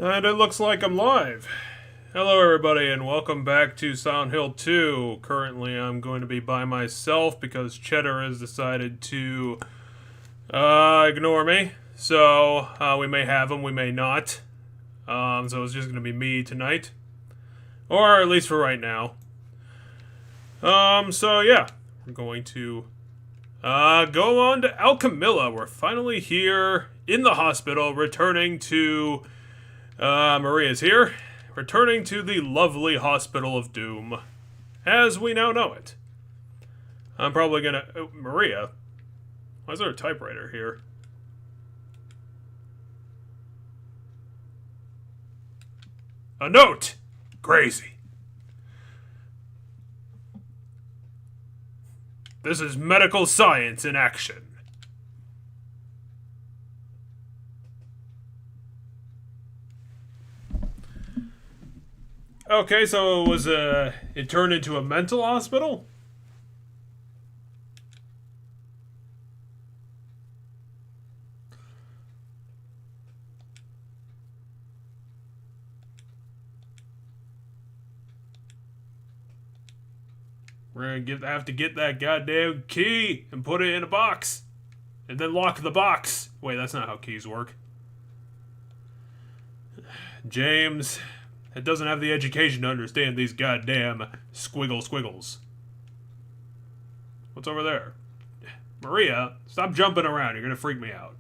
And it looks like I'm live. Hello, everybody, and welcome back to Silent Hill 2. Currently, I'm going to be by myself because Cheddar has decided to ignore me. So, we may have him, we may not. So it's just going to be me tonight. Or at least for right now. So yeah. We're going to go on to Alchemilla. We're finally here in the hospital, returning to... Maria's here, returning to the lovely Hospital of Doom, as we now know it. I'm probably gonna... Oh, Maria? Why is there a typewriter here? A note! Crazy. This is medical science in action. Okay, so it was it turned into a mental hospital? We're gonna have to get that goddamn key and put it in a box. And then lock the box. Wait, that's not how keys work. James... It doesn't have the education to understand these goddamn squiggles. What's over there? Maria, stop jumping around. You're gonna freak me out.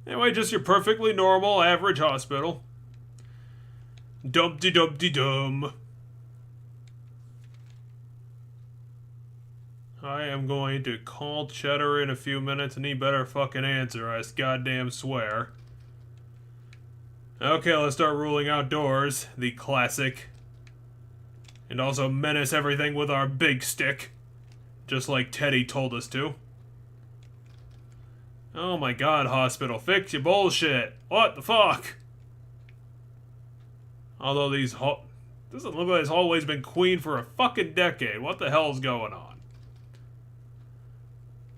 Anyway, just your perfectly normal, average hospital. Dumpty-dumpty-dum. I am going to call Cheddar in a few minutes and he better fucking answer, I goddamn swear. Okay, let's start ruling outdoors, the classic. And also menace everything with our big stick. Just like Teddy told us to. Oh my god, hospital, fix your bullshit. What the fuck? Although doesn't look like this hallway's been cleaned for a fucking decade. What the hell's going on?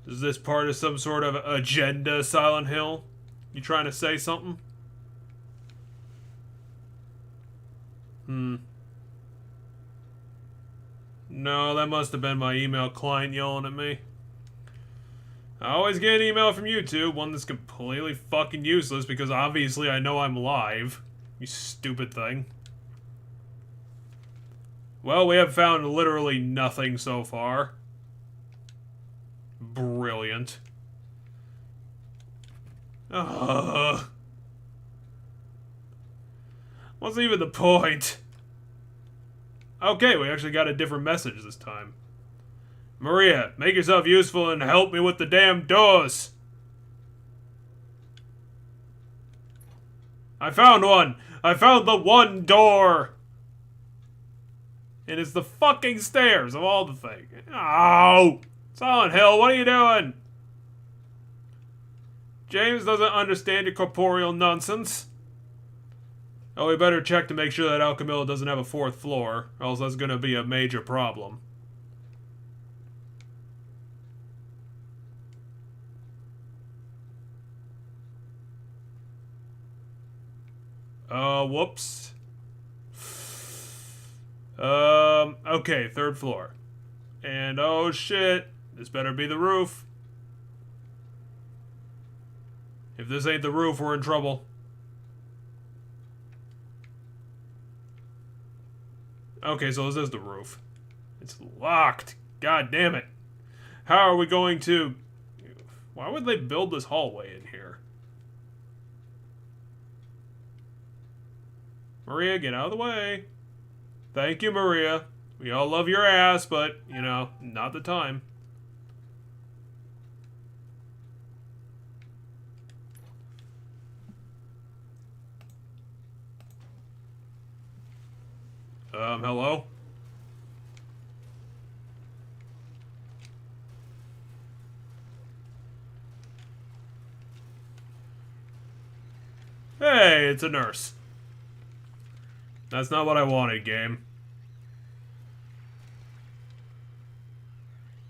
Is this part of some sort of agenda, Silent Hill? You trying to say something? No, that must have been my email client yelling at me. I always get an email from YouTube, one that's completely fucking useless because obviously I know I'm live. You stupid thing. Well, we have found literally nothing so far. Brilliant. What's even the point? Okay, we actually got a different message this time. Maria, make yourself useful and help me with the damn doors. I found one. I found the one door. And it's the fucking stairs of all the things. Ow! Silent Hill, what are you doing? James doesn't understand your corporeal nonsense. Oh, we better check to make sure that Alchemilla doesn't have a fourth floor, or else that's gonna be a major problem. Whoops. Okay, third floor. And oh shit, this better be the roof. If this ain't the roof, we're in trouble. Okay, so this is the roof. It's locked. God damn it. How are we going to... Why would they build this hallway in here? Maria, get out of the way. Thank you, Maria. We all love your ass, but, you know, not the time. Hello? Hey, it's a nurse. That's not what I wanted, game.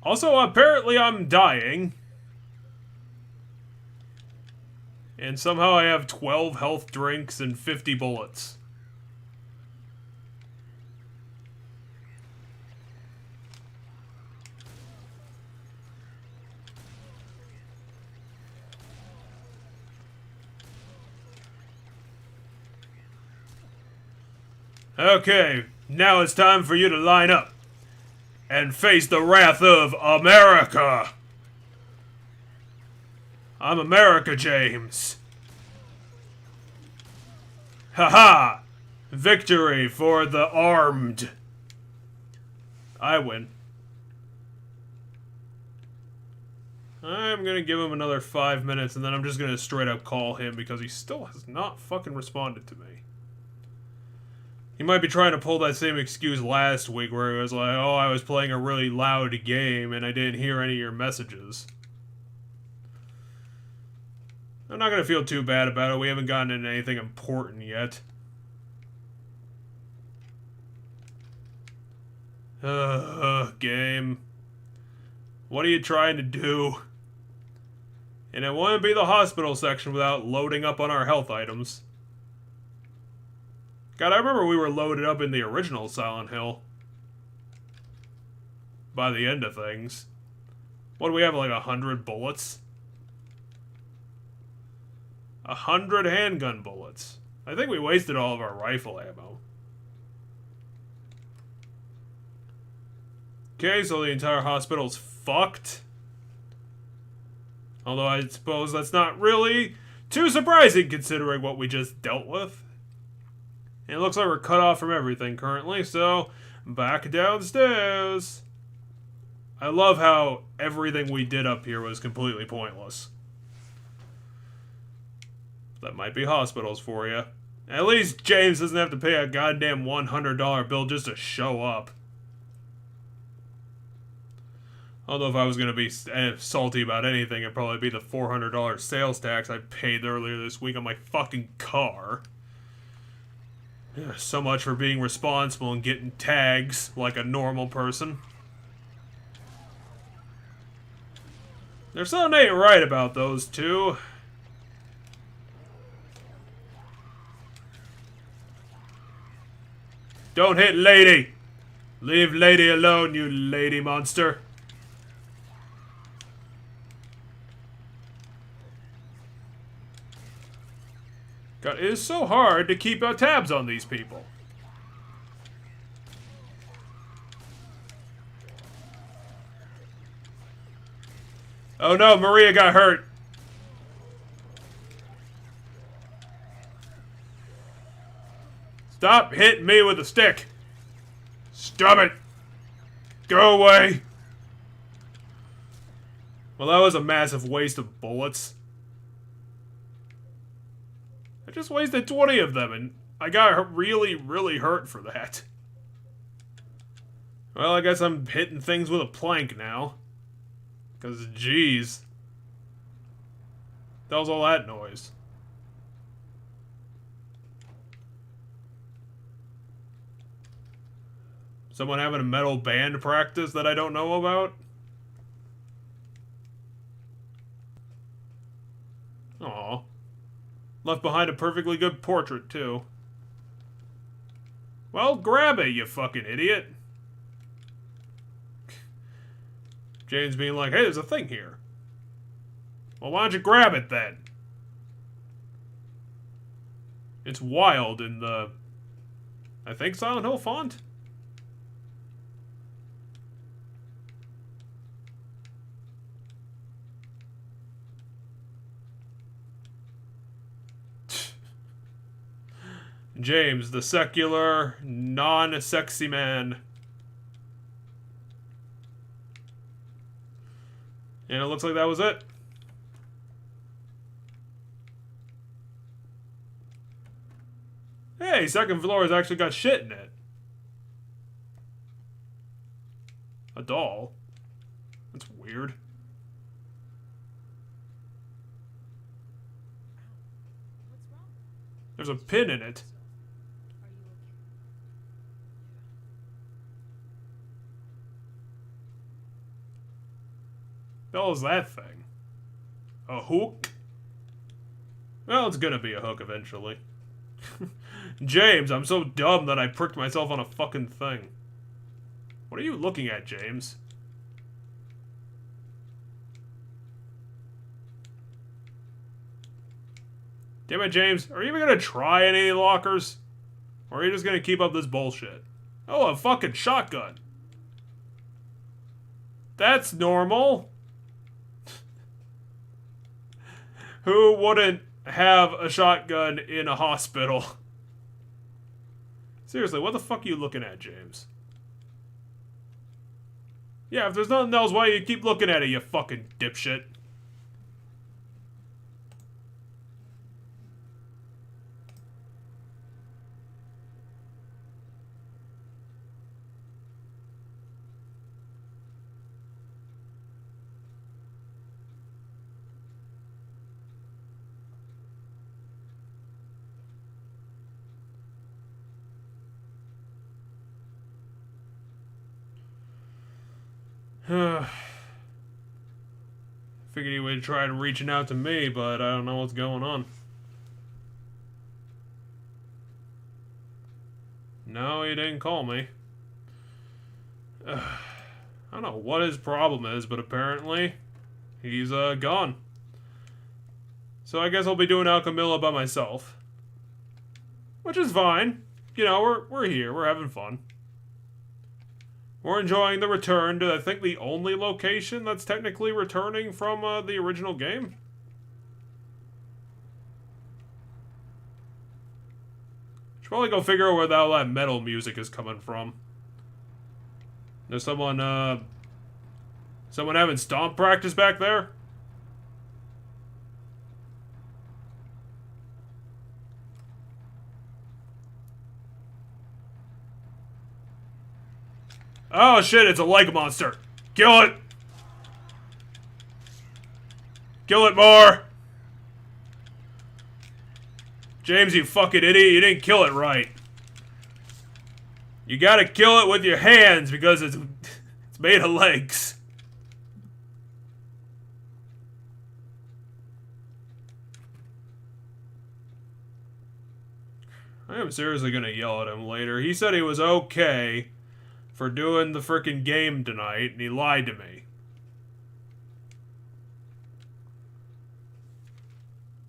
Also, apparently I'm dying. And somehow I have 12 health drinks and 50 bullets. Okay, now it's time for you to line up and face the wrath of America. I'm America, James. Haha! Victory for the armed. I win. I'm gonna give him another 5 minutes and then I'm just gonna straight up call him because he still has not fucking responded to me. He might be trying to pull that same excuse last week where he was like, oh, I was playing a really loud game and I didn't hear any of your messages. I'm not gonna feel too bad about it. We haven't gotten into anything important yet. Game. What are you trying to do? And it wouldn't be the hospital section without loading up on our health items. God, I remember we were loaded up in the original Silent Hill. By the end of things. What do we have, like 100 bullets? 100 handgun bullets. I think we wasted all of our rifle ammo. Okay, so the entire hospital's fucked. Although I suppose that's not really too surprising considering what we just dealt with. And it looks like we're cut off from everything currently, so back downstairs. I love how everything we did up here was completely pointless. That might be hospitals for you. At least James doesn't have to pay a goddamn $100 bill just to show up. Although if I was going to be salty about anything, it'd probably be the $400 sales tax I paid earlier this week on my fucking car. So much for being responsible and getting tags like a normal person. There's something ain't right about those two. Don't hit lady! Leave lady alone, you lady monster. God, it is so hard to keep tabs on these people. Oh no, Maria got hurt. Stop hitting me with a stick. Stop it. Go away. Well, that was a massive waste of bullets. I just wasted 20 of them, and I got really, really hurt for that. Well, I guess I'm hitting things with a plank now. Because, geez. That was all that noise. Someone having a metal band practice that I don't know about? Aw. Left behind a perfectly good portrait, too. Well, grab it, you fucking idiot. Jane's being like, hey, there's a thing here. Well, why don't you grab it, then? It's wild in the, I think, Silent Hill font? James, the secular, non-sexy man. And it looks like that was it. Hey, second floor has actually got shit in it. A doll. That's weird. There's a pin in it. The hell is that thing? A hook? Well, it's gonna be a hook eventually. James, I'm so dumb that I pricked myself on a fucking thing. What are you looking at, James? Damn it, James. Are you even gonna try any lockers? Or are you just gonna keep up this bullshit? Oh, a fucking shotgun. That's normal. Who wouldn't have a shotgun in a hospital? Seriously, what the fuck are you looking at, James? Yeah, if there's nothing else, why you keep looking at it, you fucking dipshit? Figured he would try reaching out to me, but I don't know what's going on. No, he didn't call me. I don't know what his problem is, but apparently he's gone. So I guess I'll be doing Alchemilla by myself. Which is fine. You know, we're here, we're having fun. We're enjoying the return to, I think, the only location that's technically returning from the original game. Should probably go figure out where all that metal music is coming from. There's someone having stomp practice back there? Oh shit, it's a leg monster. Kill it! Kill it more! James, you fucking idiot, you didn't kill it right. You gotta kill it with your hands because it's made of legs. I am seriously gonna yell at him later. He said he was okay for doing the frickin' game tonight, and he lied to me.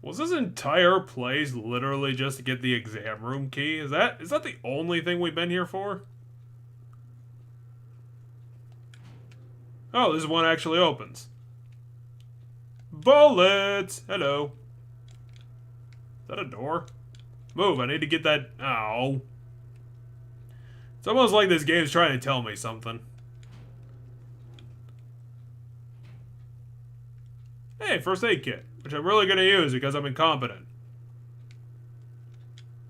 Was this entire place literally just to get the exam room key? Is that the only thing we've been here for? Oh, this one actually opens. Bullets! Hello. Is that a door? Move, I need to get that... Ow. It's almost like this game's trying to tell me something. Hey, first aid kit, which I'm really gonna use because I'm incompetent.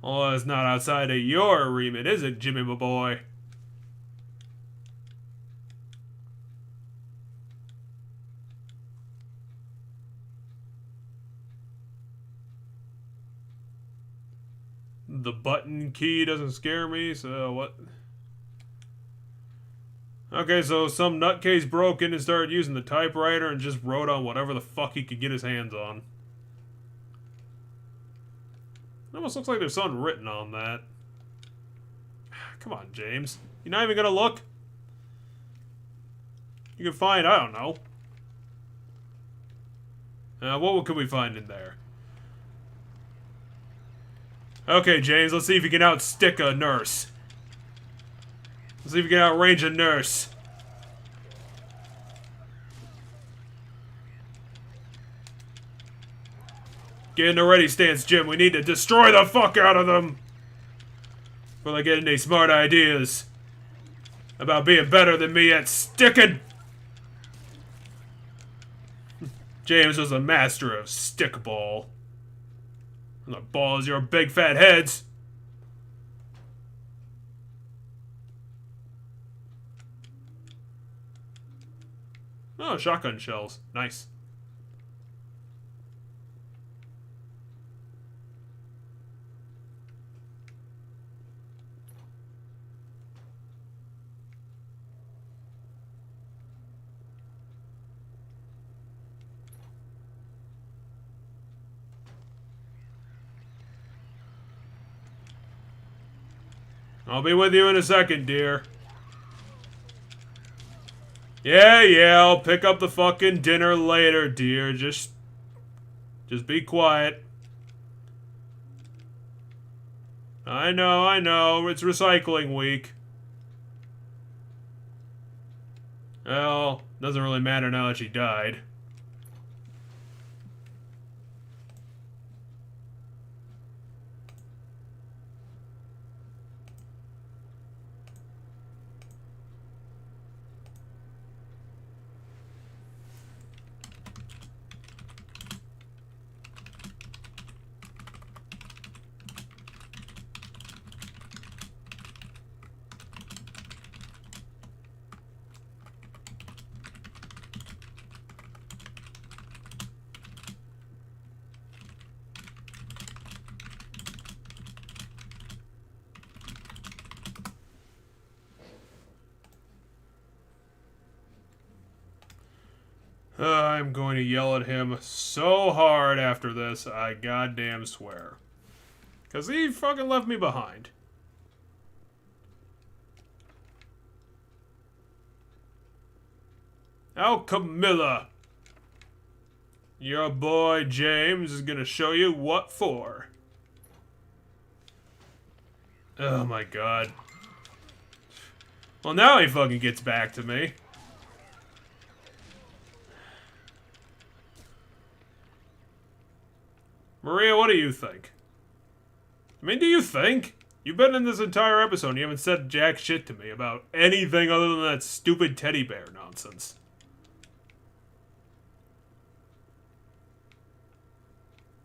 Oh, it's not outside of your remit, is it, Jimmy, my boy? The button key doesn't scare me, so what? Okay, so some nutcase broke in and started using the typewriter and just wrote on whatever the fuck he could get his hands on. It almost looks like there's something written on that. Come on, James. You're not even gonna look? You can find, I don't know. What could we find in there? Okay, James, let's see if you can outstick a nurse. Let's see if you can outrange a nurse. Get in the ready stance, Jim. We need to destroy the fuck out of them before they get any smart ideas about being better than me at sticking. James was a master of stickball. And the ball is your big fat heads. Oh, shotgun shells. Nice. I'll be with you in a second, dear. Yeah, I'll pick up the fucking dinner later, dear. Just be quiet. I know. It's recycling week. Well, doesn't really matter now that she died. I'm going to yell at him so hard after this, I goddamn swear. Because he fucking left me behind. Alchemilla. Your boy James is gonna show you what for. Oh my god. Well, now he fucking gets back to me. Maria, what do you think? I mean, do you think? You've been in this entire episode and you haven't said jack shit to me about anything other than that stupid teddy bear nonsense.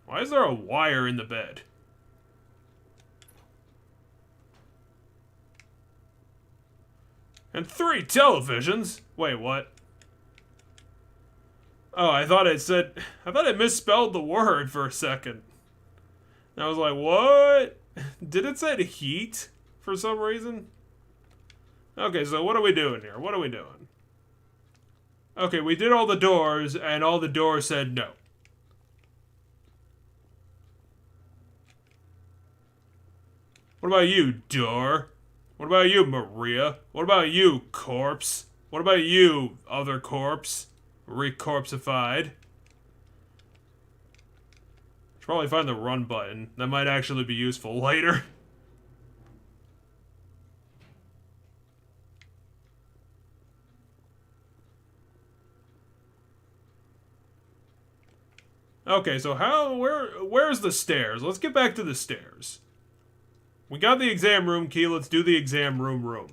Why is there a wire in the bed? And 3 televisions? Wait, what? Oh, I thought it misspelled the word for a second. And I was like, what? Did it say heat for some reason? Okay, so what are we doing here? What are we doing? Okay, we did all the doors, and all the doors said no. What about you, door? What about you, Maria? What about you, corpse? What about you, other corpse? Recorpsified. Should probably find the run button. That might actually be useful later. Okay, so where's the stairs? Let's get back to the stairs. We got the exam room key, let's do the exam room.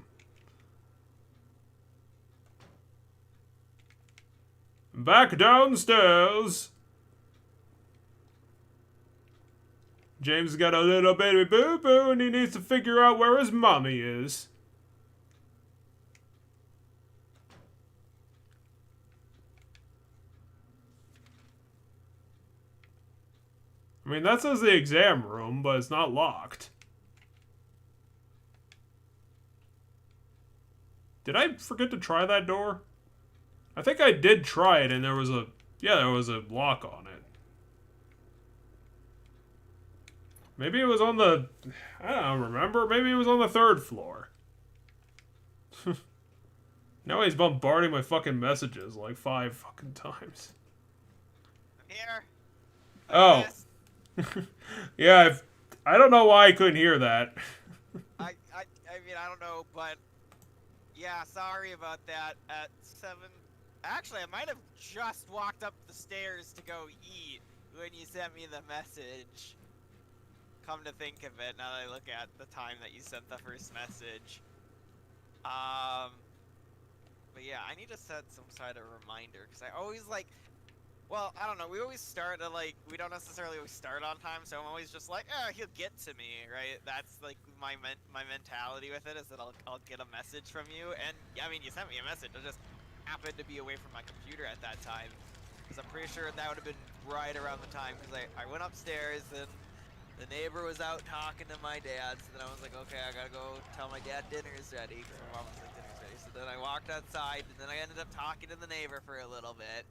Back downstairs. James got a little baby boo-boo and he needs to figure out where his mommy is. I mean, that says the exam room, but it's not locked. Did I forget to try that door? I think I did try it and there was a lock on it. Maybe it was on the, I don't remember, maybe it was on the 3rd floor. Now he's bombarding my fucking messages like 5 fucking times. I'm here. Oh. Yeah, I don't know why I couldn't hear that. I mean, I don't know, but yeah, sorry about that. At 7, actually, I might have just walked up the stairs to go eat when you sent me the message. Come to think of it, now that I look at the time that you sent the first message. But yeah, I need to set some sort of reminder, because I always like, well, I don't know, we always start at like, we don't necessarily always start on time, so I'm always just like, oh, he'll get to me, right? That's like my mentality with it, is that I'll get a message from you, and I mean, you sent me a message, I just happened to be away from my computer at that time, because I'm pretty sure that would have been right around the time, because I went upstairs, and the neighbor was out talking to my dad, so then I was like, okay, I gotta go tell my dad dinner's ready, because my mom was like, dinner's ready, so then I walked outside, and then I ended up talking to the neighbor for a little bit.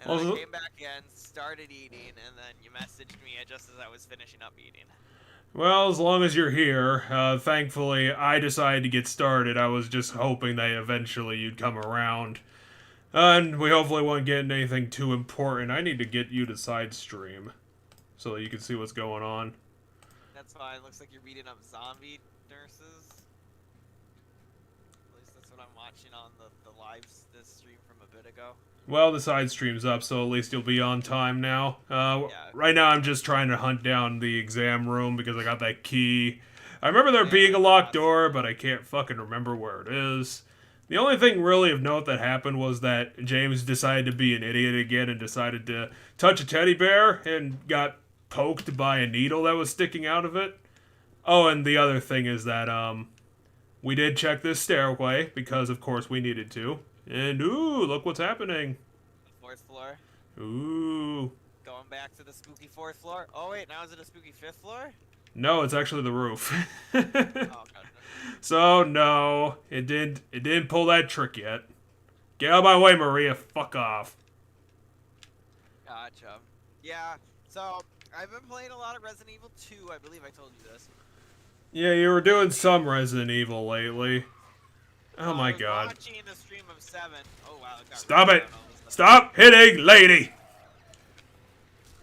And then I came back in, started eating, and then you messaged me just as I was finishing up eating. Well, as long as you're here, thankfully I decided to get started. I was just hoping that eventually you'd come around. And we hopefully won't get into anything too important. I need to get you to side stream so that you can see what's going on. That's fine. Looks like you're beating up zombie nurses. At least that's what I'm watching on this stream from a bit ago. Well, the side stream's up, so at least you'll be on time now. Yeah. Right now I'm just trying to hunt down the exam room because I got that key. I remember there being a locked door, but I can't fucking remember where it is. The only thing really of note that happened was that James decided to be an idiot again and decided to touch a teddy bear and got poked by a needle that was sticking out of it. Oh, and the other thing is that we did check this stairway because of course we needed to. And ooh, look what's happening. Fourth floor. Ooh. Going back to the spooky fourth floor. Oh wait, now is it a spooky fifth floor? No, it's actually the roof. Oh god. So no, it didn't pull that trick yet. Get out of my way, Maria. Fuck off. Gotcha. Yeah. So I've been playing a lot of Resident Evil 2. I believe I told you this. Yeah, you were doing some Resident Evil lately. Oh my I was god. watching a stream of 7. Oh wow. It got Stop really it! down all of a sudden. Stop hitting lady!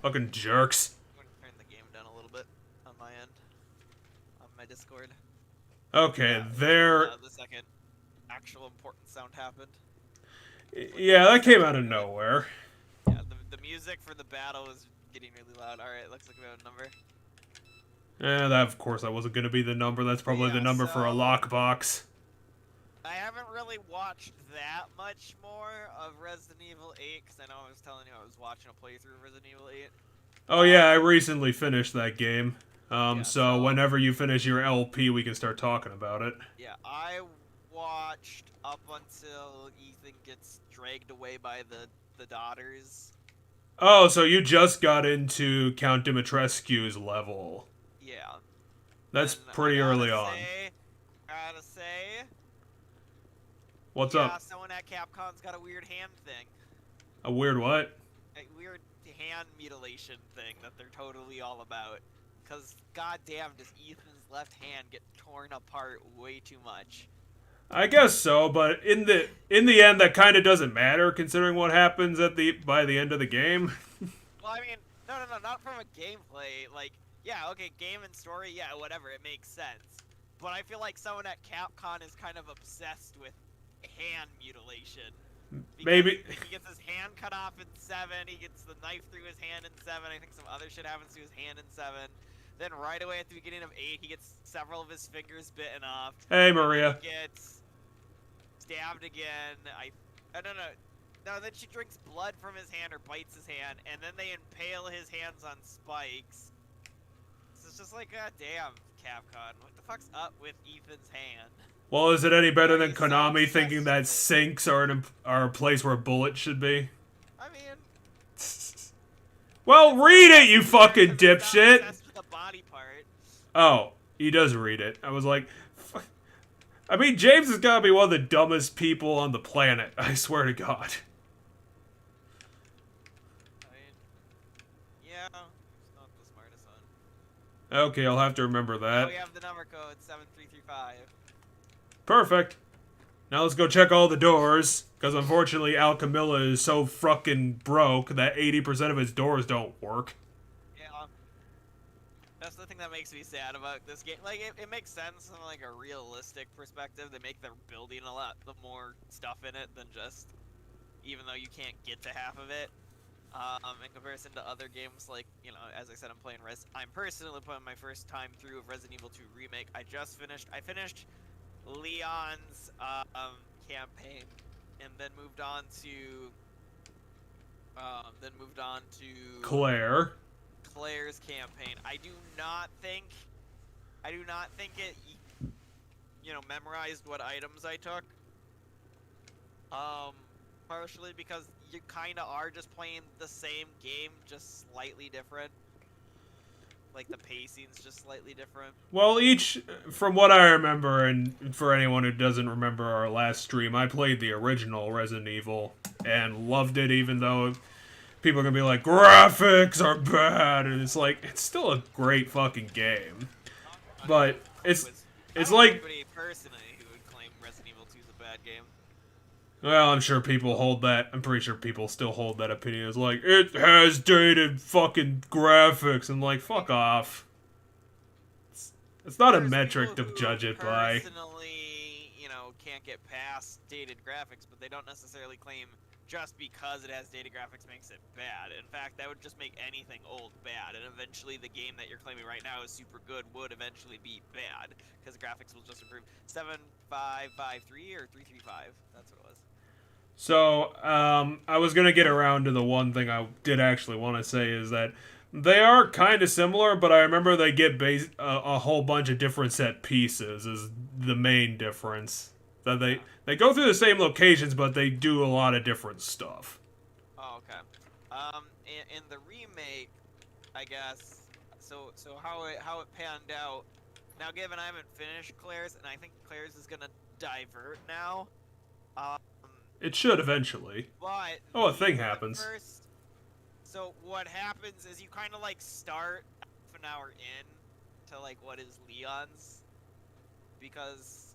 Fucking jerks. I'm gonna turn the game down a little bit on my end, on my Discord. Okay, there. The second actual important sound happened. Yeah, that came out of nowhere. Yeah, the music for the battle is getting really loud. Alright, looks like we have a number. That of course that wasn't gonna be the number. That's probably Yeah, the number for a so- lockbox. I haven't really watched that much more of Resident Evil 8, because I know I was telling you I was watching a playthrough of Resident Evil 8. Oh yeah, I recently finished that game. Yeah, So so- whenever you finish your LP, we can start talking about it. Yeah, I watched up until Ethan gets dragged away by the daughters. Oh, so you just got into Count Dimitrescu's level. Yeah. That's And pretty I gotta early on. Gotta say, What's yeah, up? someone at Capcom's got a weird hand thing. A weird what? A weird hand mutilation thing that they're totally all about. Because, goddamn, does Ethan's left hand get torn apart way too much. I guess so, but in the end, that kind of doesn't matter considering what happens by the end of the game. Well, I mean, no, not from a gameplay. Like, yeah, okay, game and story, yeah, whatever, it makes sense. But I feel like someone at Capcom is kind of obsessed with hand mutilation. Because Maybe. he gets his hand cut off in 7, he gets the knife through his hand in 7, I think some other shit happens to his hand in 7. Then right away at the beginning of 8, he gets several of his fingers bitten off. Hey, Maria. He gets stabbed again. No, then she drinks blood from his hand or bites his hand, and then they impale his hands on spikes. So it's just like, god damn, Capcom, what the fuck's up with Ethan's hand? Well, is it any better than He's so Konami obsessed thinking that with it. sinks are a place where bullets should be? I mean, Well, read it, you fucking because he's not dipshit! obsessed with the body part. Oh, he does read it. I was like, I mean, James has got to be one of the dumbest people on the planet. I swear to God. I mean, yeah, he's not the smartest one. Okay, I'll have to remember Now that. we have the number code 7335. Perfect. Now let's go check all the doors, because unfortunately Alchemilla is so fucking broke that 80% of its doors don't work. Yeah. That's the thing that makes me sad about this game. Like, it makes sense from, like, a realistic perspective. They make the building a lot more stuff in it than just, even though you can't get to half of it. In comparison to other games, like, you know, as I said, I'm personally playing my first time through of Resident Evil 2 Remake. I finished Leon's, campaign, and then moved on to, Claire's campaign. I do not think it, you know, memorized what items I took. Partially because you kinda are just playing the same game, just slightly different. Like, the pacing's just slightly different. Well, from what I remember, and for anyone who doesn't remember our last stream, I played the original Resident Evil and loved it, even though people are gonna be like, graphics are bad, and it's like, it's still a great fucking game. But I it's don't know like, anybody personally who would claim Resident Evil 2 is a bad game. well, I'm sure people hold that. I'm pretty sure people still hold that opinion. It's like, it has dated fucking graphics, and like, fuck off. It's not a There's metric to people who judge it by. personally, can't get past dated graphics, but they don't necessarily claim just because it has dated graphics makes it bad. In fact, that would just make anything old bad, and eventually the game that you're claiming right now is super good would eventually be bad, because graphics will just improve. 7553 or 335, that's what it was. So, I was gonna get around to the one thing I did actually want to say is that they are kind of similar, but I remember they get a whole bunch of different set pieces is the main difference. That they go through the same locations, but they do a lot of different stuff. Oh, okay. In the remake, I guess. So how it panned out. Now, given I haven't finished Claire's, and I think Claire's is gonna divert now. It should eventually. But oh, a thing happens. So what happens is you kind of like start half an hour in to like what is Leon's, because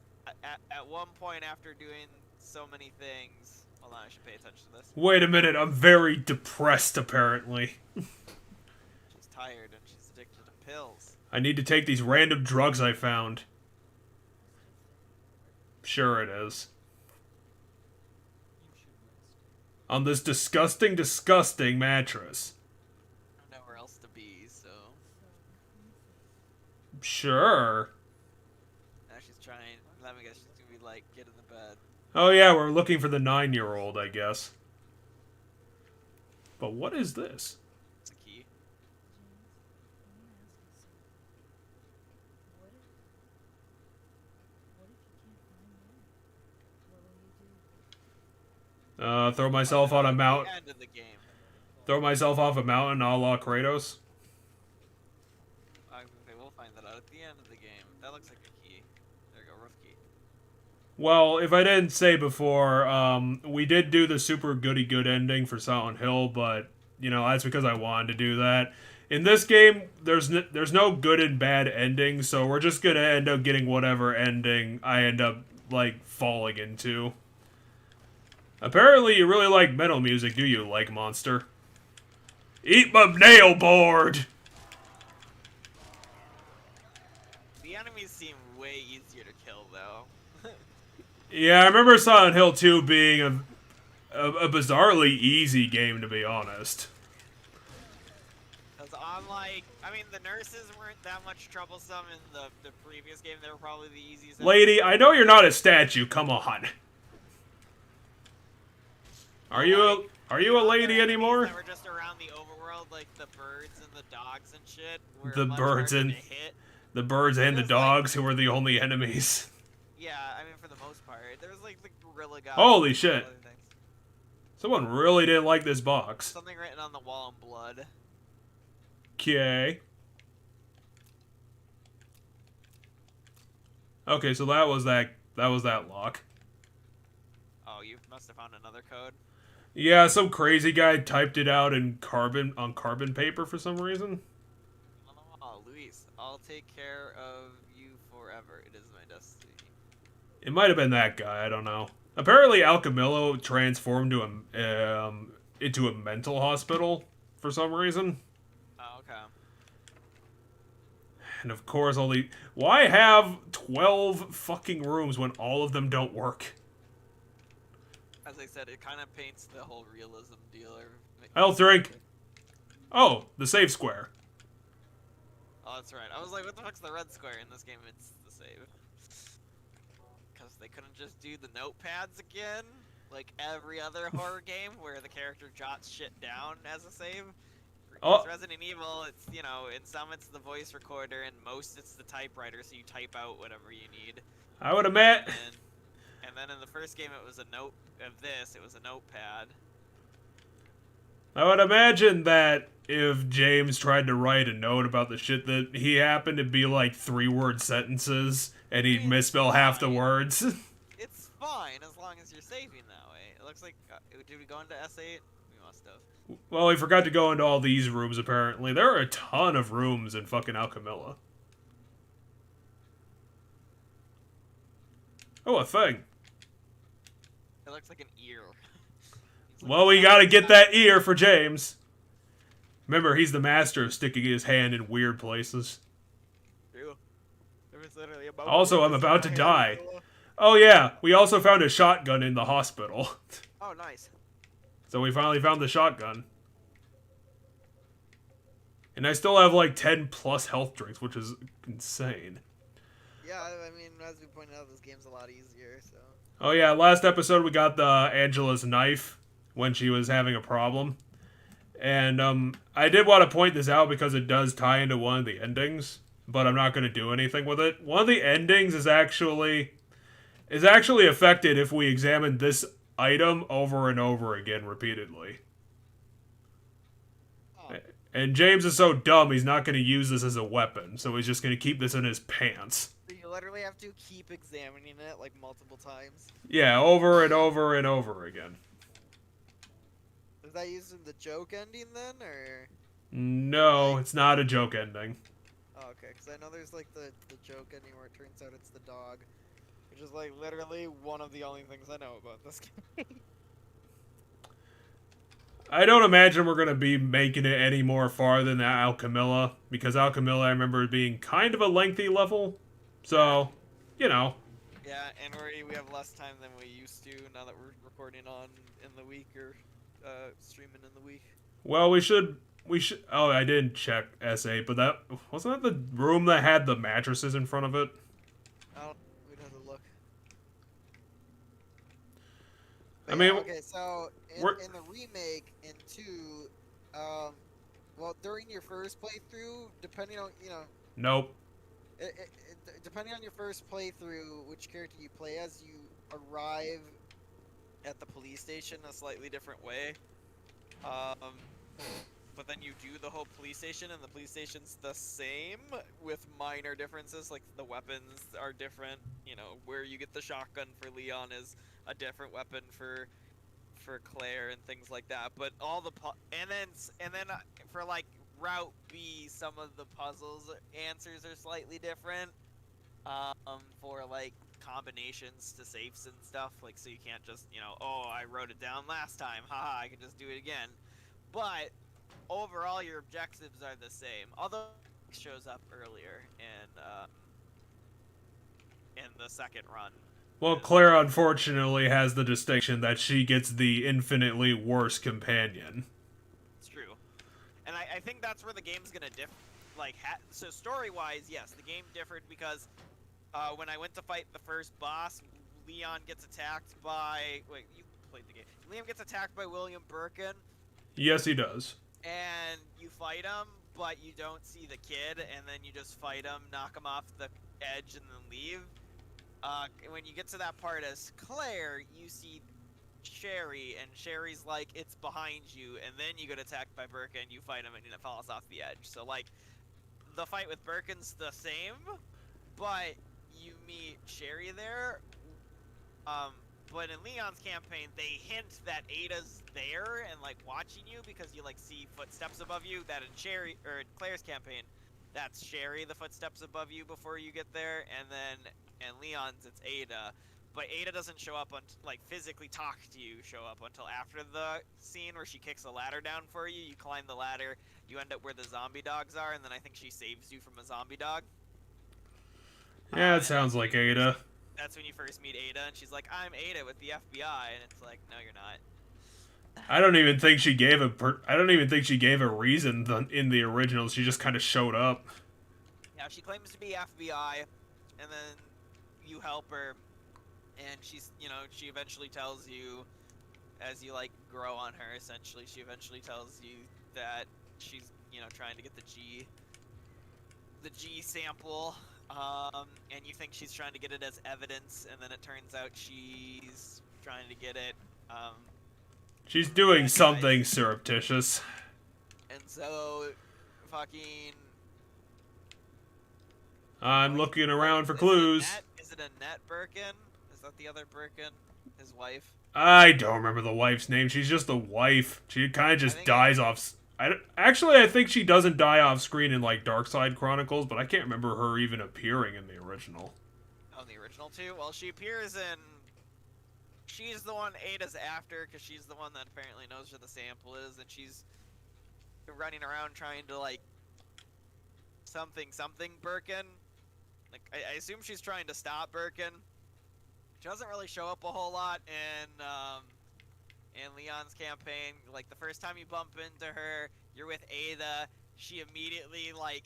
at one point after doing so many things, hold on, I should pay attention to this. Wait a minute, I'm very depressed apparently. She's tired and she's addicted to pills. I need to take these random drugs I found. Sure it is. On this disgusting mattress. Nowhere else to be, so. Sure. Now she's trying. Let me guess, she's gonna be like, get in the bed. Oh yeah, we're looking for the 9-year-old, I guess. But what is this? It's a key. Throw myself on a mountain. End of the game. Throw myself off a mountain a la Kratos. Okay, we'll find that out at the end of the game. That looks like a key. There you go, roof key. Well, if I didn't say before, we did do the super goody good ending for Silent Hill, but, that's because I wanted to do that. In this game, there's no good and bad ending, so we're just gonna end up getting whatever ending I end up, falling into. Apparently you really like metal music, do you, like monster? Eat my nail board! The enemies seem way easier to kill, though. Yeah, I remember Silent Hill 2 being a bizarrely easy game, to be honest. Because the nurses weren't that much troublesome in the previous game. They were probably the easiest. Lady, I know you're not a statue, come on. Are you a lady anymore? That were just around the overworld, like the birds and the dogs and shit. The birds and the dogs, who were the only enemies. Yeah, for the most part. There was the gorilla guy. Holy shit. Someone really didn't like this box. Something written on the wall in blood. Okay. Okay, so that was that lock. Oh, you must have found another code? Yeah, some crazy guy typed it out in carbon paper for some reason. Oh, Luis, I'll take care of you forever. It is my destiny. It might have been that guy, I don't know. Apparently Alchemilla transformed into a mental hospital for some reason. Oh, okay. And of course why have 12 fucking rooms when all of them don't work? As I said, it kind of paints the whole realism deal. I'll drink. Oh, the save square. Oh, that's right. I was like, what the fuck's the red square in this game? It's the save. Because they couldn't just do the notepads again, like every other horror game where the character jots shit down as a save. Oh. Resident Evil, it's, in some it's the voice recorder, and most it's the typewriter, so you type out whatever you need. I would admit. And then in the first game, it was it was a notepad. I would imagine that if James tried to write a note about the shit that he happened to be 3-word sentences, and he'd misspell half the words. It's fine, as long as you're saving that way. It looks like, did we go into S8? We must have. Well, we forgot to go into all these rooms, apparently. There are a ton of rooms in fucking Alchemilla. Oh, a thing. It looks like an ear. Like, Well, we gotta get that ear for James. Remember, he's the master of sticking his hand in weird places. True. There was literally a Also, I'm about to die. Oh yeah, we also found a shotgun in the hospital. Oh, nice. So we finally found the shotgun. And I still have like 10 plus health drinks, which is insane. Yeah, I mean, as we pointed out, this game's a lot easier, so... Oh yeah, last episode we got the Angela's knife when she was having a problem. And I did want to point this out because it does tie into one of the endings, but I'm not going to do anything with it. One of the endings is actually affected if we examine this item over and over again repeatedly. Oh. And James is so dumb he's not going to use this as a weapon, so he's just going to keep this in his pants. You literally have to keep examining it like multiple times. Yeah, over and over and over again. Is that used in the joke ending then, or? No, it's not a joke ending. Oh, okay, because I know there's like the joke ending where it turns out it's the dog. Which is like literally one of the only things I know about this game. I don't imagine we're going to be making it any more far than Alchemilla, because Alchemilla I remember being kind of a lengthy level. So, you know. Yeah, and we have less time than we used to now that we're recording on in the week or streaming in the week. Well, we should. Oh, I didn't check S8, but that wasn't that the room that had the mattresses in front of it. Oh, we'd have to look. But I mean, okay, so in the remake in 2, well, during your first playthrough, depending on Nope. Depending on your first playthrough, which character you play as, you arrive at the police station a slightly different way. But then you do the whole police station, and the police station's the same with minor differences, like the weapons are different. You know, where you get the shotgun for Leon is a different weapon for Claire and things like that. But all the and then for like Route B, some of the puzzles answers are slightly different. For like combinations to safes and stuff, like so you can't just oh, I wrote it down last time, haha, I can just do it again. But overall, your objectives are the same. Although it shows up earlier in the second run. Well, Claire unfortunately has the distinction that she gets the infinitely worse companion. It's true, and I think that's where the game's gonna differ. Like, so story-wise, yes, the game differed because when I went to fight the first boss, Leon gets attacked by. Wait, you played the game. Liam gets attacked by William Birkin. Yes, he does. And you fight him, but you don't see the kid, and then you just fight him, knock him off the edge, and then leave. When you get to that part as Claire, you see Sherry, and Sherry's like, it's behind you, and then you get attacked by Birkin, you fight him, and it falls off the edge. So, like, the fight with Birkin's the same, but you meet Sherry there. But in Leon's campaign, they hint that Ada's there and like watching you because you like see footsteps above you. That in Claire's campaign, that's Sherry, the footsteps above you before you get there, and then in Leon's it's Ada. But Ada doesn't show up like physically talk to you. Show up until after the scene where she kicks a ladder down for you. You climb the ladder, you end up where the zombie dogs are, and then I think she saves you from a zombie dog. Yeah, it sounds like Ada. That's when you first meet Ada, and she's like, "I'm Ada with the FBI," and it's like, "No, you're not." I don't even think she gave a reason in the original. She just kind of showed up. Yeah, she claims to be FBI, and then you help her, and she's, she eventually tells you, as you like grow on her, essentially, she eventually tells you that she's, trying to get the G sample. And you think she's trying to get it as evidence, and then it turns out she's trying to get it, she's doing something surreptitious. And so, fucking... I'm looking around for clues. Is it Annette Birkin? Is that the other Birkin? His wife? I don't remember the wife's name. She's just the wife. She kind of just dies off... I think she doesn't die off screen in like Dark Side Chronicles, but I can't remember her even appearing in the original. Oh, the original two? Well, she appears in... She's the one Ada's after, because she's the one that apparently knows where the sample is, and she's running around trying to, like, something Birkin. Like, I assume she's trying to stop Birkin. She doesn't really show up a whole lot in Leon's campaign. Like, the first time you bump into her, you're with Ada, she immediately, like,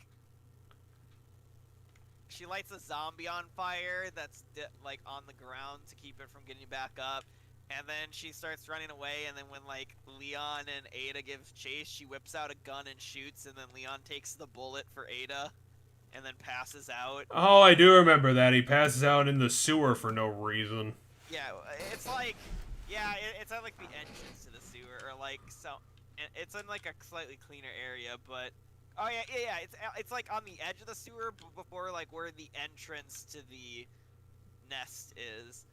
she lights a zombie on fire that's, like, on the ground to keep it from getting back up. And then she starts running away, and then when, like, Leon and Ada give chase, she whips out a gun and shoots, and then Leon takes the bullet for Ada, and then passes out. Oh, I do remember that. He passes out in the sewer for no reason. Yeah, it's like... Yeah, it's at, like, the entrance to the sewer, or, like, so... It's in, like, a slightly cleaner area, but... Oh, yeah, it's like on the edge of the sewer before, like, where the entrance to the nest is.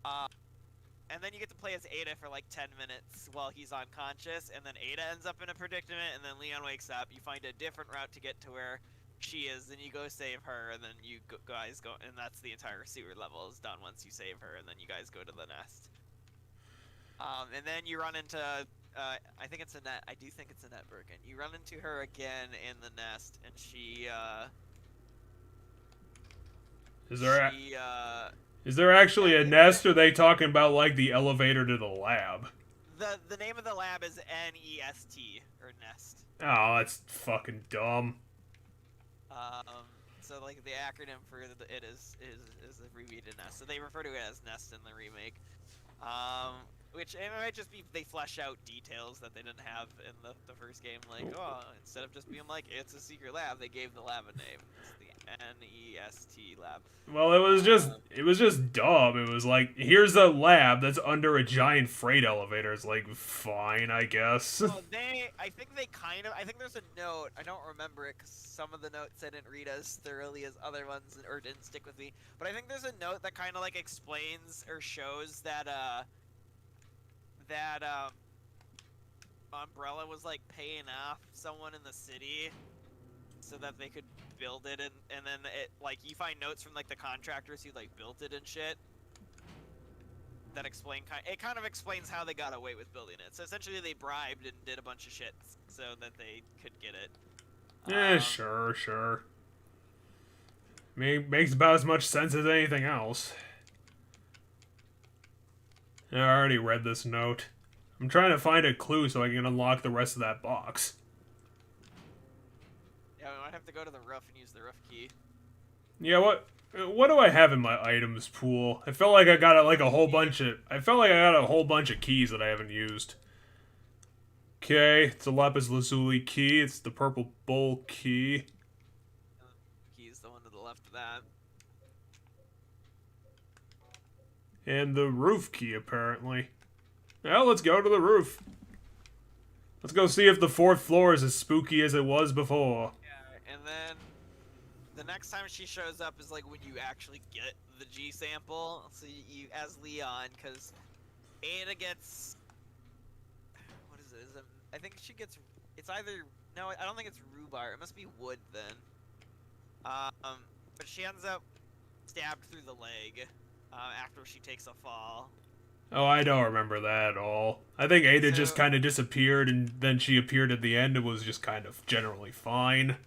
And then you get to play as Ada for, like, 10 minutes while he's unconscious, and then Ada ends up in a predicament, and then Leon wakes up, you find a different route to get to where she is, then you go save her, and then you guys go, and that's the entire sewer level is done once you save her, and then you guys go to the nest. And then you run into... I think it's Annette. I do think it's Annette Birkin. You run into her again in the nest, and she, Is there actually a nest, or are they talking about, like, the elevator to the lab? The name of the lab is N-E-S-T, or Nest. Oh, that's fucking dumb. So, like, the acronym for it is abbreviated Nest. So they refer to it as Nest in the remake. Which, it might just be they flesh out details that they didn't have in the first game. Like, oh, instead of just being like, it's a secret lab, they gave the lab a name. It's the N-E-S-T lab. Well, it was just dumb. It was like, here's a lab that's under a giant freight elevator. It's like, fine, I guess. Well, I think there's a note, I don't remember it, because some of the notes I didn't read as thoroughly as other ones, or didn't stick with me, but I think there's a note that kind of, like, explains or shows that, Umbrella was, like, paying off someone in the city so that they could build it, and then it, like, you find notes from, like, the contractors who, like, built it and shit that explain, it kind of explains how they got away with building it. So essentially they bribed and did a bunch of shit so that they could get it. Yeah, sure. Makes about as much sense as anything else. I already read this note. I'm trying to find a clue so I can unlock the rest of that box. Yeah, we might have to go to the roof and use the roof key. Yeah, what do I have in my items pool? I felt like I got a whole bunch of keys that I haven't used. Okay, it's a lapis lazuli key. It's the purple bowl key. Key's the one to the left of that. And the roof key, apparently. Well, let's go to the roof. Let's go see if the 4th floor is as spooky as it was before. Yeah, and then the next time she shows up is, like, when you actually get the G sample. So you as Leon, because Ada gets... What is it? I think she gets... It's either... No, I don't think it's rhubarb. It must be wood, then. But she ends up stabbed through the leg. After she takes a fall. Oh, I don't remember that at all. I think Ada just kind of disappeared, and then she appeared at the end and was just kind of generally fine.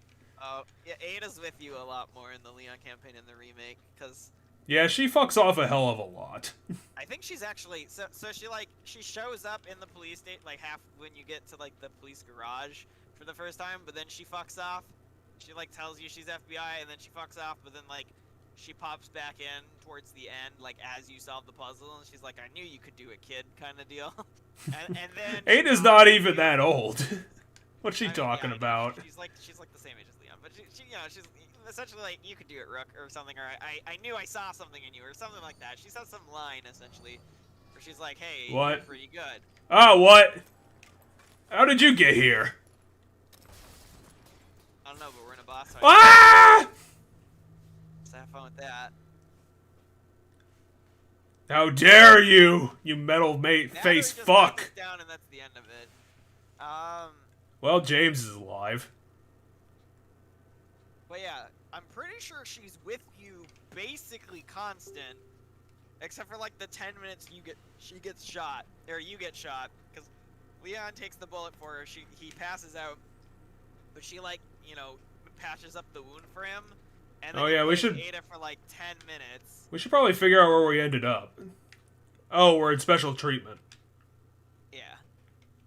Oh, yeah, Ada's with you a lot more in the Leon campaign in the remake, because... Yeah, she fucks off a hell of a lot. I think she's actually... So she shows up in the police station, like, half when you get to, like, the police garage for the first time, but then she fucks off. She, like, tells you she's FBI, and then she fucks off, but then, like... She pops back in towards the end, like, as you solve the puzzle, and she's like, I knew you could do it, kid, kind of deal. and then... Ada's not even that old. What's she talking about? She's like the same age as Leon, but she you know, she's essentially like, you could do it, Rook, or something, or I knew I saw something in you, or something like that. She says some line, essentially, where she's like, hey, what? You're pretty good. Oh, what? How did you get here? I don't know, but we're in a boss fight. Ah! Have fun with that. How dare you, you metal face fuck! Down and that's the end of it. Well, James is alive. But yeah, I'm pretty sure she's with you basically constant, except for like the 10 minutes she gets shot, or you get shot, because Leon takes the bullet for her. He passes out, but she like patches up the wound for him, and then Oh yeah, we should Ada for like 10 minutes. We should probably figure out where we ended up. Oh, we're in special treatment. Yeah,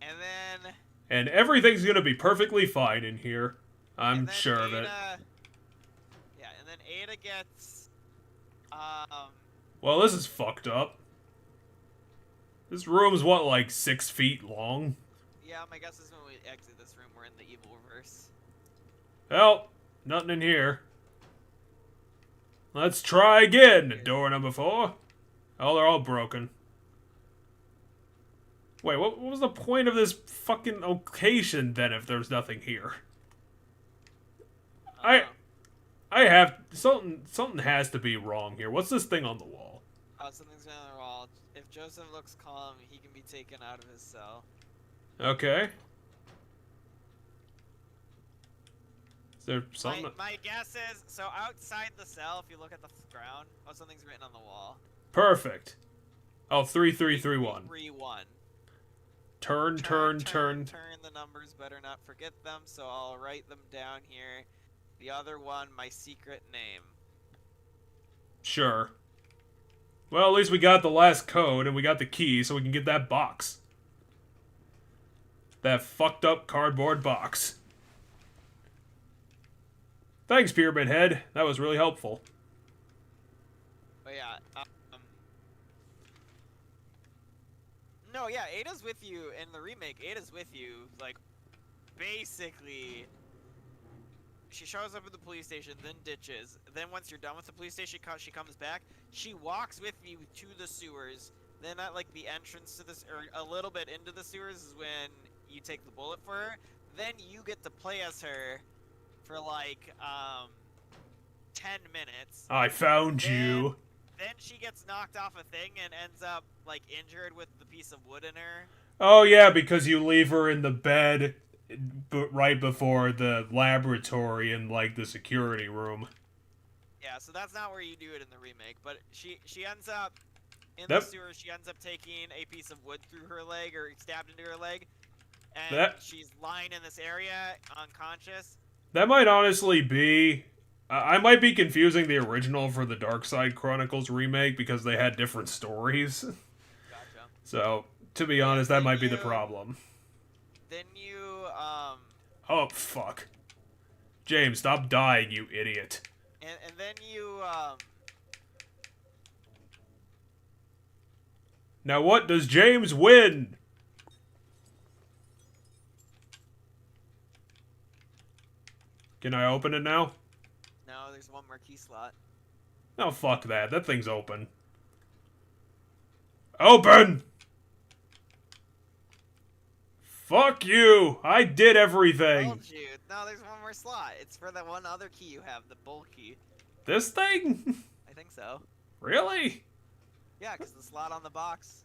and then. And everything's gonna be perfectly fine in here. I'm sure of it. Yeah, and then Ada gets, Well, this is fucked up. This room's what, like 6 feet long? Yeah, my guess is when we exit this room, we're in the evil verse. Well, nothing in here. Let's try again. Door number 4. Oh, they're all broken. Wait, what was the point of this fucking occasion then if there's nothing here? I have something has to be wrong here. What's this thing on the wall? Oh, something's on the wall. If Joseph looks calm, he can be taken out of his cell. Okay. Is there something? My guess is, so outside the cell, if you look at the ground, something's written on the wall. Perfect. Oh, 3331. 3-1. Turn. The numbers, better not forget them, so I'll write them down here. The other one, my secret name. Sure. Well, at least we got the last code, and we got the key, so we can get that box. That fucked up cardboard box. Thanks, Pyramid Head. That was really helpful. But yeah, no, yeah, Ada's with you in the remake. Ada's with you, like, basically. She shows up at the police station, then ditches. Then once you're done with the police station, she comes back. She walks with you to the sewers. Then at like the entrance to this, or a little bit into the sewers, is when you take the bullet for her. Then you get to play as her for like 10 minutes. I found you. Then she gets knocked off a thing and ends up like injured with the piece of wood in her. Oh yeah, because you leave her in the bed right before the laboratory and like the security room. Yeah, so that's not where you do it in the remake, but she ends up in the sewer. She ends up taking a piece of wood through her leg, or stabbed into her leg, and she's lying in this area unconscious. That might honestly be. I might be confusing the original for the Dark Side Chronicles remake because they had different stories. Gotcha. So, to be honest, that might be the problem. Then you, Oh, fuck. James, stop dying, you idiot. And then you, Now what does James win? Can I open it now? No, there's one more key slot. Oh, fuck that. That thing's open. Open! Fuck you! I did everything! I told you. No, there's one more slot. It's for that one other key you have, the bull key. This thing? I think so. Really? Yeah, because the slot on the box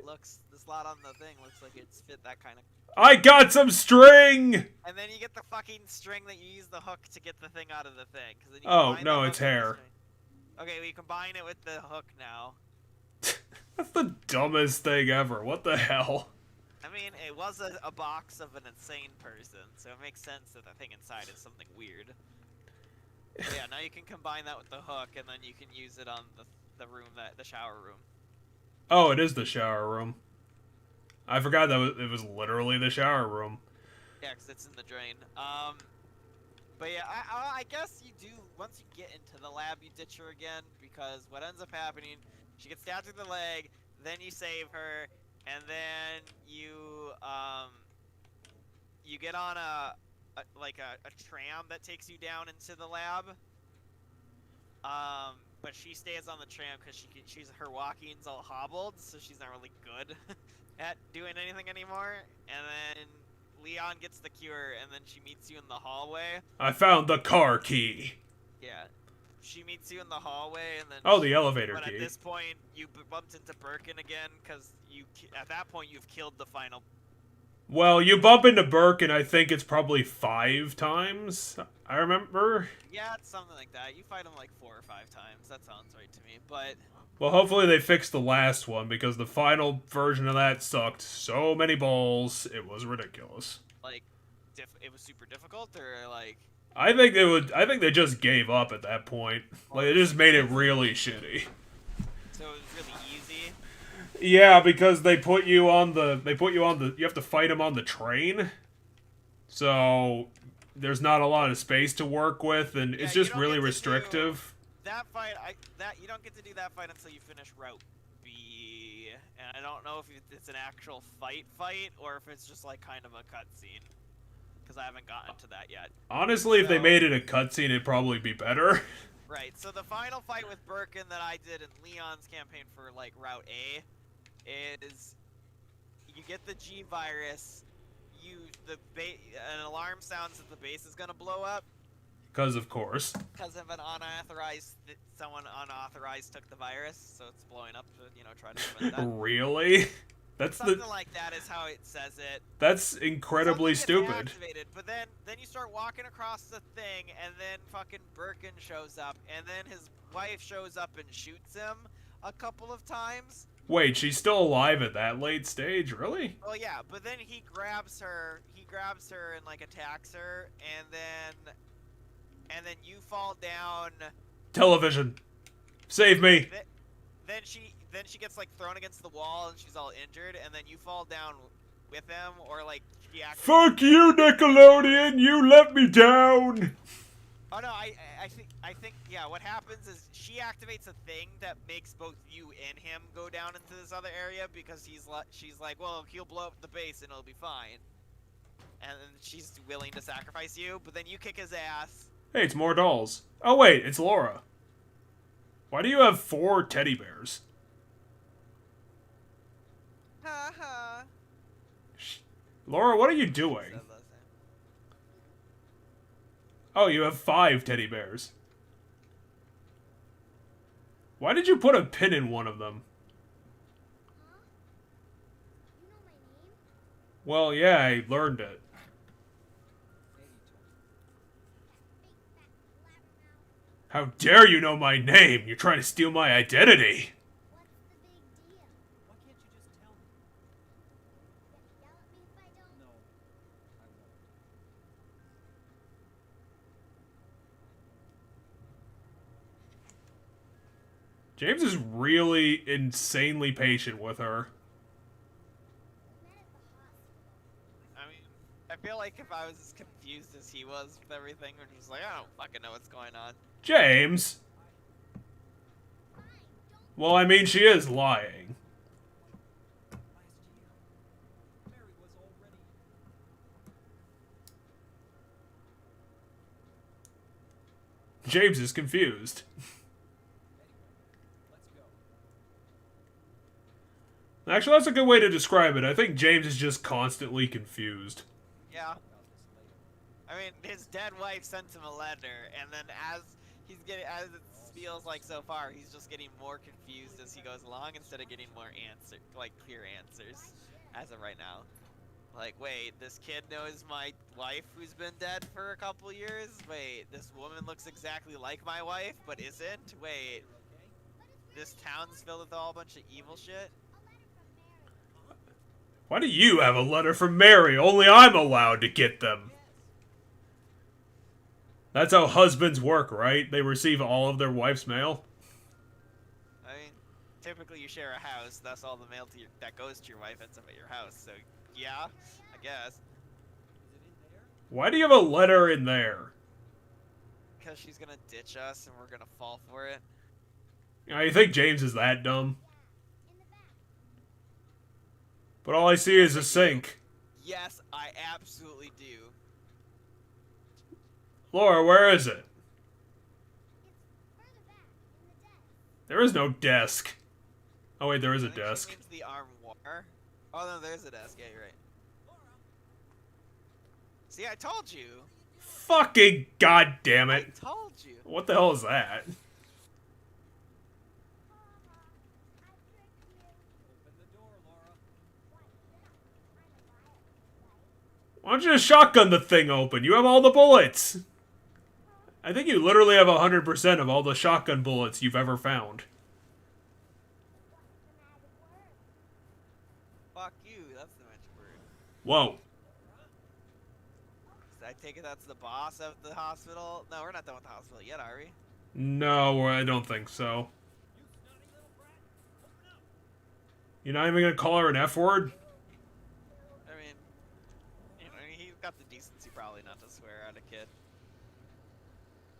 the slot on the thing looks like it's fit that kind of... I got some string! And then you get the fucking string that you use the hook to get the thing out of the thing. Then you oh, no, it's hair. Okay, we combine it with the hook now. That's the dumbest thing ever. What the hell? I mean, it was a box of an insane person, so it makes sense that the thing inside is something weird. But yeah, now you can combine that with the hook, and then you can use it on the room, the shower room. Oh, it is the shower room. I forgot that it was literally the shower room. Yeah, because it's in the drain. But yeah, I guess you do, once you get into the lab, you ditch her again, because what ends up happening, she gets stabbed through the leg, then you save her, and then you get on a tram that takes you down into the lab. But she stays on the tram because her walking's all hobbled, so she's not really good at doing anything anymore. And then Leon gets the cure, and then she meets you in the hallway. I found the car key. Yeah. She meets you in the hallway, and then... Oh, the elevator key. But at this point, you bumped into Birkin again, because at that point, you've killed the final Well, you bump into Burke, and I think it's probably 5 times. I remember. Yeah, it's something like that. You fight him like 4 or 5 times. That sounds right to me. But Well, hopefully they fixed the last one, because the final version of that sucked so many balls, it was ridiculous. like, it was super difficult, or like. I think they would. I think they just gave up at that point. Like they just made it really shitty. So it was really easy. Yeah, because they put you on the. You have to fight him on the train. So there's not a lot of space to work with, and Yeah, it's you just don't really get to restrictive. That fight, you don't get to do that fight until you finish Route B, and I don't know if it's an actual fight, or if it's just like kind of a cutscene, because I haven't gotten to that yet. Honestly, if they made it a cutscene, it'd probably be better. Right. So the final fight with Birkin that I did in Leon's campaign for like Route A is you get the G virus, an alarm sounds that the base is gonna blow up. Because of course. Because of someone unauthorized took the virus, so it's blowing up to, try to prevent that. Really? Something like that is how it says it. That's incredibly stupid. Activated, but then you start walking across the thing, and then fucking Birkin shows up, and then his wife shows up and shoots him a couple of times. Wait, she's still alive at that late stage, really? Well, yeah, but then he grabs her and like attacks her, and then you fall down. Television, save me. Then she gets like thrown against the wall and she's all injured, and then you fall down with him, or like she activates. Fuck you, Nickelodeon! You let me down. Oh no, I think yeah. What happens is she activates a thing that makes both you and him go down into this other area, because she's like, well, he'll blow up the base and it'll be fine, and then she's willing to sacrifice you. But then you kick his ass. Hey, it's more dolls. Oh wait, it's Laura. Why do you have 4 teddy bears? Ha ha. Laura, what are you doing? Oh, you have 5 teddy bears. Why did you put a pin in one of them? Well, yeah, I learned it. How dare you know my name? You're trying to steal my identity. James is really insanely patient with her. I mean, I feel like if I was as confused as he was with everything, we're just like, I don't fucking know what's going on. James? Well, I mean, she is lying. James is confused. Actually, that's a good way to describe it. I think James is just constantly confused. Yeah. I mean, his dead wife sent him a letter, and then as it feels like so far, he's just getting more confused as he goes along instead of getting more clear answers as of right now. Like, wait, this kid knows my wife who's been dead for a couple years? Wait, this woman looks exactly like my wife, but isn't? Wait, this town's filled with all a bunch of evil shit? Why do you have a letter from Mary? Only I'm allowed to get them. That's how husbands work, right? They receive all of their wife's mail. I mean, typically you share a house, thus all the mail that goes to your wife ends up at your house, so yeah, I guess. Why do you have a letter in there? Because she's gonna ditch us and we're gonna fall for it. You think James is that dumb? But all I see is a sink. Yes, I absolutely do. Laura, where is it? There is no desk. Oh wait, there is a desk. She means the armoire. Oh no, there's a desk. Yeah, you're right. See, I told you. Fucking goddamn it! I told you. What the hell is that? don't you just shotgun the thing open? You have all the bullets. I think you literally have 100% of all the shotgun bullets you've ever found. Fuck you, that's the magic word. Whoa. I take it that's the boss of the hospital? No, we're not done with the hospital yet, are we? No, I don't think so. You're not even gonna call her an F word? I mean, you know, he's got the decency probably not to swear at a kid.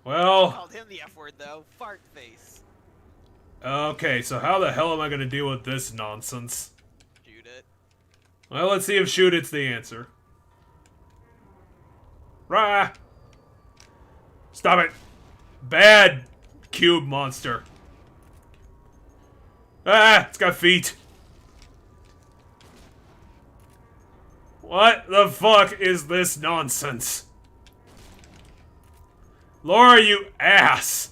I Well... called him the F word though, fart face. Okay, so how the hell am I gonna deal with this nonsense? Shoot it. Well, let's see if shoot it's the answer. Rah! Stop it! Bad cube monster. Ah! It's got feet. What the fuck is this nonsense? Laura, you ass!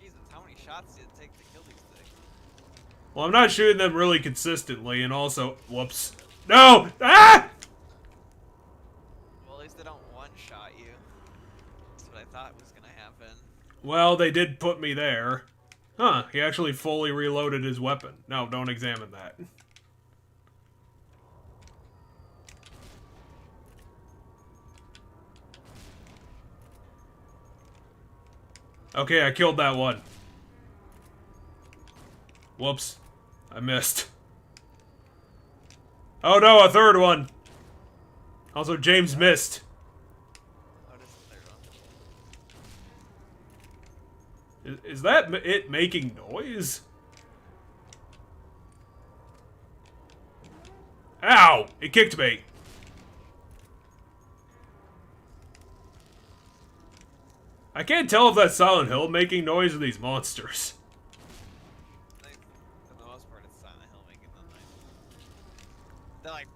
Jesus, how many shots did it take to kill these things? Well, I'm not shooting them really consistently, and also... Whoops. No! Ah! Well, at least they don't one-shot you. That's what I thought was gonna happen. Well, they did put me there. Huh, he actually fully reloaded his weapon. No, don't examine that. Okay, I killed that one. Whoops. I missed. Oh no, a third one! Also, James missed. Oh, this is the third one. Is that it making noise? Ow! It kicked me. I can't tell if that's Silent Hill making noise or these monsters. I think, for the most part, it's Silent Hill making the noise. They're like...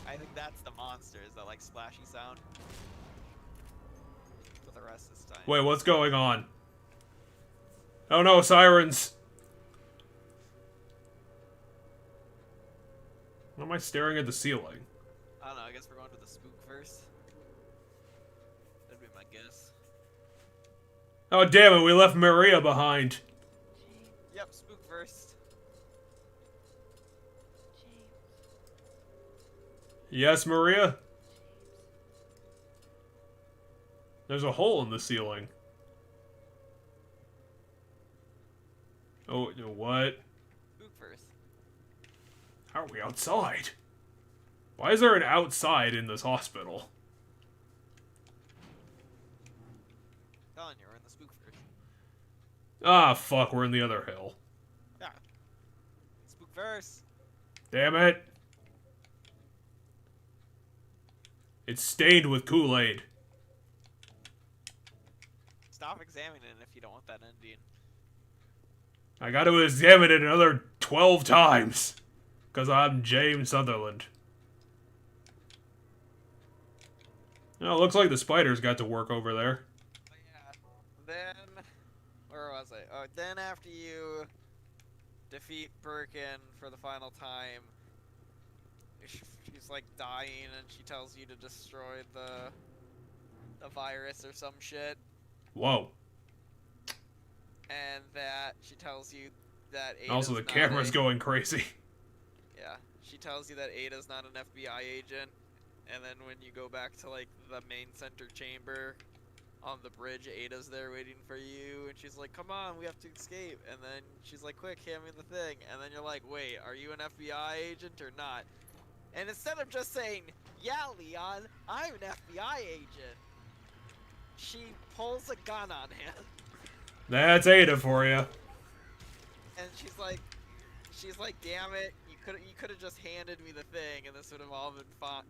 I think that's the monsters, that like splashy sound. For the rest this time. Wait, what's going on? Oh no, sirens! Why am I staring at the ceiling? I don't know, I guess we're going to the spook first. That'd be my guess. Oh damn it, we left Maria behind. Yep, spook first. Yes, Maria? There's a hole in the ceiling. Oh, what? Spook first. How are we outside? Why is there an outside in this hospital? Telling you, we're in the spook first. Ah, fuck, we're in the other hill. Yeah. Spook first. Damn it. It's stained with Kool-Aid. Stop examining it if you don't want that ending. I gotta examine it another 12 times. Because I'm James Sutherland. Oh, it looks like the spiders got to work over there. But yeah, then... Where was I? Oh, then after you defeat Birkin for the final time, she's like dying and she tells you to destroy the virus or some shit. Whoa. And that she tells you that Ada's Also, the not camera's going crazy. Yeah, she tells you that Ada's not an FBI agent, and then when you go back to like the main center chamber on the bridge, Ada's there waiting for you, and she's like, "Come on, we have to escape." And then she's like, "Quick, hand me the thing." And then you're like, "Wait, are you an FBI agent or not?" And instead of just saying, "Yeah, Leon, I'm an FBI agent," she pulls a gun on him. That's Ada for you. And she's like, "Damn it, you could have just handed me the thing, and this would have all been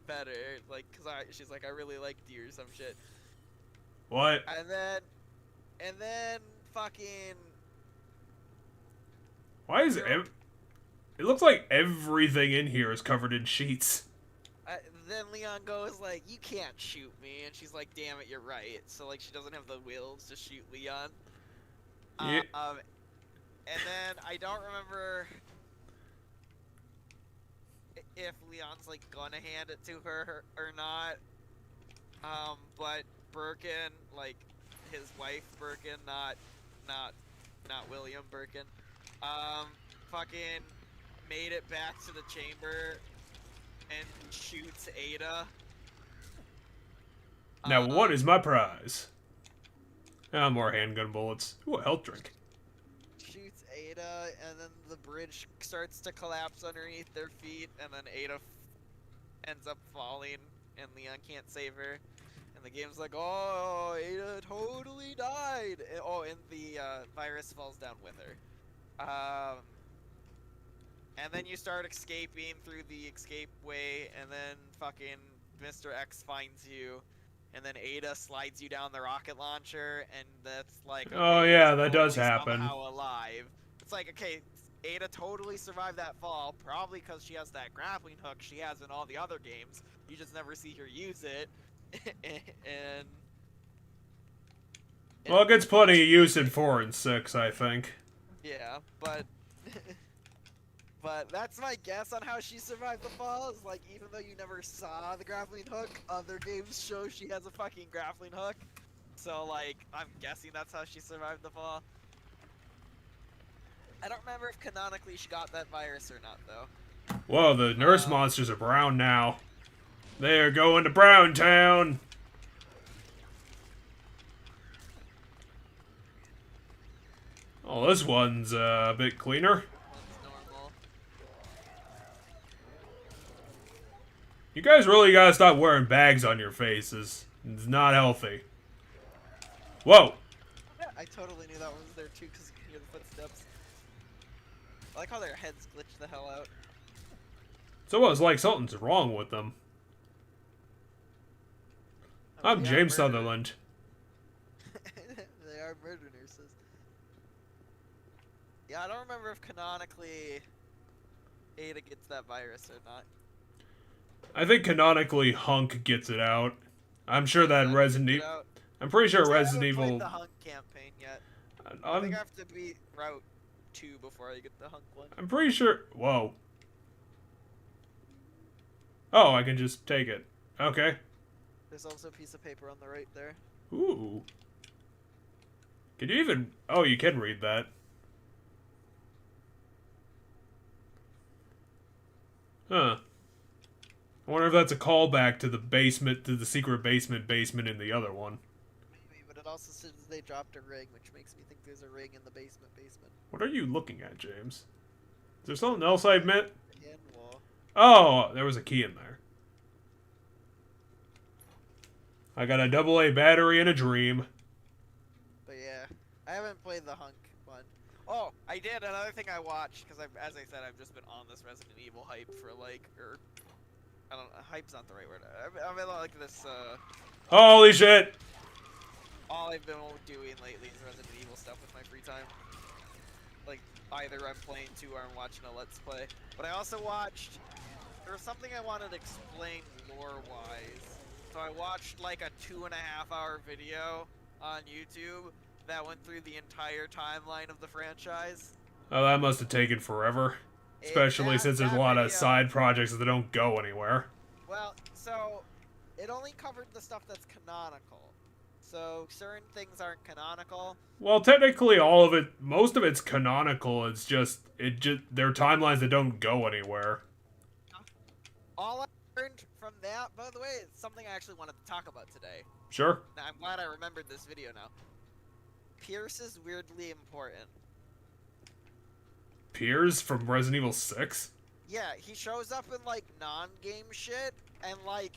better." Like, she's like, "I really liked you" or some shit. What? And then fucking. Why is it looks like everything in here is covered in sheets. Then Leon goes like, "You can't shoot me," and she's like, "Damn it, you're right." So like, she doesn't have the wills to shoot Leon. Yeah. And then I don't remember. if Leon's like gonna hand it to her or not. But Birkin, like his wife Birkin, not William Birkin, fucking made it back to the chamber and shoots Ada. Now, what is my prize? Ah, more handgun bullets. Ooh, a health drink. Shoots Ada, and then the bridge starts to collapse underneath their feet, and then Ada ends up falling, and Leon can't save her. And the game's like, oh, Ada totally died. And the virus falls down with her. And then you start escaping through the escape way, and then fucking Mr. X finds you. And then Ada slides you down the rocket launcher, and that's like, okay, Oh yeah, that does happen. Somehow alive. It's like, okay, Ada totally survived that fall, probably because she has that grappling hook she has in all the other games. You just never see her use it. and well, it gets plenty of use in 4 and 6, I think. Yeah, but but that's my guess on how she survived the fall. Is like, even though you never saw the grappling hook, other games show she has a fucking grappling hook. So like, I'm guessing that's how she survived the fall. I don't remember if canonically she got that virus or not though. Whoa, the nurse monsters are brown now. They are going to Brown Town. Oh, this one's a bit cleaner. You guys really gotta stop wearing bags on your faces. It's not healthy. Whoa! Yeah, I totally knew that one was there too because you can hear the footsteps. I like how their heads glitch the hell out. It's almost like something's wrong with them. I'm James Sutherland. They are murder nurses. Yeah, I don't remember if canonically Ada gets that virus or not. I think canonically Hunk gets it out. I'm sure that Resident Evil. I'm pretty sure Resident Evil. I haven't played the Hunk campaign yet. I think I have to beat Route 2 before I get the Hunk one. I'm pretty sure. Whoa. Oh, I can just take it. Okay. There's also a piece of paper on the right there. Ooh. Can you even... Oh, you can read that. Huh. I wonder if that's a callback to the basement, to the secret basement in the other one. Maybe, but it also says they dropped a ring, which makes me think there's a ring in the basement. What are you looking at, James? Is there something else I meant? Wall. Oh, there was a key in there. I got a AA battery and a dream. But yeah, I haven't played the Hunk one. Oh, I did. Another thing I watched, because as I said, I've just been on this Resident Evil hype for like, I don't know, hype's not the right word. I've been like this, Holy shit! All I've been doing lately is Resident Evil stuff with my free time. Like, either I'm playing 2 or I'm watching a Let's Play. But I also watched, there was something I wanted to explain lore-wise. So I watched like a 2.5 hour video on YouTube that went through the entire timeline of the franchise. Oh, that must have taken forever. Especially since there's a lot of side projects that don't go anywhere. Well, so it only covered the stuff that's canonical. So certain things aren't canonical. Well, technically all of it, most of it's canonical. It's just, they're timelines that don't go anywhere. All I learned from that, by the way, is something I actually wanted to talk about today. Sure. Now, I'm glad I remembered this video now. Pierce is weirdly important. Piers from Resident Evil 6? Yeah, he shows up in, like, non-game shit, and, like,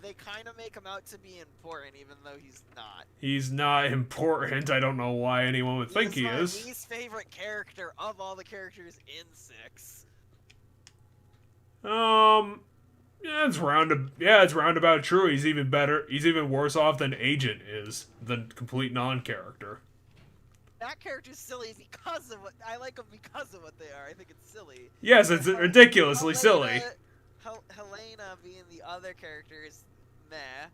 they kind of make him out to be important, even though he's not. He's not important. I don't know why anyone would think he is. He's my least favorite character of all the characters in 6. Yeah, it's roundabout true. He's even better. He's even worse off than Agent is, the complete non-character. That character's silly because of what I like them because of what they are. I think it's silly. Yes, it's ridiculously silly. Helena being the other character is meh,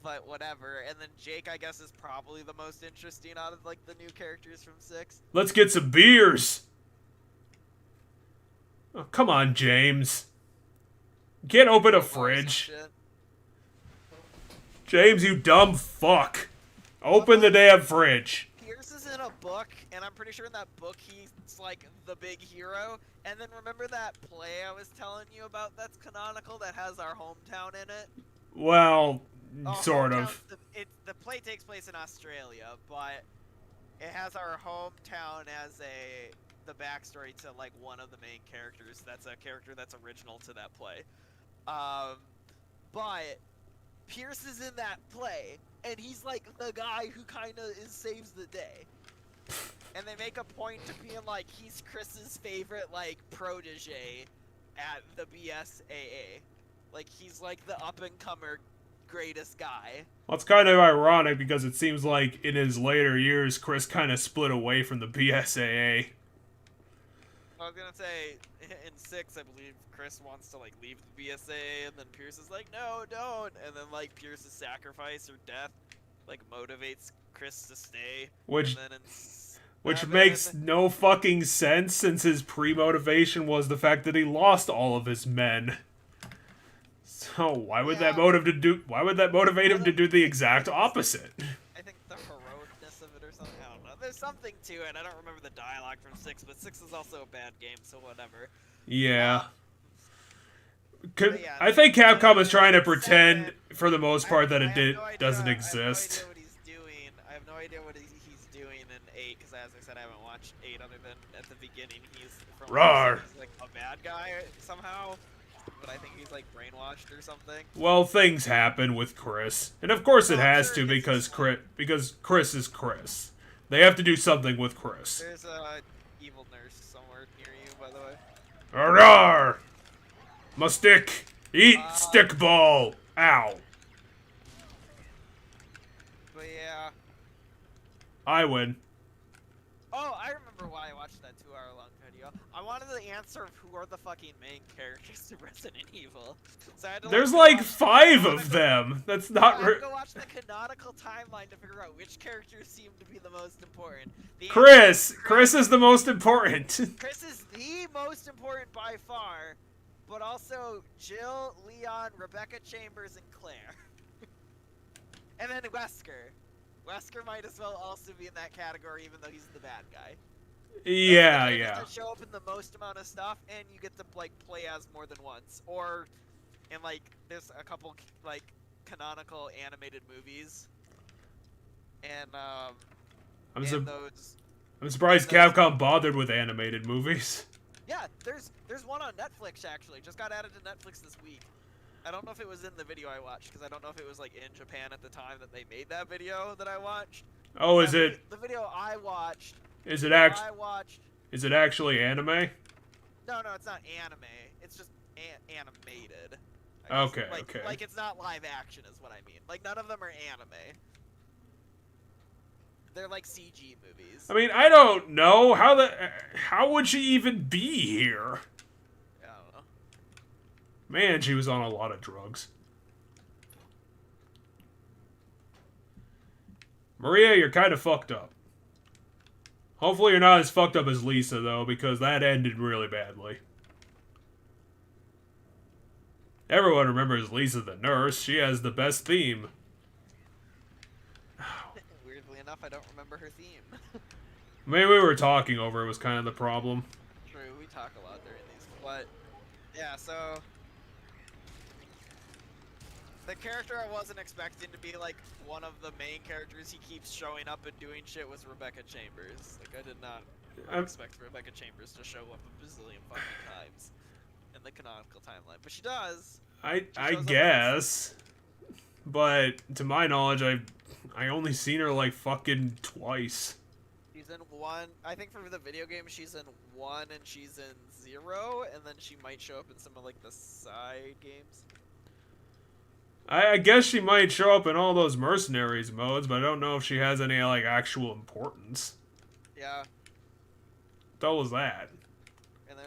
but whatever. And then Jake, I guess, is probably the most interesting out of like the new characters from 6. Let's get some beers. Oh, come on, James. You can't open a Or some fridge. shit. James, you dumb fuck. Open the damn fridge. Pierce is in a book, and I'm pretty sure in that book he's like the big hero. And then remember that play I was telling you about that's canonical that has our hometown in it? Well, sort Hometown, of. the play takes place in Australia, but it has our hometown as the backstory to like one of the main characters. That's a character that's original to that play. But Pierce is in that play, and he's like the guy who kind of saves the day. And they make a point to being like he's Chris's favorite like protege at the BSAA. Like he's like the up and comer greatest guy. Well, it's kind of ironic because it seems like in his later years, Chris kind of split away from the BSAA. I was gonna say, in 6, I believe Chris wants to like leave the BSAA, and then Pierce is like, no, don't. And then like Pierce's sacrifice or death like motivates Chris to stay. Which and then Which makes no fucking sense since his pre-motivation was the fact that he lost all of his men. So why would that motivate him to do the exact opposite? I think the heroicness of it or something. I don't know. There's something to it. I don't remember the dialogue from 6, but 6 is also a bad game, so whatever. Yeah. Yeah, I think Capcom is trying to pretend, for the most part, that it doesn't exist. I have no idea what he's doing in 8, because as I said, I haven't watched 8 other than at the beginning. He's from he's like a bad guy somehow, but I think he's like brainwashed or something. Well, things happen with Chris, and of course it has to because Chris is Chris. They have to do something with Chris. There's a evil nurse somewhere near you, by the way. Arrgh! My stick! Eat stick ball! Ow. But yeah. I win. Oh, I remember why I watched that 2-hour-long video. I wanted the answer of who are the fucking main characters to Resident Evil. So I had to, There's like 5 of them. That's not. I had to go watch the canonical timeline to figure out which characters seem to be the most important. Chris is the most important. Chris is the most important by far, but also Jill, Leon, Rebecca Chambers, and Claire. And then Wesker. Wesker might as well also be in that category, even though he's the bad guy. Yeah, so yeah. To show up in the most amount of stuff, and you get to like play as more than once, or in like there's a couple like canonical animated movies, and I'm surprised Capcom bothered with animated movies. Yeah, there's one on Netflix actually. Just got added to Netflix this week. I don't know if it was in the video I watched, because I don't know if it was like in Japan at the time that they made that video that I watched. Oh, is it? The video I watched. Is it actually anime? No, it's not anime. It's just animated. Okay, okay. Like it's not live action, is what I mean. Like none of them are anime. They're like CG movies. I mean, I don't know how would she even be here? I don't know. Man, she was on a lot of drugs. Maria, you're kind of fucked up. Hopefully you're not as fucked up as Lisa, though, because that ended really badly. Everyone remembers Lisa the nurse. She has the best theme. Weirdly enough, I don't remember her theme. Maybe we were talking over it was kind of the problem. True, we talk a lot during these, but yeah, so the character I wasn't expecting to be like one of the main characters he keeps showing up and doing shit was Rebecca Chambers. Like I did not expect Rebecca Chambers to show up a bazillion fucking times in the canonical timeline, but she does. I guess, but to my knowledge, I only seen her like fucking twice. She's in 1. I think for the video game, she's in 1 and she's in 0, and then she might show up in some of like the side games. I guess she might show up in all those mercenaries modes, but I don't know if she has any like actual importance. Yeah. What was that? And then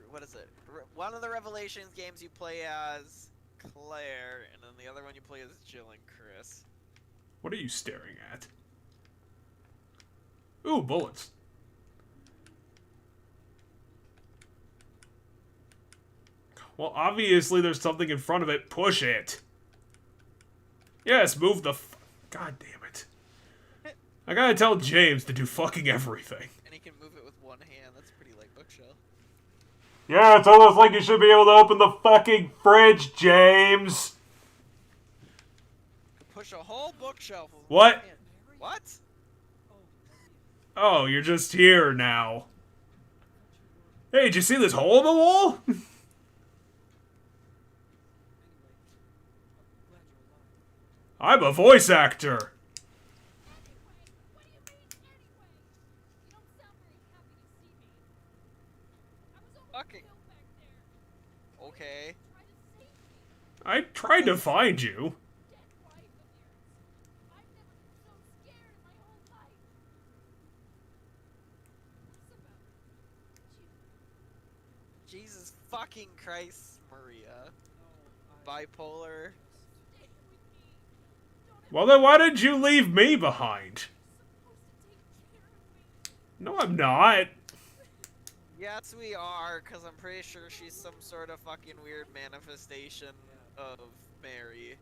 what is it? One of the Revelations games you play as Claire, and then the other one you play as Jill and Chris. What are you staring at? Ooh, bullets. Well, obviously there's something in front of it. Push it. Yes, move the God damn it. I gotta tell James to do fucking everything. And he can move it with one hand. That's pretty like bookshelf. Yeah, it's almost like you should be able to open the fucking fridge, James. Push a whole bookshelf with What? one hand. What? Oh, you're just here now. Hey, did you see this hole in the wall? I'm a voice actor. Fucking. Okay. I tried to find you. Jesus fucking Christ, Maria. Bipolar. Well, then why did you leave me behind? No, I'm not. Yes, we are, because I'm pretty sure she's some sort of fucking weird manifestation of Mary.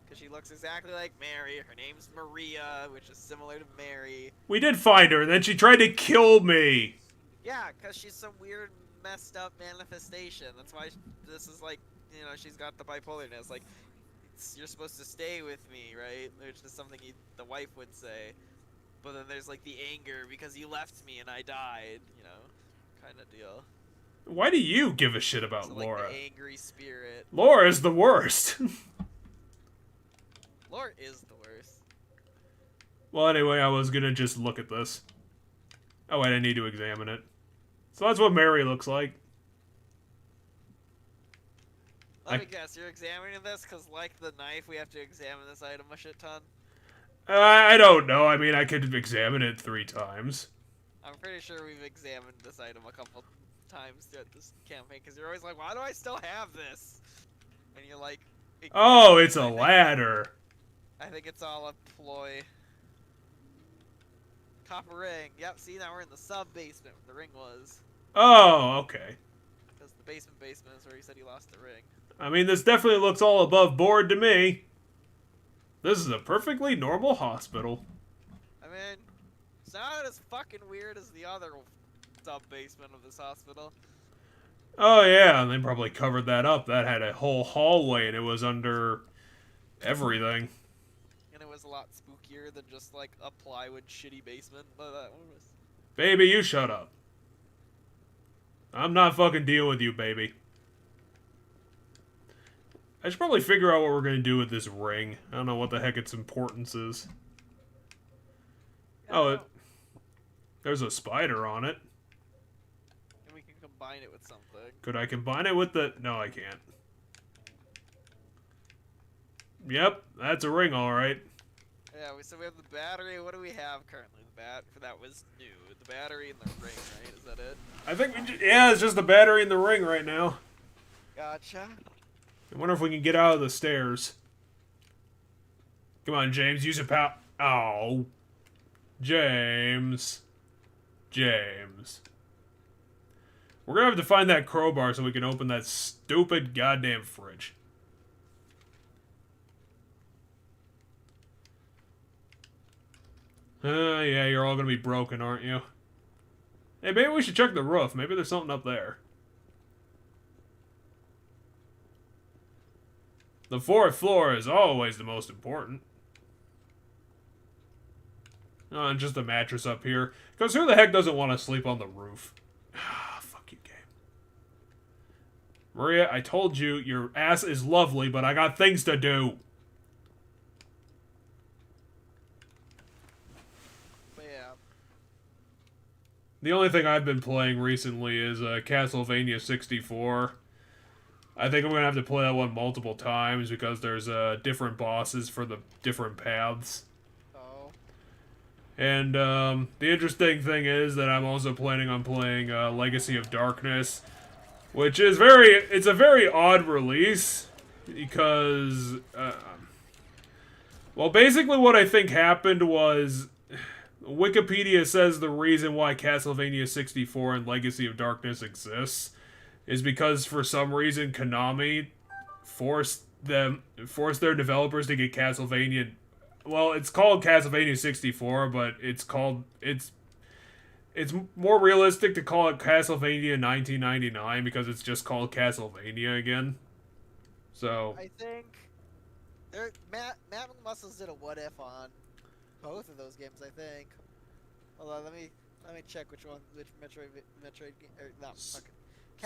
Because she looks exactly like Mary. Her name's Maria, which is similar to Mary. We did find her, and then she tried to kill me. Yeah, because she's some weird, messed up manifestation. That's why this is like, you know, she's got the bipolarness. Like, you're supposed to stay with me, right? Which is something the wife would say. But then there's like the anger because you left me and I died, you know, kind of deal. Why do you give a shit about So, like, Laura? the angry spirit. Laura's the worst. Laura is the worst. Well, anyway, I was gonna just look at this. Oh, wait, I need to examine it. So that's what Mary looks like. Let me guess, you're examining this because, like the knife, we have to examine this item a shit ton? I don't know. I mean, I could examine it 3 times. I'm pretty sure we've examined this item a couple times throughout this campaign because you're always like, why do I still have this? And you're like... Oh, it's a ladder. I think it's all a ploy. Copper ring. Yep, see, now we're in the sub-basement where the ring was. Oh, okay. Because the basement is where he said he lost the ring. I mean, this definitely looks all above board to me. This is a perfectly normal hospital. I mean, it's not as fucking weird as the other sub-basement of this hospital. Oh, yeah, and they probably covered that up. That had a whole hallway, and it was under everything. And it was a lot spookier than just, like, a plywood shitty basement. But that one was... Baby, you shut up. I'm not fucking dealing with you, baby. I should probably figure out what we're going to do with this ring. I don't know what the heck its importance is. Oh, there's a spider on it. And we can combine it with something. Could I combine it with the... No, I can't. Yep, that's a ring, alright. Yeah, so we have the battery. What do we have currently? That was new. The battery and the ring, right? Is that it? I think yeah, it's just the battery and the ring right now. Gotcha. I wonder if we can get out of the stairs. Come on, James, use your power. Oh. James. James. We're gonna have to find that crowbar so we can open that stupid goddamn fridge. Yeah, you're all gonna be broken, aren't you? Hey, maybe we should check the roof. Maybe there's something up there. The 4th floor is always the most important. Oh, and just a mattress up here. Because who the heck doesn't want to sleep on the roof? Ah, fuck you, game. Maria, I told you, your ass is lovely, but I got things to do. Yeah. The only thing I've been playing recently is Castlevania 64. I think I'm going to have to play that one multiple times because there's different bosses for the different paths. Oh. And the interesting thing is that I'm also planning on playing Legacy of Darkness, which is it's a very odd release because, well, basically what I think happened was Wikipedia says the reason why Castlevania 64 and Legacy of Darkness exists is because for some reason Konami forced their developers to get Castlevania. Well, it's called Castlevania 64, but it's more realistic to call it Castlevania 1999 because it's just called Castlevania again. So I think Matt Muscles did a what if on both of those games. I think. Hold on, let me check which Metroid or not fucking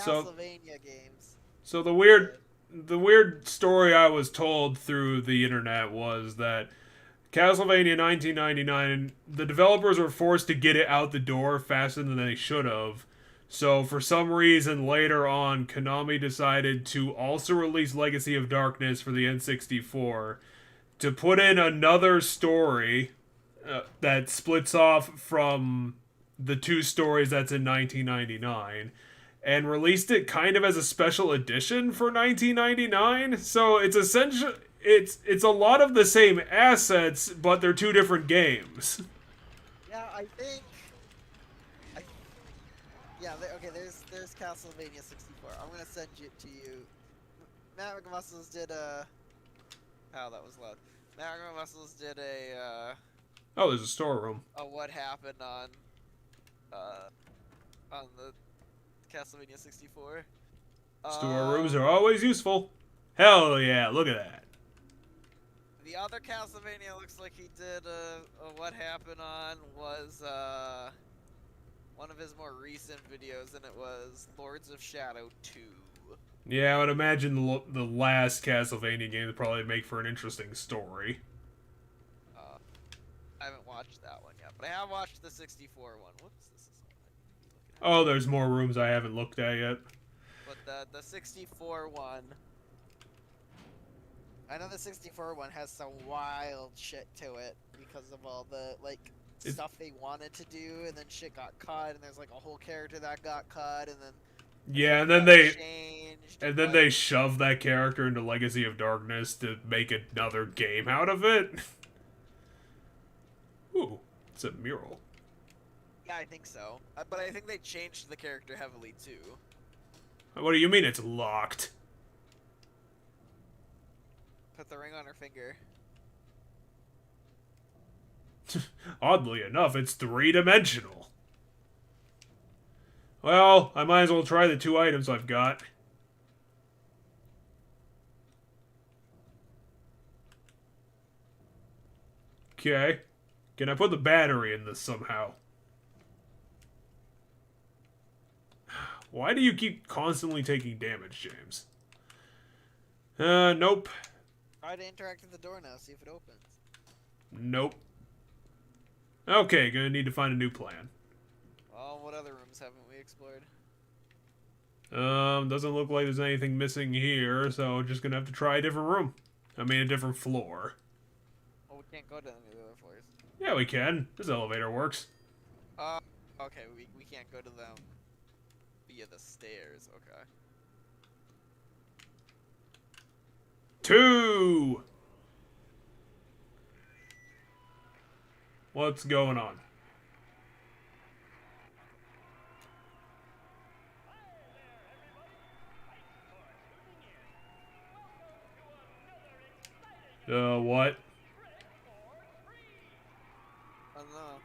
So- Castlevania games. So the weird story I was told through the internet was that Castlevania 1999, the developers were forced to get it out the door faster than they should have. So for some reason later on, Konami decided to also release Legacy of Darkness for the N64 to put in another story that splits off from the two stories that's in 1999 and released it kind of as a special edition for 1999. So it's essentially it's a lot of the same assets, but they're two different games. Yeah, I think. Yeah, okay. There's Castlevania 64. I'm gonna send it to you. Matt McMuscles did a. Oh, that was loud. Matt McMuscles did a. Oh, there's a storeroom. What happened on the Castlevania 64. Storerooms are always useful. Hell yeah, look at that. The other Castlevania looks like he did a what happened on was one of his more recent videos, and it was Lords of Shadow 2. Yeah, I would imagine the last Castlevania game would probably make for an interesting story. I haven't watched that one yet, but I have watched the 64 one. Whoops, this is Oh, there's more rooms I haven't looked at yet. But the 64 one, I know the 64 one has some wild shit to it because of all the stuff they wanted to do, and then shit got cut, and there's like a whole character that got cut, and then yeah, and then they shoved that character into Legacy of Darkness to make another game out of it. Ooh, it's a mural. Yeah, I think so. But I think they changed the character heavily too. What do you mean it's locked? Put the ring on her finger. Oddly enough, it's three-dimensional. Well, I might as well try the two items I've got. Okay. Can I put the battery in this somehow? Why do you keep constantly taking damage, James? Nope. Try to interact with the door now, see if it opens. Nope. Okay, gonna need to find a new plan. Well, what other rooms haven't we explored? Doesn't look like there's anything missing here, so just gonna have to try a different room. I mean, a different floor. Well, we can't go to any of the other floors. Yeah, we can. This elevator works. Okay, we can't go to them via the stairs, okay. 2! What's going on? What? I don't know.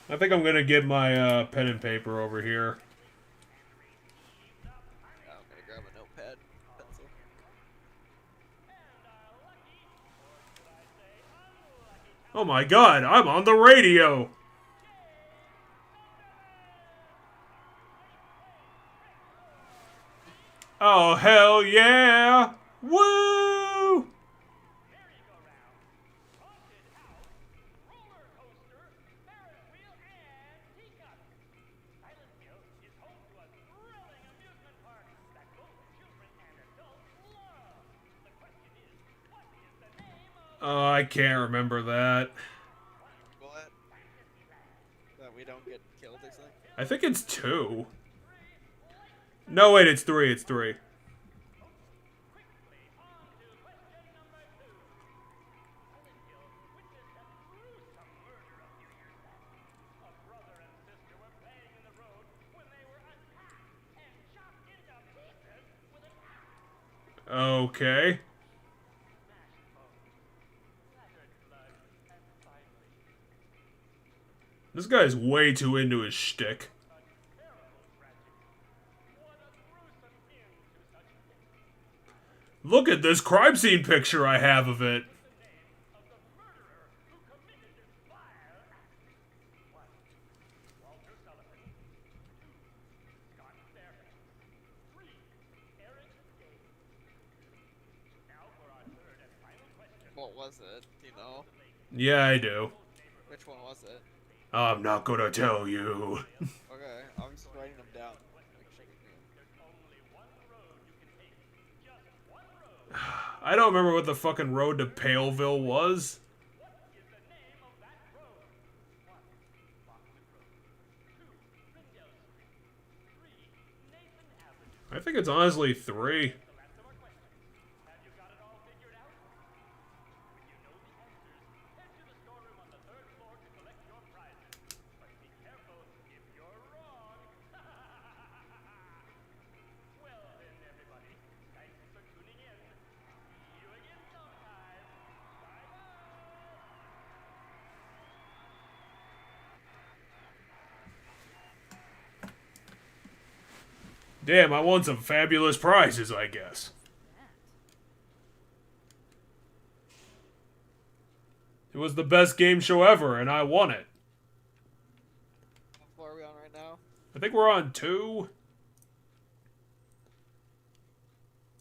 I think I'm gonna get my pen and paper over here. Yeah, I'm gonna grab a notepad, pencil. Oh my god, I'm on the radio! Oh, hell yeah! Woo! Oh, I can't remember that. What? That we don't get killed or something? I think it's 2. No, wait, it's 3, it's 3. Okay. This guy's way too into his shtick. Look at this crime scene picture I have of it. What was it? Do you know? Yeah, I do. Which one was it? I'm not gonna tell you. Okay, I'm just writing them down. I don't remember what the fucking road to Paleville was. I think it's honestly 3. Damn, I won some fabulous prizes, I guess. It was the best game show ever, and I won it. What floor are we on right now? I think we're on 2.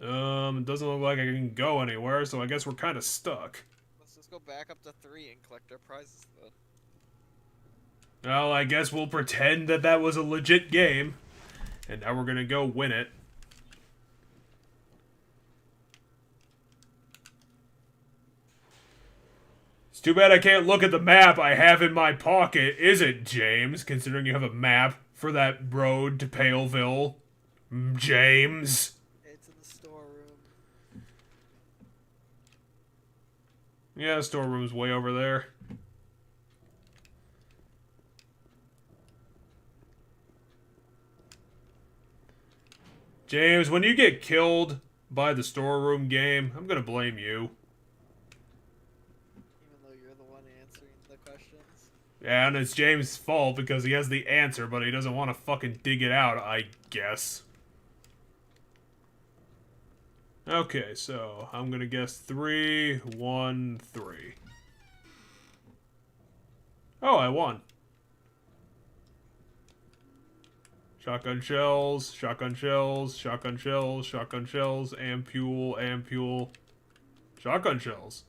It doesn't look like I can go anywhere, so I guess we're kind of stuck. Let's just go back up to 3 and collect our prizes then. Well, I guess we'll pretend that that was a legit game. And now we're gonna go win it. It's too bad I can't look at the map I have in my pocket, is it, James? Considering you have a map for that road to Paleville. James. It's in the storeroom. Yeah, the storeroom's way over there. James, when you get killed by the storeroom game, I'm gonna blame you. Even though you're the one answering the questions. Yeah, and it's James' fault because he has the answer, but he doesn't want to fucking dig it out, I guess. Okay, so I'm gonna guess 3, 1, 3. Oh, I won. Shotgun shells, shotgun shells, shotgun shells, shotgun shells, ampule, ampule, shotgun shells.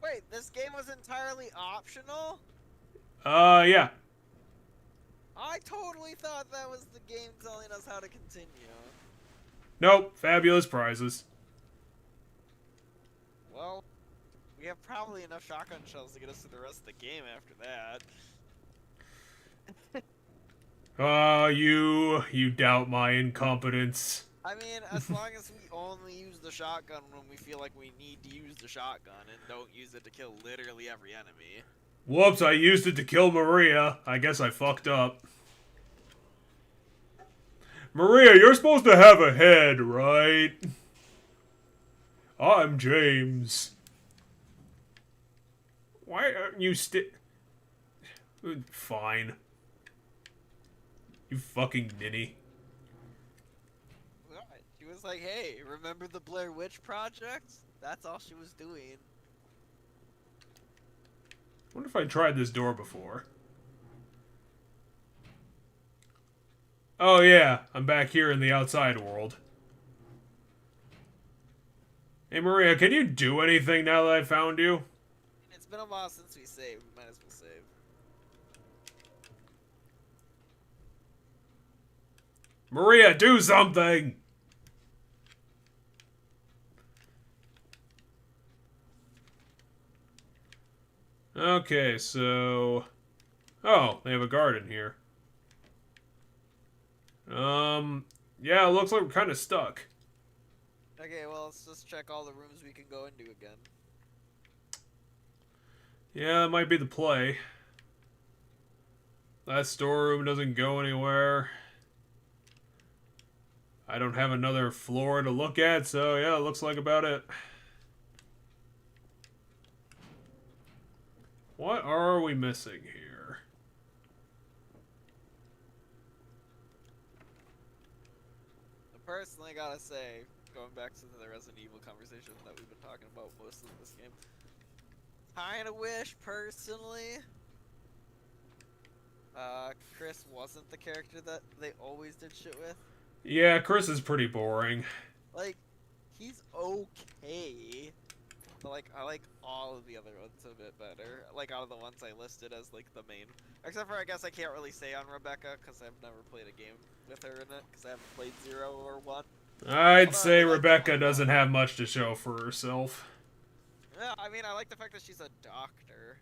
Wait, this game was entirely optional? Yeah. I totally thought that was the game telling us how to continue. Nope, fabulous prizes. Well, we have probably enough shotgun shells to get us through the rest of the game after that. You doubt my incompetence. I mean, as long as we only use the shotgun when we feel like we need to use the shotgun and don't use it to kill literally every enemy. Whoops, I used it to kill Maria. I guess I fucked up. Maria, you're supposed to have a head, right? I'm James. Why aren't you Fine. You fucking ninny. She was like, hey, remember the Blair Witch Project? That's all she was doing. I wonder if I tried this door before. Oh yeah, I'm back here in the outside world. Hey Maria, can you do anything now that I found you? It's been a while since we saved. We might as well save. Maria, do something! Okay, so... Oh, they have a garden here. Yeah, it looks like we're kind of stuck. Okay, well, let's just check all the rooms we can go into again. Yeah, that might be the play. That storeroom doesn't go anywhere. I don't have another floor to look at, so yeah, it looks like about it. What are we missing here? Personally, I gotta say, going back to the Resident Evil conversation that we've been talking about most of this game, kinda wish, personally, Chris wasn't the character that they always did shit with. Yeah, Chris is pretty boring. Like, he's okay, but like, I like all of the other ones a bit better. Like, out of the ones I listed as like the main, except for I guess I can't really say on Rebecca because I've never played a game with her in it because I haven't played 0 or 1. I'd say Rebecca doesn't have much to show for herself. Yeah, I mean, I like the fact that she's a doctor.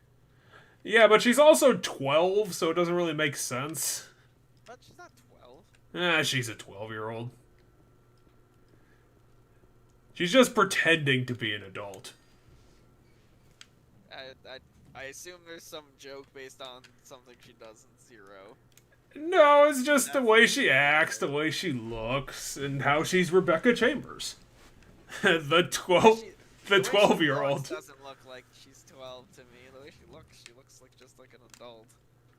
Yeah, but she's also 12, so it doesn't really make sense. But she's not 12. She's a 12-year-old. She's just pretending to be an adult. I assume there's some joke based on something she does in 0. No, it's just the way she acts, the way she looks, and how she's Rebecca Chambers. the 12-year-old. Doesn't look like she's 12 to me. The way she looks like just like an adult.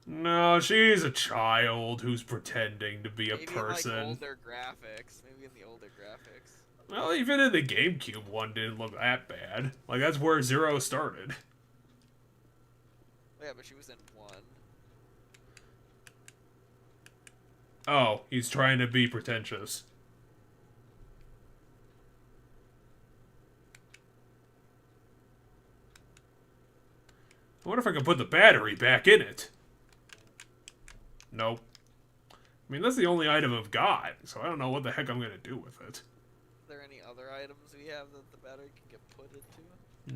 No, she's a child who's pretending to be a Maybe person. In, like, older graphics. Maybe in the older graphics. Well, even in the GameCube one didn't look that bad. Like, that's where 0 started. Yeah, but she was in 1. Oh, he's trying to be pretentious. I wonder if I can put the battery back in it. Nope. I mean, that's the only item I've got, so I don't know what the heck I'm going to do with it. Are there any other items we have that the battery can get put into?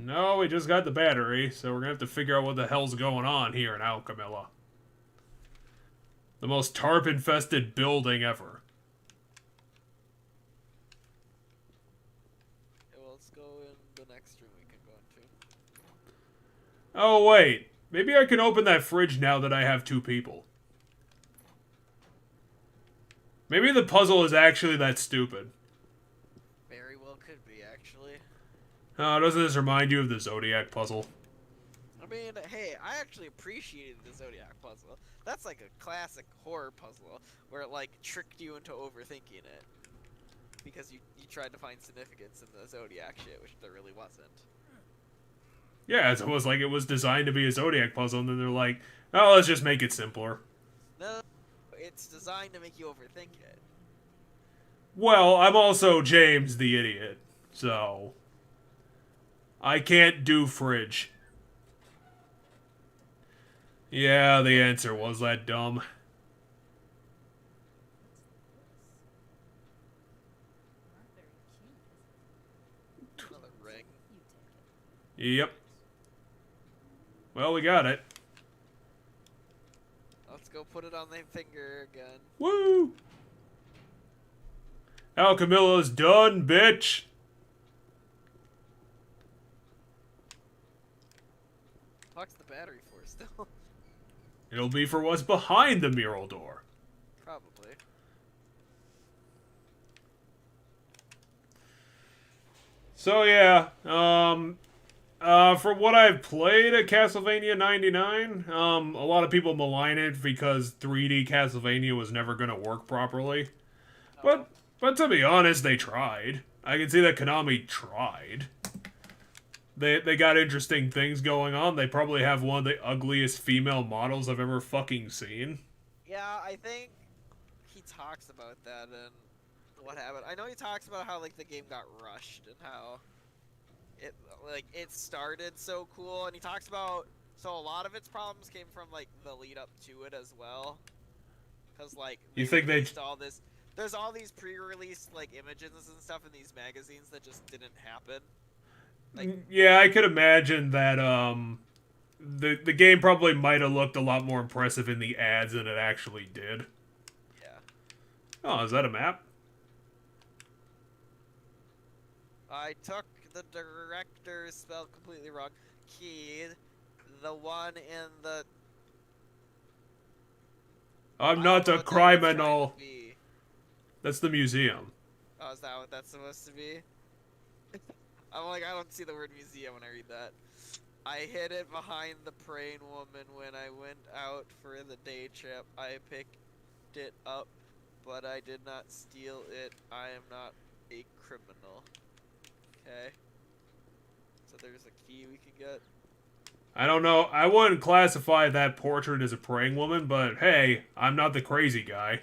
No, we just got the battery, so we're going to have to figure out what the hell's going on here in Alchemilla. The most tarp-infested building ever. Okay, well, let's go in the next room we can go into. Oh, wait. Maybe I can open that fridge now that I have 2 people. Maybe the puzzle is actually that stupid. Very well could be, actually. Doesn't this remind you of the Zodiac puzzle? I mean, hey, I actually appreciated the Zodiac puzzle. That's like a classic horror puzzle where it like tricked you into overthinking it because you tried to find significance in the Zodiac shit, which there really wasn't. Yeah, it was like it was designed to be a Zodiac puzzle, and then they're like, oh, let's just make it simpler. No, it's designed to make you overthink it. Well, I'm also James the idiot, so I can't do fridge. Yeah, the answer was that dumb. Another ring. Yep. Well, we got it. Let's go put it on the finger again. Woo! Alchemilla's done, bitch! What's the battery for still? It'll be for what's behind the mural door. Probably. So yeah, for what I've played at Castlevania 99, a lot of people malign it because 3D Castlevania was never going to work properly. But to be honest, they tried. I can see that Konami tried. They got interesting things going on. They probably have one of the ugliest female models I've ever fucking seen. Yeah, I think he talks about that and what happened. I know he talks about how like the game got rushed and how it started so cool, and he talks about so a lot of its problems came from like the lead up to it as well. Cause like you think they all this? There's all these pre-released like images and stuff in these magazines that just didn't happen. Like, yeah, I could imagine that the game probably might have looked a lot more impressive in the ads than it actually did. Yeah. Oh, is that a map? I took the director's spelled completely wrong. Key, the one in the. I'm not a criminal. That's the museum. Oh, is that what that's supposed to be? I'm like, I don't see the word museum when I read that. I hid it behind the praying woman when I went out for the day trip. I picked it up, but I did not steal it. I am not a criminal. Okay. So there's a key we can get. I don't know. I wouldn't classify that portrait as a praying woman, but hey, I'm not the crazy guy.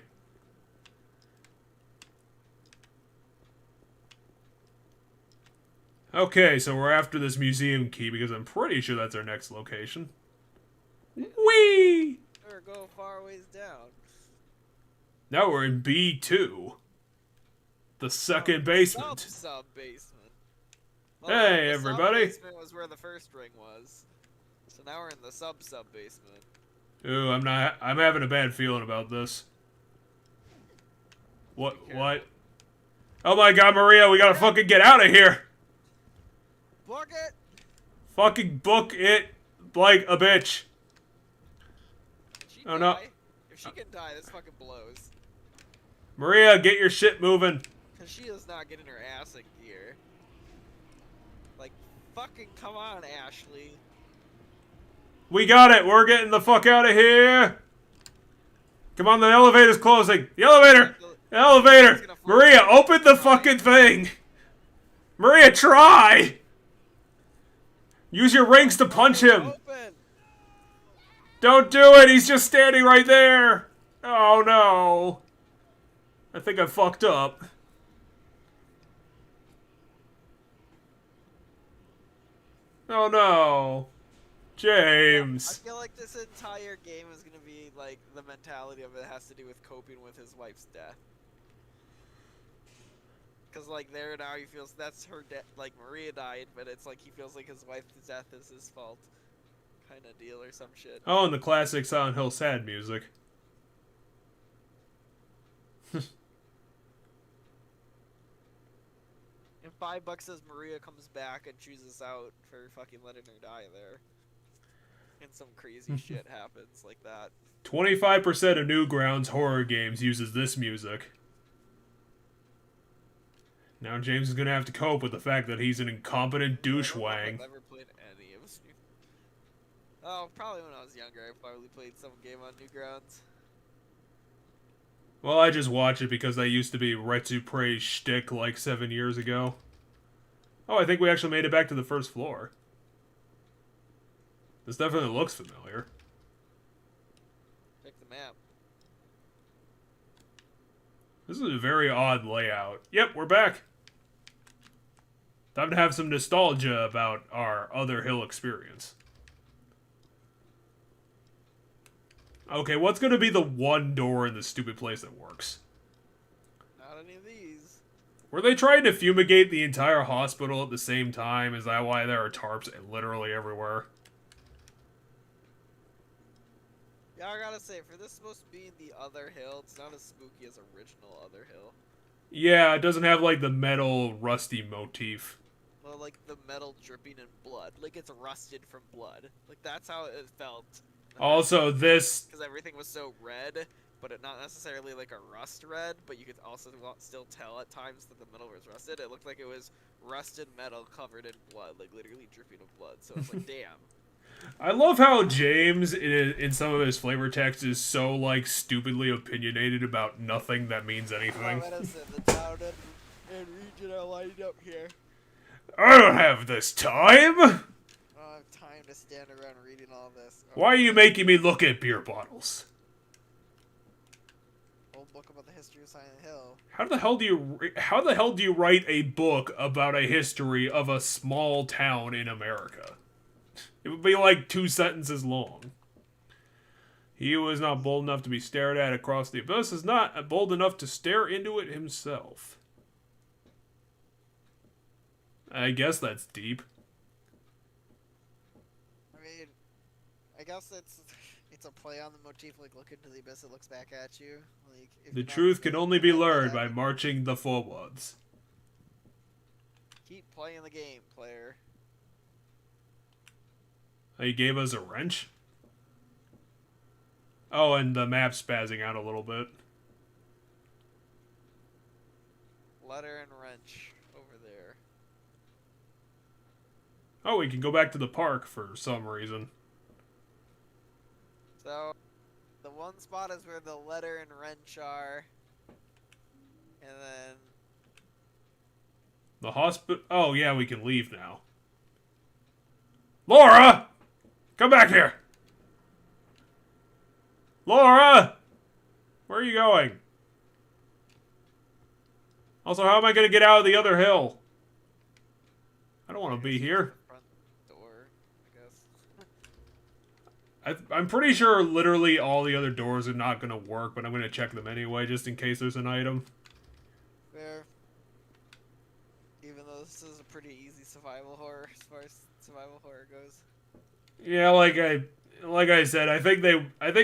Okay, so we're after this museum key because I'm pretty sure that's our next location. Whee! Or go far ways down. Now we're in B2. The second basement. Sub-basement. Well, Hey, the everybody. Sub-basement was where the first ring was. So now we're in the sub-basement. Ooh, I'm having a bad feeling about this. What? Oh my god, Maria, we gotta fucking get out of here! Book it! Fucking book it like a bitch. Can she Oh, die? no. If she can die, this fucking blows. Maria, get your shit moving. Cause she is not getting her ass in gear. Like, fucking come on, Ashley. We got it. We're getting the fuck out of here. Come on, the elevator's closing. The elevator. The elevator. Maria, open the fucking thing. Maria, try. Use your rings to punch him. Open. Don't do it. He's just standing right there. Oh, no. I think I fucked up. Oh, no. James. I feel like this entire game is gonna be like the mentality of it has to do with coping with his wife's death. Cause like there now he feels that's her death. Like Maria died, but it's like he feels like his wife's death is his fault, kind of deal or some shit. Oh, and the classic Silent Hill sad music. And $5 says Maria comes back and chooses out for fucking letting her die there. And some crazy shit happens like that. 25% of Newgrounds horror games uses this music. Now James is gonna have to cope with the fact that he's an incompetent douchewang. I've never played any of New. Oh, probably when I was younger, I probably played some game on Newgrounds. Well, I just watch it because I used to be Retsu Prey's shtick like 7 years ago. Oh, I think we actually made it back to the first floor. This definitely looks familiar. Check the map. This is a very odd layout. Yep, we're back. Time to have some nostalgia about our other hill experience. Okay, what's gonna be the one door in this stupid place that works? Not any of these. Were they trying to fumigate the entire hospital at the same time? Is that why there are tarps literally everywhere? Yeah, I gotta say, for this supposed to be the other hill, it's not as spooky as original other hill. Yeah, it doesn't have like the metal rusty motif. Well, like the metal dripping in blood. Like it's rusted from blood. Like that's how it felt. Also, this... Because everything was so red, but it not necessarily like a rust red, but you could also still tell at times that the metal was rusted. It looked like it was rusted metal covered in blood, like literally dripping of blood. So it's like, damn. I love how James, in some of his flavor text, is so, like, stupidly opinionated about nothing that means anything. Medicine, the town and region are lined up here. I don't have this time! I don't have time to stand around reading all this. Why are you making me look at beer bottles? Old book about the history of Silent Hill. How the hell do you write a book about a history of a small town in America? It would be like 2 sentences long. He who is not bold enough to be stared at across the abyss is not bold enough to stare into it himself. I guess that's deep. I mean, I guess it's a play on the motif, like look into the abyss, it looks back at you. Like if The truth can only be learned by marching the forwards. Keep playing the game, player. He gave us a wrench? Oh, and the map's spazzing out a little bit. letter and wrench over there. Oh, we can go back to the park for some reason. So, the one spot is where the letter and wrench are. And then... The hospital... Oh, yeah, we can leave now. Laura! Come back here! Laura! Where are you going? Also, how am I going to get out of the other hill? I don't want to be here. Front door, I guess. I'm pretty sure literally all the other doors are not going to work, but I'm going to check them anyway, just in case there's an item. Fair. Even though this is a pretty easy survival horror, as far as survival horror goes. Yeah, like I said, I think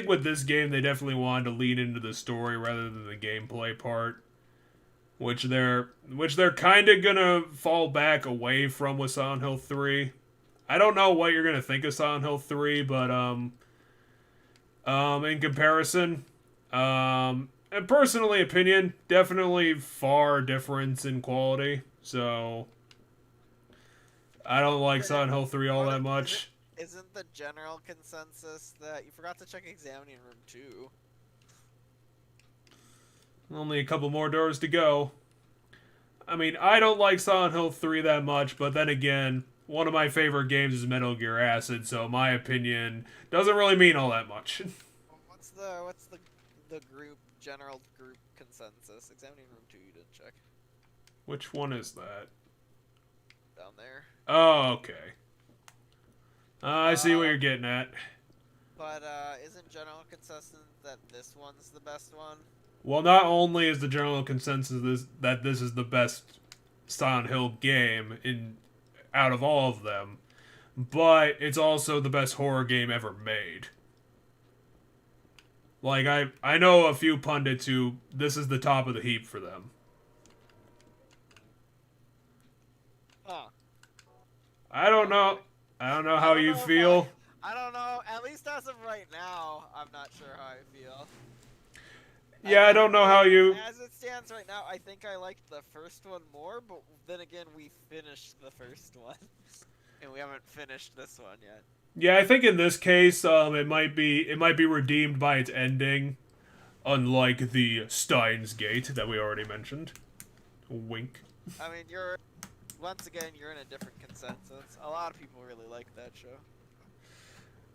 with this game they definitely wanted to lean into the story rather than the gameplay part, which they're kind of gonna fall back away from with Silent Hill 3. I don't know what you're gonna think of Silent Hill 3, but in comparison, and personally opinion, definitely far difference in quality. So I don't like Silent Hill 3 all that much. Isn't the general consensus that you forgot to check examining room 2? Only a couple more doors to go. I mean, I don't like Silent Hill 3 that much, but then again, one of my favorite games is Metal Gear Acid, so my opinion doesn't really mean all that much. What's the general group consensus? Examining room 2 you didn't check. Which one is that? Down there. Oh, okay. I see what you're getting at. But isn't general consensus that this one's the best one? Well, not only is the general consensus that this is the best Silent Hill game out of all of them, but it's also the best horror game ever made. Like, I know a few pundits who this is the top of the heap for them. Huh. I don't know. I don't know how you feel. I don't know. At least as of right now, I'm not sure how I feel. Yeah, I don't know how you... As it stands right now, I think I liked the first one more, but then again, we finished the first one. And we haven't finished this one yet. Yeah, I think in this case, it might be redeemed by its ending, unlike the Steins Gate that we already mentioned. Wink. I mean, once again, you're in a different consensus. A lot of people really like that show.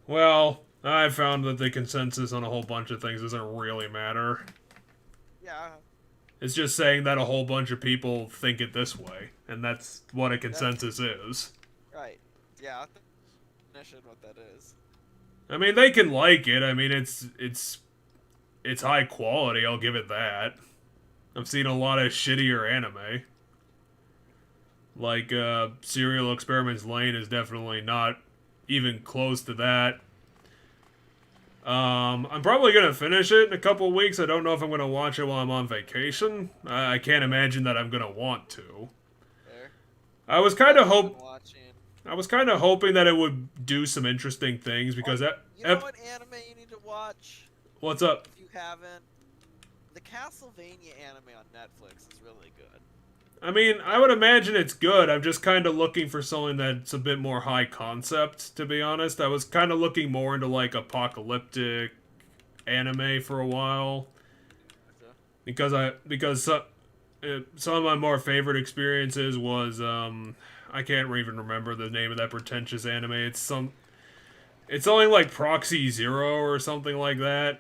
Well, I found that the consensus on a whole bunch of things doesn't really matter. Yeah. It's just saying that a whole bunch of people think it this way, and that's what a consensus is. Right. Yeah. Definition what that is. I mean, they can like it. I mean, it's high quality. I'll give it that. I've seen a lot of shittier anime. Like, Serial Experiments Lane is definitely not even close to that. I'm probably gonna finish it in a couple weeks. I don't know if I'm gonna watch it while I'm on vacation. I can't imagine that I'm gonna want to. There. I was kind of hoping that it would do some interesting things because you know what anime you need to watch? What's up? If you haven't, the Castlevania anime on Netflix is really good. I mean, I would imagine it's good. I'm just kind of looking for something that's a bit more high concept, to be honest. I was kind of looking more into, like, apocalyptic anime for a while. Because some of my more favorite experiences was, I can't even remember the name of that pretentious anime. It's something like Proxy Zero or something like that.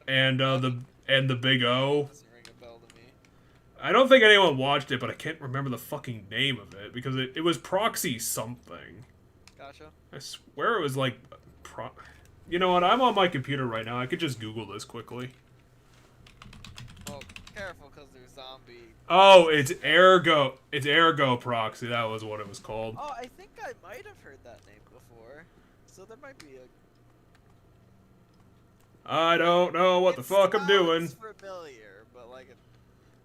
And, the Big O. I don't think anyone watched it, but I can't remember the fucking name of it, because it was Proxy something. Gotcha. I swear it was like... You know what, I'm on my computer right now, I could just Google this quickly. Well, careful, because there's zombie... Oh, it's Ergo Proxy, that was what it was called. Oh, I think I might have heard that name before. So there might be a... I don't know what the fuck I'm doing. It's familiar, but like...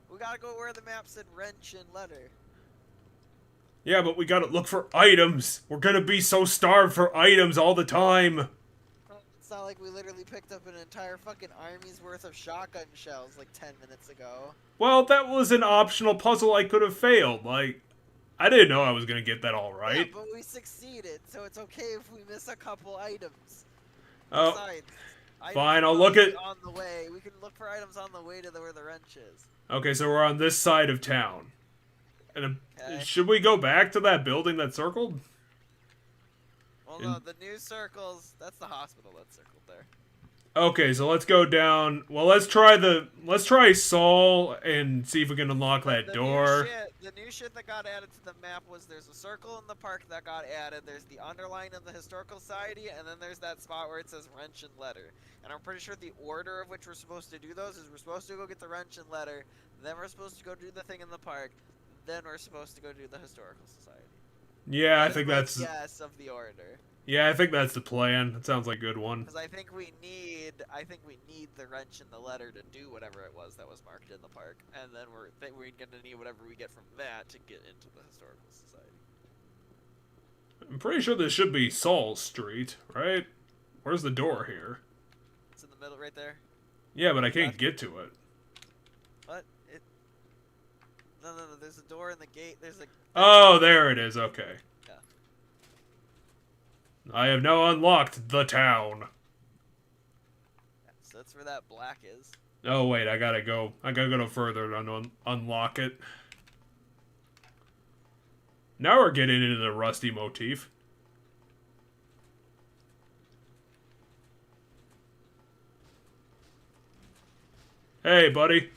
We gotta go where the map said wrench and letter. Yeah, but we gotta look for items. We're gonna be so starved for items all the time. Well, It's not like we literally picked up an entire fucking army's worth of shotgun shells like 10 minutes ago. Well, that was an optional puzzle I could have failed. Like, I didn't know I was gonna get that all right. Yeah, but we succeeded, so it's okay if we miss a couple items. Oh, Besides, fine. items I'll are look at. on the way. We can look for items on the way to where the wrench is. Okay, so we're on this side of town. And Okay. should we go back to that building that's circled? Well, no, the new circles. That's the hospital that's circled there. Okay, so let's go down. Well, let's try Saul and see if we can unlock that door. The new shit that got added to the map was there's a circle in the park that got added. There's the underline of the historical society, and then there's that spot where it says wrench and letter. And I'm pretty sure the order of which we're supposed to do those is we're supposed to go get the wrench and letter, then we're supposed to go do the thing in the park, then we're supposed to go do the historical society. Yeah, I That think is my that's. guess of the order. Yeah, I think that's the plan. That sounds like a good one. Because I think we need the wrench and the letter to do whatever it was that was marked in the park, and then we're gonna need whatever we get from that to get into the historical society. I'm pretty sure this should be Saul Street, right? Where's the door here? It's in the middle, right there. Yeah, but I can't get to it. What? No. There's a door in the gate. There's a. Oh, there it is. Okay. Yeah. I have now unlocked the town. So that's where that black is. Oh wait, I gotta go no further to unlock it. Now we're getting into the rusty motif. Hey, buddy.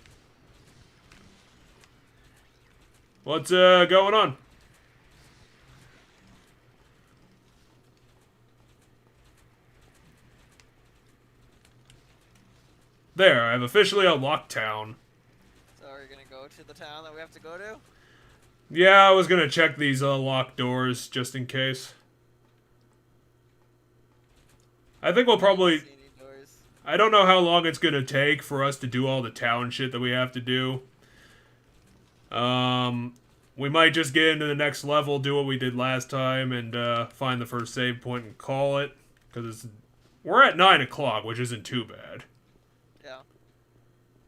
What's going on? There, I've officially unlocked town. So are you gonna go to the town that we have to go to? Yeah, I was gonna check these locked doors just in case. I think we'll probably. See any doors? I don't know how long it's gonna take for us to do all the town shit that we have to do. We might just get into the next level, do what we did last time, and find the first save point and call it. Because we're at 9 o'clock, which isn't too bad. Yeah.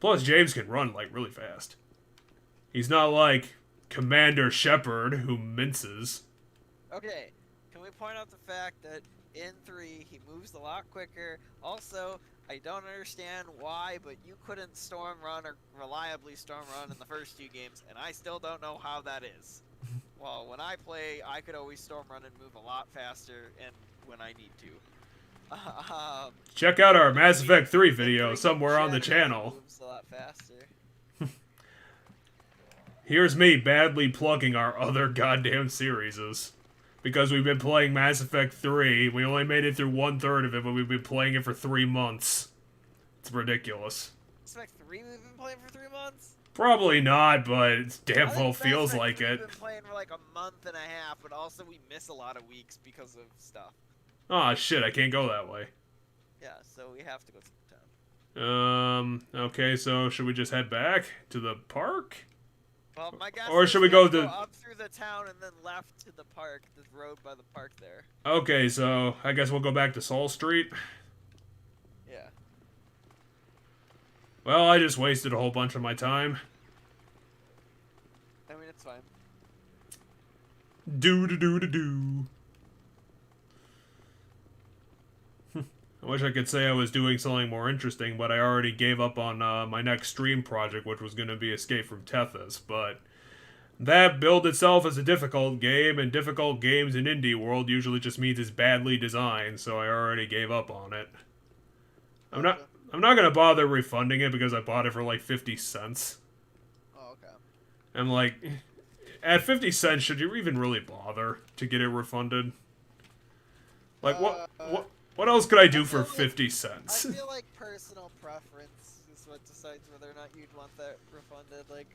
Plus, James can run, like, really fast. He's not like Commander Shepard, who minces. Okay. Can we point out the fact that in 3, he moves a lot quicker. Also, I don't understand why, but you couldn't storm run or reliably storm run in the first 2 games, and I still don't know how that is. Well, when I play, I could always storm run and move a lot faster, and when I need to. Check out our Mass Effect 3 video somewhere on the channel. Moves a lot faster. Here's me badly plugging our other goddamn series. Because we've been playing Mass Effect 3. We only made it through 1/3 of it, but we've been playing it for 3 months. It's ridiculous. Mass Effect 3 we've been playing for 3 months? Probably not, but it damn I well think feels Mass Effect like 3 it. We've been playing for like a month and a half, but also we miss a lot of weeks because of stuff. Aw, shit, I can't go that way. Yeah, so we have to go to the town. Okay, so should we just head back to the park? Well, my guess Or is should we have go to to- up through the town and then left to the park, the road by the park there. Okay, so I guess we'll go back to Saul Street. Yeah. Well, I just wasted a whole bunch of my time. I mean, it's fine. Do. I wish I could say I was doing something more interesting, but I already gave up on my next stream project, which was going to be Escape from Tethys, but that build itself is a difficult game, and difficult games in indie world usually just means it's badly designed, so I already gave up on it. I'm not going to bother refunding it because I bought it for like 50 cents. Oh, okay. I'm like, at 50 cents, should you even really bother to get it refunded? Like, what else could I do for 50 cents? I feel like personal preference is what decides whether or not you'd want that refunded. Like,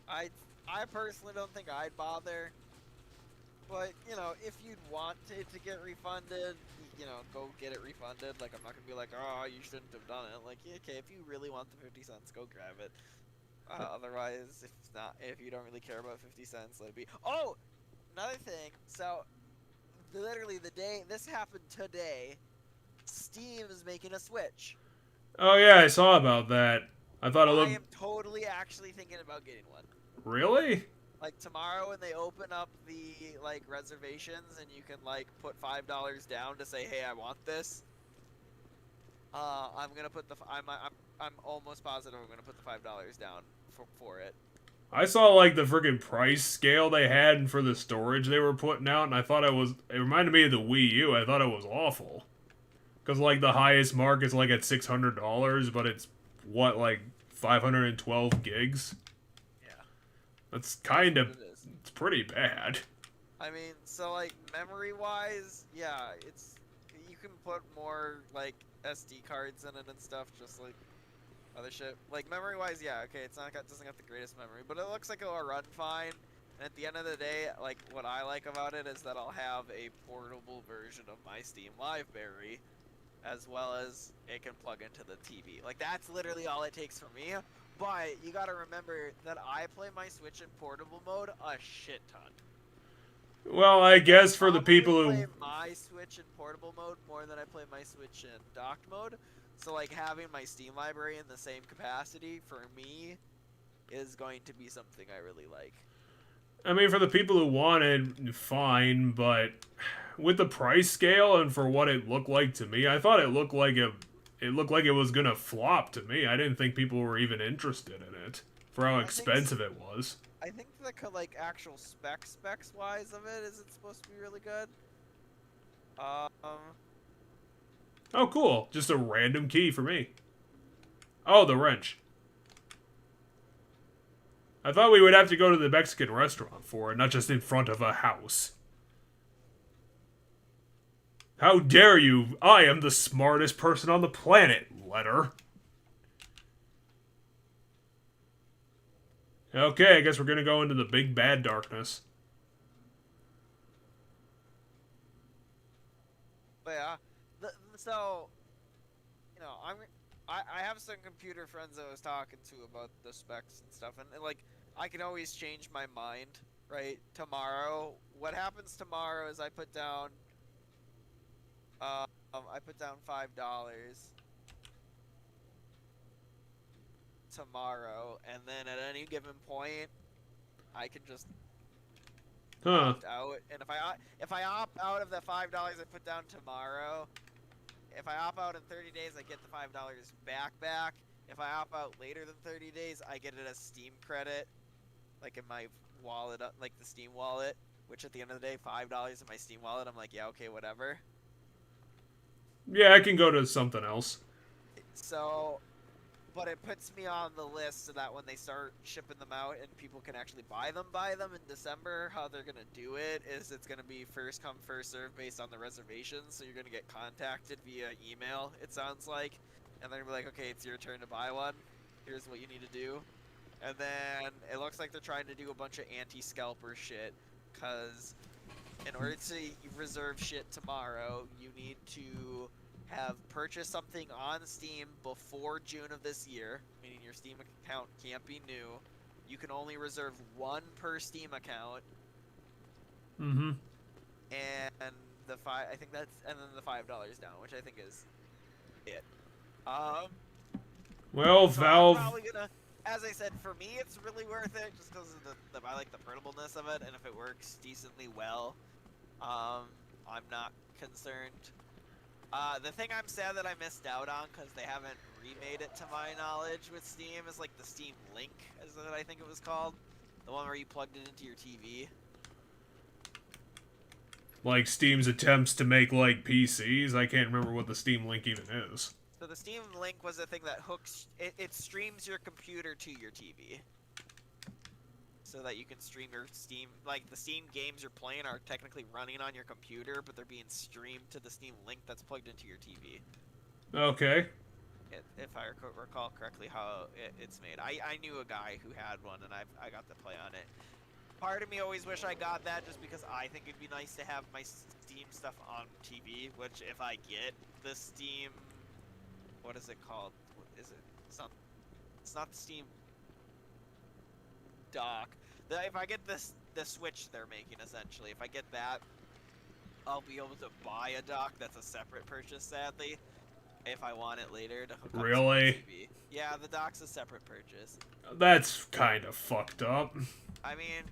I personally don't think I'd bother. But, you know, if you'd want it to get refunded, you know, go get it refunded. Like, I'm not gonna be like, oh, you shouldn't have done it. Like, yeah, okay, if you really want the 50 cents, go grab it. Otherwise, if you don't really care about 50 cents, let it be. Oh! Another thing, so, literally this happened today. Steam is making a Switch. Oh yeah, I saw about that. I thought it I looked... am totally actually thinking about getting one. Really? Like tomorrow when they open up the like reservations and you can like put $5 down to say, hey, I want this. I'm gonna put the I'm almost positive I'm gonna put the $5 down for it. I saw like the freaking price scale they had for the storage they were putting out, and I thought it reminded me of the Wii U. I thought it was awful. Because like the highest mark is like at $600, but it's what, like 512 gigs? Yeah. That's kind of, It is. it's pretty bad. I mean, so like memory wise, yeah, you can put more like SD cards in it and stuff, just like other shit. Like memory wise, yeah, okay, doesn't got the greatest memory, but it looks like it'll run fine. And at the end of the day, like what I like about it is that I'll have a portable version of my Steam Library, as well as it can plug into the TV. Like that's literally all it takes for me. But you gotta remember that I play my Switch in portable mode a shit ton. Well, I guess for the people I who... play my Switch in portable mode more than I play my Switch in docked mode. So like having my Steam library in the same capacity for me is going to be something I really like. I mean, for the people who want it, fine, but with the price scale and for what it looked like to me, I thought it looked like it was gonna flop to me. I didn't think people were even interested in it for how expensive it was. I think the like actual specs wise of it, is it supposed to be really good? Oh, cool. Just a random key for me. Oh, the wrench. I thought we would have to go to the Mexican restaurant for it, not just in front of a house. How dare you! I am the smartest person on the planet, letter. Okay, I guess we're gonna go into the big bad darkness. But yeah, so you know, I have some computer friends I was talking to about the specs and stuff, and like I can always change my mind, right? Tomorrow, what happens tomorrow is I put down $5. Tomorrow, and then at any given point, I can just opt out. And if I opt out of the $5 I put down tomorrow, if I opt out in 30 days, I get the $5 back. If I opt out later than 30 days, I get it as Steam credit, like in my wallet, like the Steam wallet. Which at the end of the day, $5 in my Steam wallet, I'm like, yeah, okay, whatever. Yeah, I can go to something else. So, but it puts me on the list so that when they start shipping them out and people can actually buy them in December, how they're gonna do it is it's gonna be first come, first serve based on the reservations. So you're gonna get contacted via email, it sounds like, and they're gonna be like, okay, it's your turn to buy one. Here's what you need to do. And then it looks like they're trying to do a bunch of anti-scalper shit, because in order to reserve shit tomorrow, you need to have purchased something on Steam before June of this year, meaning your Steam account can't be new. You can only reserve one per Steam account. Mm-hmm. And I think that's, and then the $5 down, which I think is it. Well, so Valve... I'm probably gonna, as I said, for me, it's really worth it just because of I like the portableness of it, and if it works decently well, I'm not concerned. The thing I'm sad that I missed out on, because they haven't remade it to my knowledge with Steam, is like the Steam Link, is what I think it was called. The one where you plugged it into your TV. Like Steam's attempts to make like PCs? I can't remember what the Steam Link even is. So the Steam Link was a thing that hooks, it streams your computer to your TV. So that you can stream your Steam, like the Steam games you're playing are technically running on your computer, but they're being streamed to the Steam Link that's plugged into your TV. Okay. If I recall correctly how it's made. I knew a guy who had one, and I got to play on it. Part of me always wish I got that just because I think it'd be nice to have my Steam stuff on TV, which if I get the Steam, what is it called? What is it? It's not the Steam dock. If I get the Switch they're making, essentially, if I get that, I'll be able to buy a dock that's a separate purchase, sadly, if I want it later to hook up to my Really? TV. Yeah, the dock's a separate purchase. That's kind of fucked up. I mean,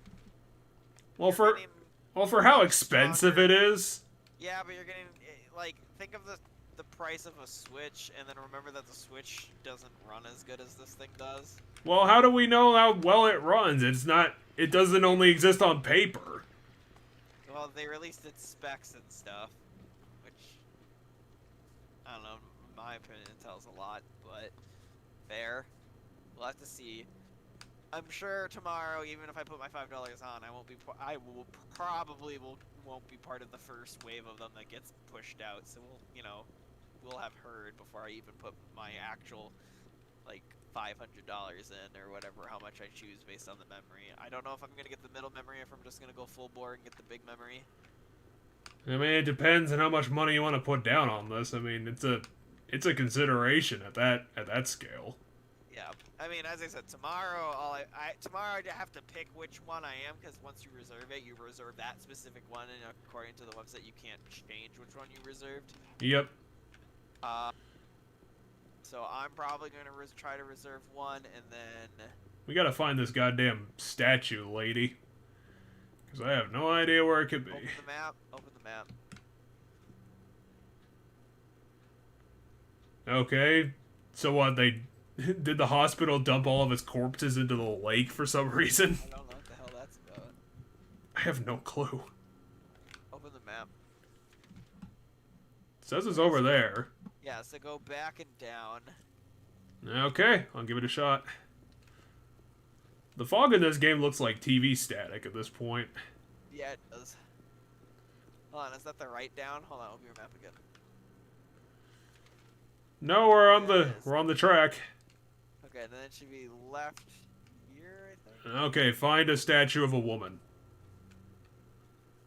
Well, you're getting for how much expensive stronger. it is. Yeah, but you're getting like think of the price of a Switch, and then remember that the Switch doesn't run as good as this thing does. Well, how do we know how well it runs? It's not. It doesn't only exist on paper. Well, they released its specs and stuff, which I don't know. In my opinion, it tells a lot, but fair. We'll have to see. I'm sure tomorrow, even if I put my $5 on, I won't be. I will probably won't be part of the first wave of them that gets pushed out. So we'll have heard before I even put my actual like $500 in or whatever, how much I choose based on the memory. I don't know if I'm gonna get the middle memory, if I'm just gonna go full bore and get the big memory. I mean, it depends on how much money you want to put down on this. I mean, it's a consideration at that scale. Yeah, I mean, as I said, tomorrow tomorrow I have to pick which one I am, because once you reserve it, you reserve that specific one, and according to the website, you can't change which one you reserved. Yep. So I'm probably going to try to reserve one, and then... We gotta find this goddamn statue, lady. Because I have no idea where it could be. Open the map. Open the map. Okay. So what, they... Did the hospital dump all of its corpses into the lake for some reason? I don't know what the hell that's about. I have no clue. Open the map. It says it's over there. Yeah, so go back and down. Okay, I'll give it a shot. The fog in this game looks like TV static at this point. Yeah, it does. Hold on, is that the right down? Hold on, open your map again. No, we're on the track. Okay, then it should be left here, I think. Okay, find a statue of a woman.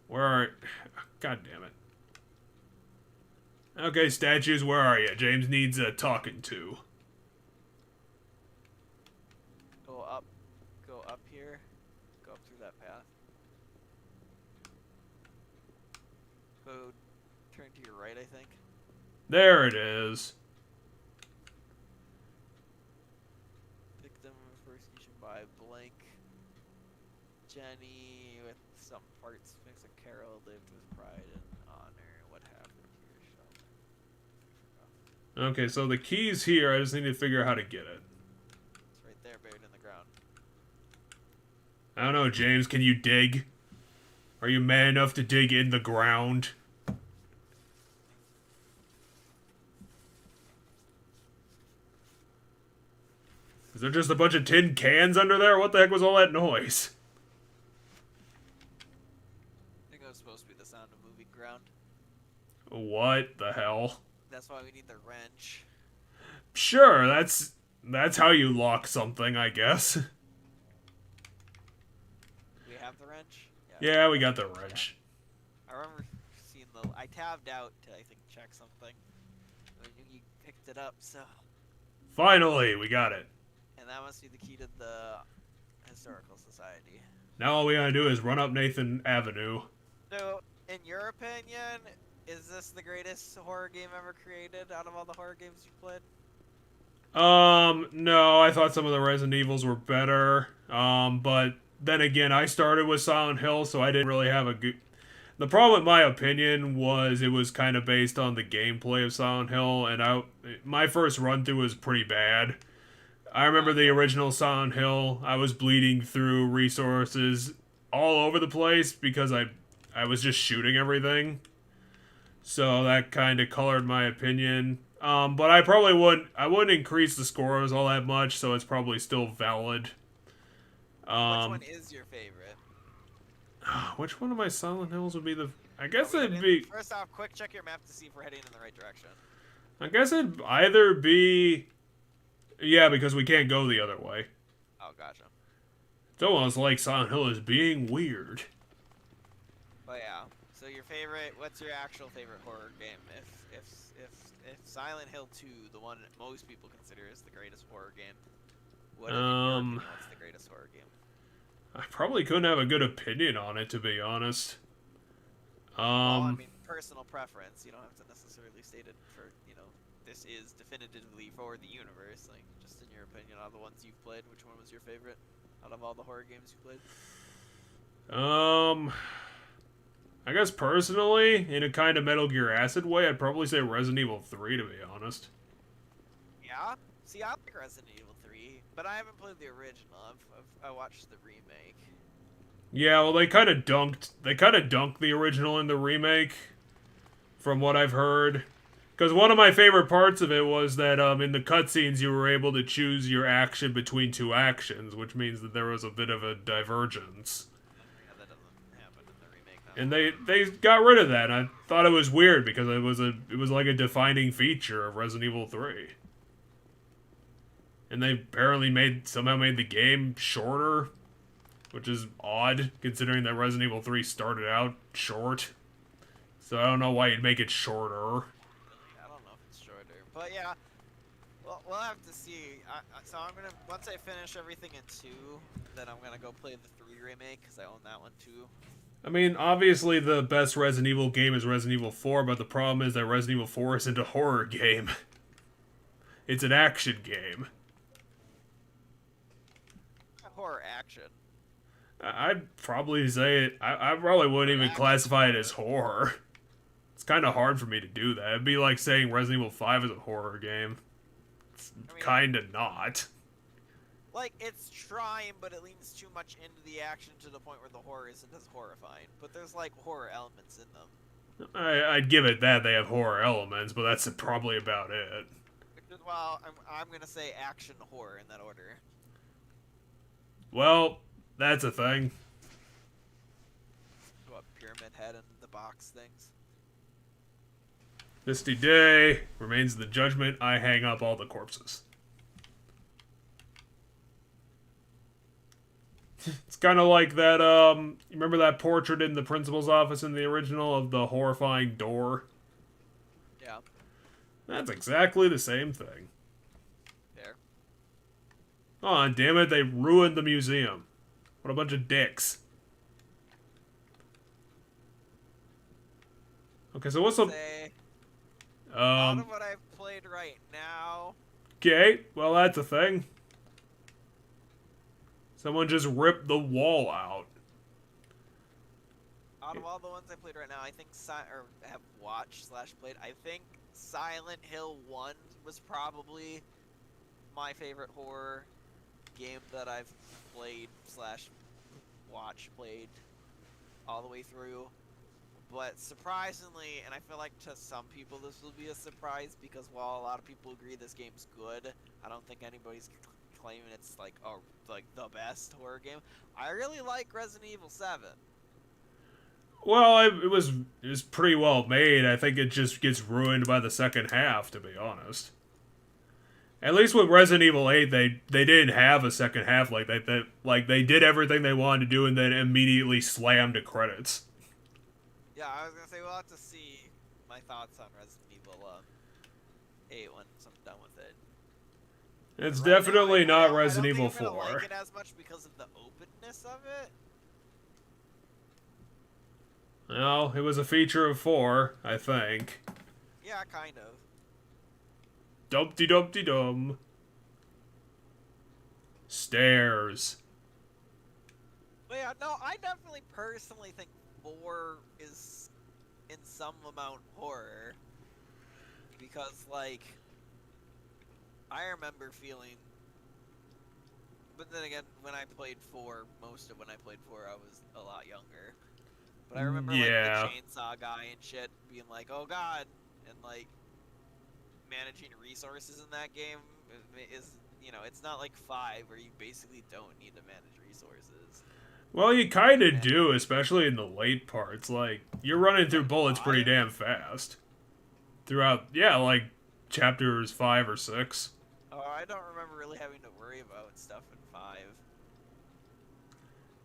Where are... God damn it. Okay, statues, where are you? James needs talking to. Go up here. Go up through that path. Go turn to your right, I think. There it is. Victim of persecution by blank. Jenny with some parts mixed with Carol lived with pride and honor. What happened here? Sheldon. Okay, so the key's here. I just need to figure out how to get it. It's right there, buried in the ground. I don't know, James. Can you dig? Are you man enough to dig in the ground? Is there just a bunch of tin cans under there? What the heck was all that noise? I think it was supposed to be the sound of moving ground. What the hell? That's why we need the wrench. Sure, that's how you lock something, I guess. We have the wrench? Yeah, we got the wrench. I remember seeing I tabbed out to, I think, check something. I knew you picked it up, so... Finally, we got it. And that must be the key to the Historical Society. Now all we gotta do is run up Nathan Avenue. So, in your opinion, is this the greatest horror game ever created out of all the horror games you've played? No, I thought some of the Resident Evils were better. But then again, I started with Silent Hill, so I didn't really have a good... The problem with my opinion was it was kind of based on the gameplay of Silent Hill, and my first run-through was pretty bad. I remember the original Silent Hill, I was bleeding through resources all over the place because I was just shooting everything. So that kind of colored my opinion. But I wouldn't increase the scores all that much, so it's probably still valid. Which one is your favorite? Which one of my Silent Hills would be the... I guess it'd heading, be... First off, quick check your map to see if we're heading in the right direction. I guess it'd either be... Yeah, because we can't go the other way. Oh, gotcha. It's almost like Silent Hill is being weird. But yeah, so your favorite... What's your actual favorite horror game? If Silent Hill 2, the one that most people consider is the greatest horror game, what in your opinion, what's the greatest horror game? I probably couldn't have a good opinion on it, to be honest. Well, I mean, personal preference. You don't have to necessarily state it for, you know, this is definitively for the universe. Like, just in your opinion, out of the ones you've played, which one was your favorite out of all the horror games you played? I guess personally, in a kind of Metal Gear Acid way, I'd probably say Resident Evil 3, to be honest. Yeah? See, I like Resident Evil 3, but I haven't played the original. I watched the remake. Yeah, well, they kind of dunked the original in the remake, from what I've heard. Because one of my favorite parts of it was that in the cutscenes you were able to choose your action between two actions, which means that there was a bit of a divergence. Yeah, that doesn't happen in the remake. And they got rid of that. I thought it was weird because it was like a defining feature of Resident Evil 3. And they apparently somehow made the game shorter, which is odd considering that Resident Evil 3 started out short. So I don't know why you'd make it shorter. I don't know if it's shorter, but yeah, well, we'll have to see. So I'm gonna, once I finish everything in 2, then I'm gonna go play the 3 remake because I own that one too. I mean, obviously the best Resident Evil game is Resident Evil 4, but the problem is that Resident Evil 4 isn't a horror game. It's an action game. Horror action. I'd probably say it. I probably wouldn't even classify it as horror. It's kind of hard for me to do that. It'd be like saying Resident Evil 5 is a horror game. It's kind of not. Like, it's trying, but it leans too much into the action to the point where the horror isn't as horrifying. But there's, like, horror elements in them. I'd give it that they have horror elements, but that's probably about it. Well, I'm gonna say action horror in that order. Well, that's a thing. What, pyramid head and the box things? Misty day remains the judgment. I hang up all the corpses. It's kind of like that, you remember that portrait in the principal's office in the original of the horrifying door? Yeah. That's exactly the same thing. There. Aw, damn it, they ruined the museum. What a bunch of dicks. Okay, so what's the... Out of what I've played right now... Okay, well that's a thing. Someone just ripped the wall out. Out of all the ones I played right now, I think or have watched / played, I think Silent Hill 1 was probably my favorite horror game that I've played / played all the way through. But surprisingly, and I feel like to some people this will be a surprise because while a lot of people agree this game's good, I don't think anybody's claiming it's like the best horror game. I really like Resident Evil 7. Well, it was pretty well made. I think it just gets ruined by the second half, to be honest. At least with Resident Evil 8, they didn't have a second half like that. Like they did everything they wanted to do and then immediately slammed to credits. Yeah, I was gonna say we'll have to see my thoughts on Resident Evil 8 once I'm done with it. It's Right definitely now, not Resident Evil I don't think 4. I'm gonna like it as much because of the openness of it. Well, it was a feature of 4, I think. Yeah, kind of. Dumpty-dumpty-dum. Stairs. But yeah, no, I definitely personally think 4 is in some amount horror. Because, like, I remember feeling... But then again, when I played 4, most of when I played 4, I was a lot younger. But I remember, like, the chainsaw guy and shit being like, oh god, and, like, managing resources in that game is, you know, it's not like 5 where you basically don't need to manage resources. Well, you kind of do, especially in the late parts. Like, you're running through bullets pretty damn fast. Throughout, yeah, like, chapters 5 or 6. Oh, I don't remember really having to worry about stuff in 5.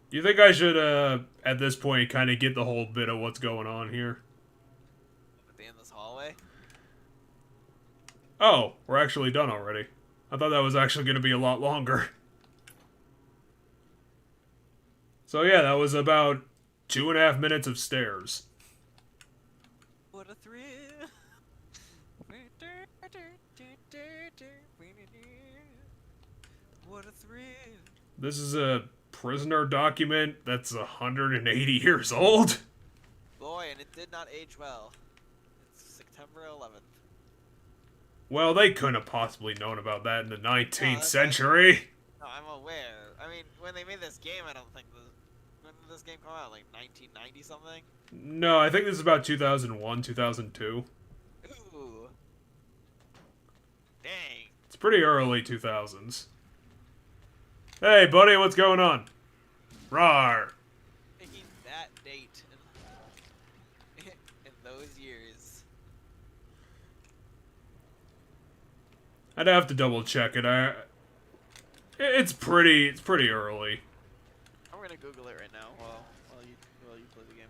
Do you think I should, at this point, kind of get the whole bit of what's going on here? At the end of this hallway? Oh, we're actually done already. I thought that was actually going to be a lot longer. So yeah, that was about 2.5 minutes of stairs. What a thrill. What a thrill. This is a prisoner document that's 180 years old. Boy, and it did not age well. It's September 11th. Well, they couldn't have possibly known about that in the 19th that's century. No, I'm aware. I mean, when they made this game, I don't think when did this game come out? Like 1990 something? No, I think this is about 2001, 2002. Ooh. Dang. It's pretty early 2000s. Hey, buddy, what's going on? Rawr. Picking that date in those years. I'd have to double check it. It's pretty early. I'm gonna Google it right now while you play the game.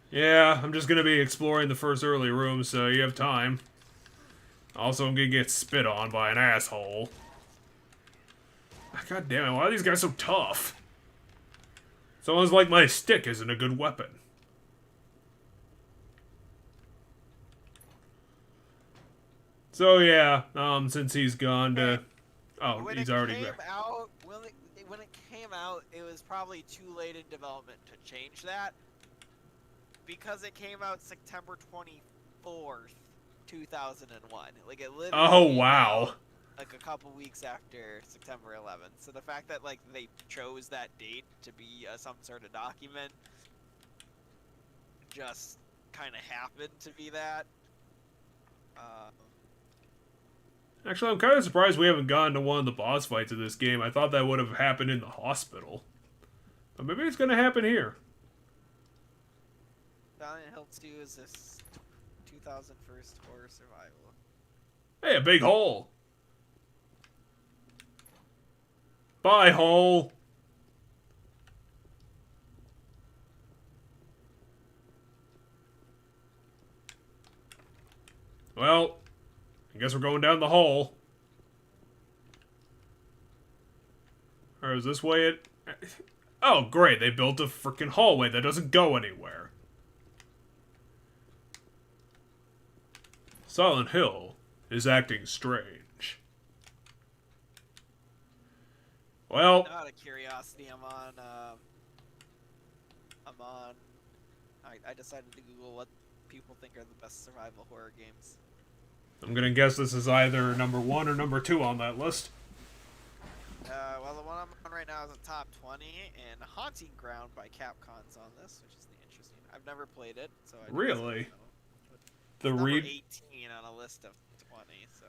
Yeah, I'm just gonna be exploring the first early room, so you have time. Also, I'm gonna get spit on by an asshole. God damn it, why are these guys so tough? It's almost like my stick isn't a good weapon. So yeah, since he's gone to... Oh, When he's it already came back. out, when it came out, it was probably too late in development to change that. Because it came out September 24th, 2001. Like, it literally Oh, came wow. out, like, a couple weeks after September 11th. So the fact that, like, they chose that date to be some sort of document just kind of happened to be that. Actually, I'm kind of surprised we haven't gotten to one of the boss fights of this game. I thought that would have happened in the hospital. But maybe it's gonna happen here. Silent Hill 2 is this 2001 horror survival. Hey, a big hole! Bye, hole! Well, I guess we're going down the hole. Or is this way it... Oh, great, they built a freaking hallway that doesn't go anywhere. Silent Hill is acting strange. Well... Out of curiosity, I decided to Google what people think are the best survival horror games. I'm gonna guess this is either number 1 or number 2 on that list. Well, the one I'm on right now is a top 20, and Haunting Ground by Capcom's on this, which is the interesting. I've never played it, so I Really? The number 18 on a list of 20. So.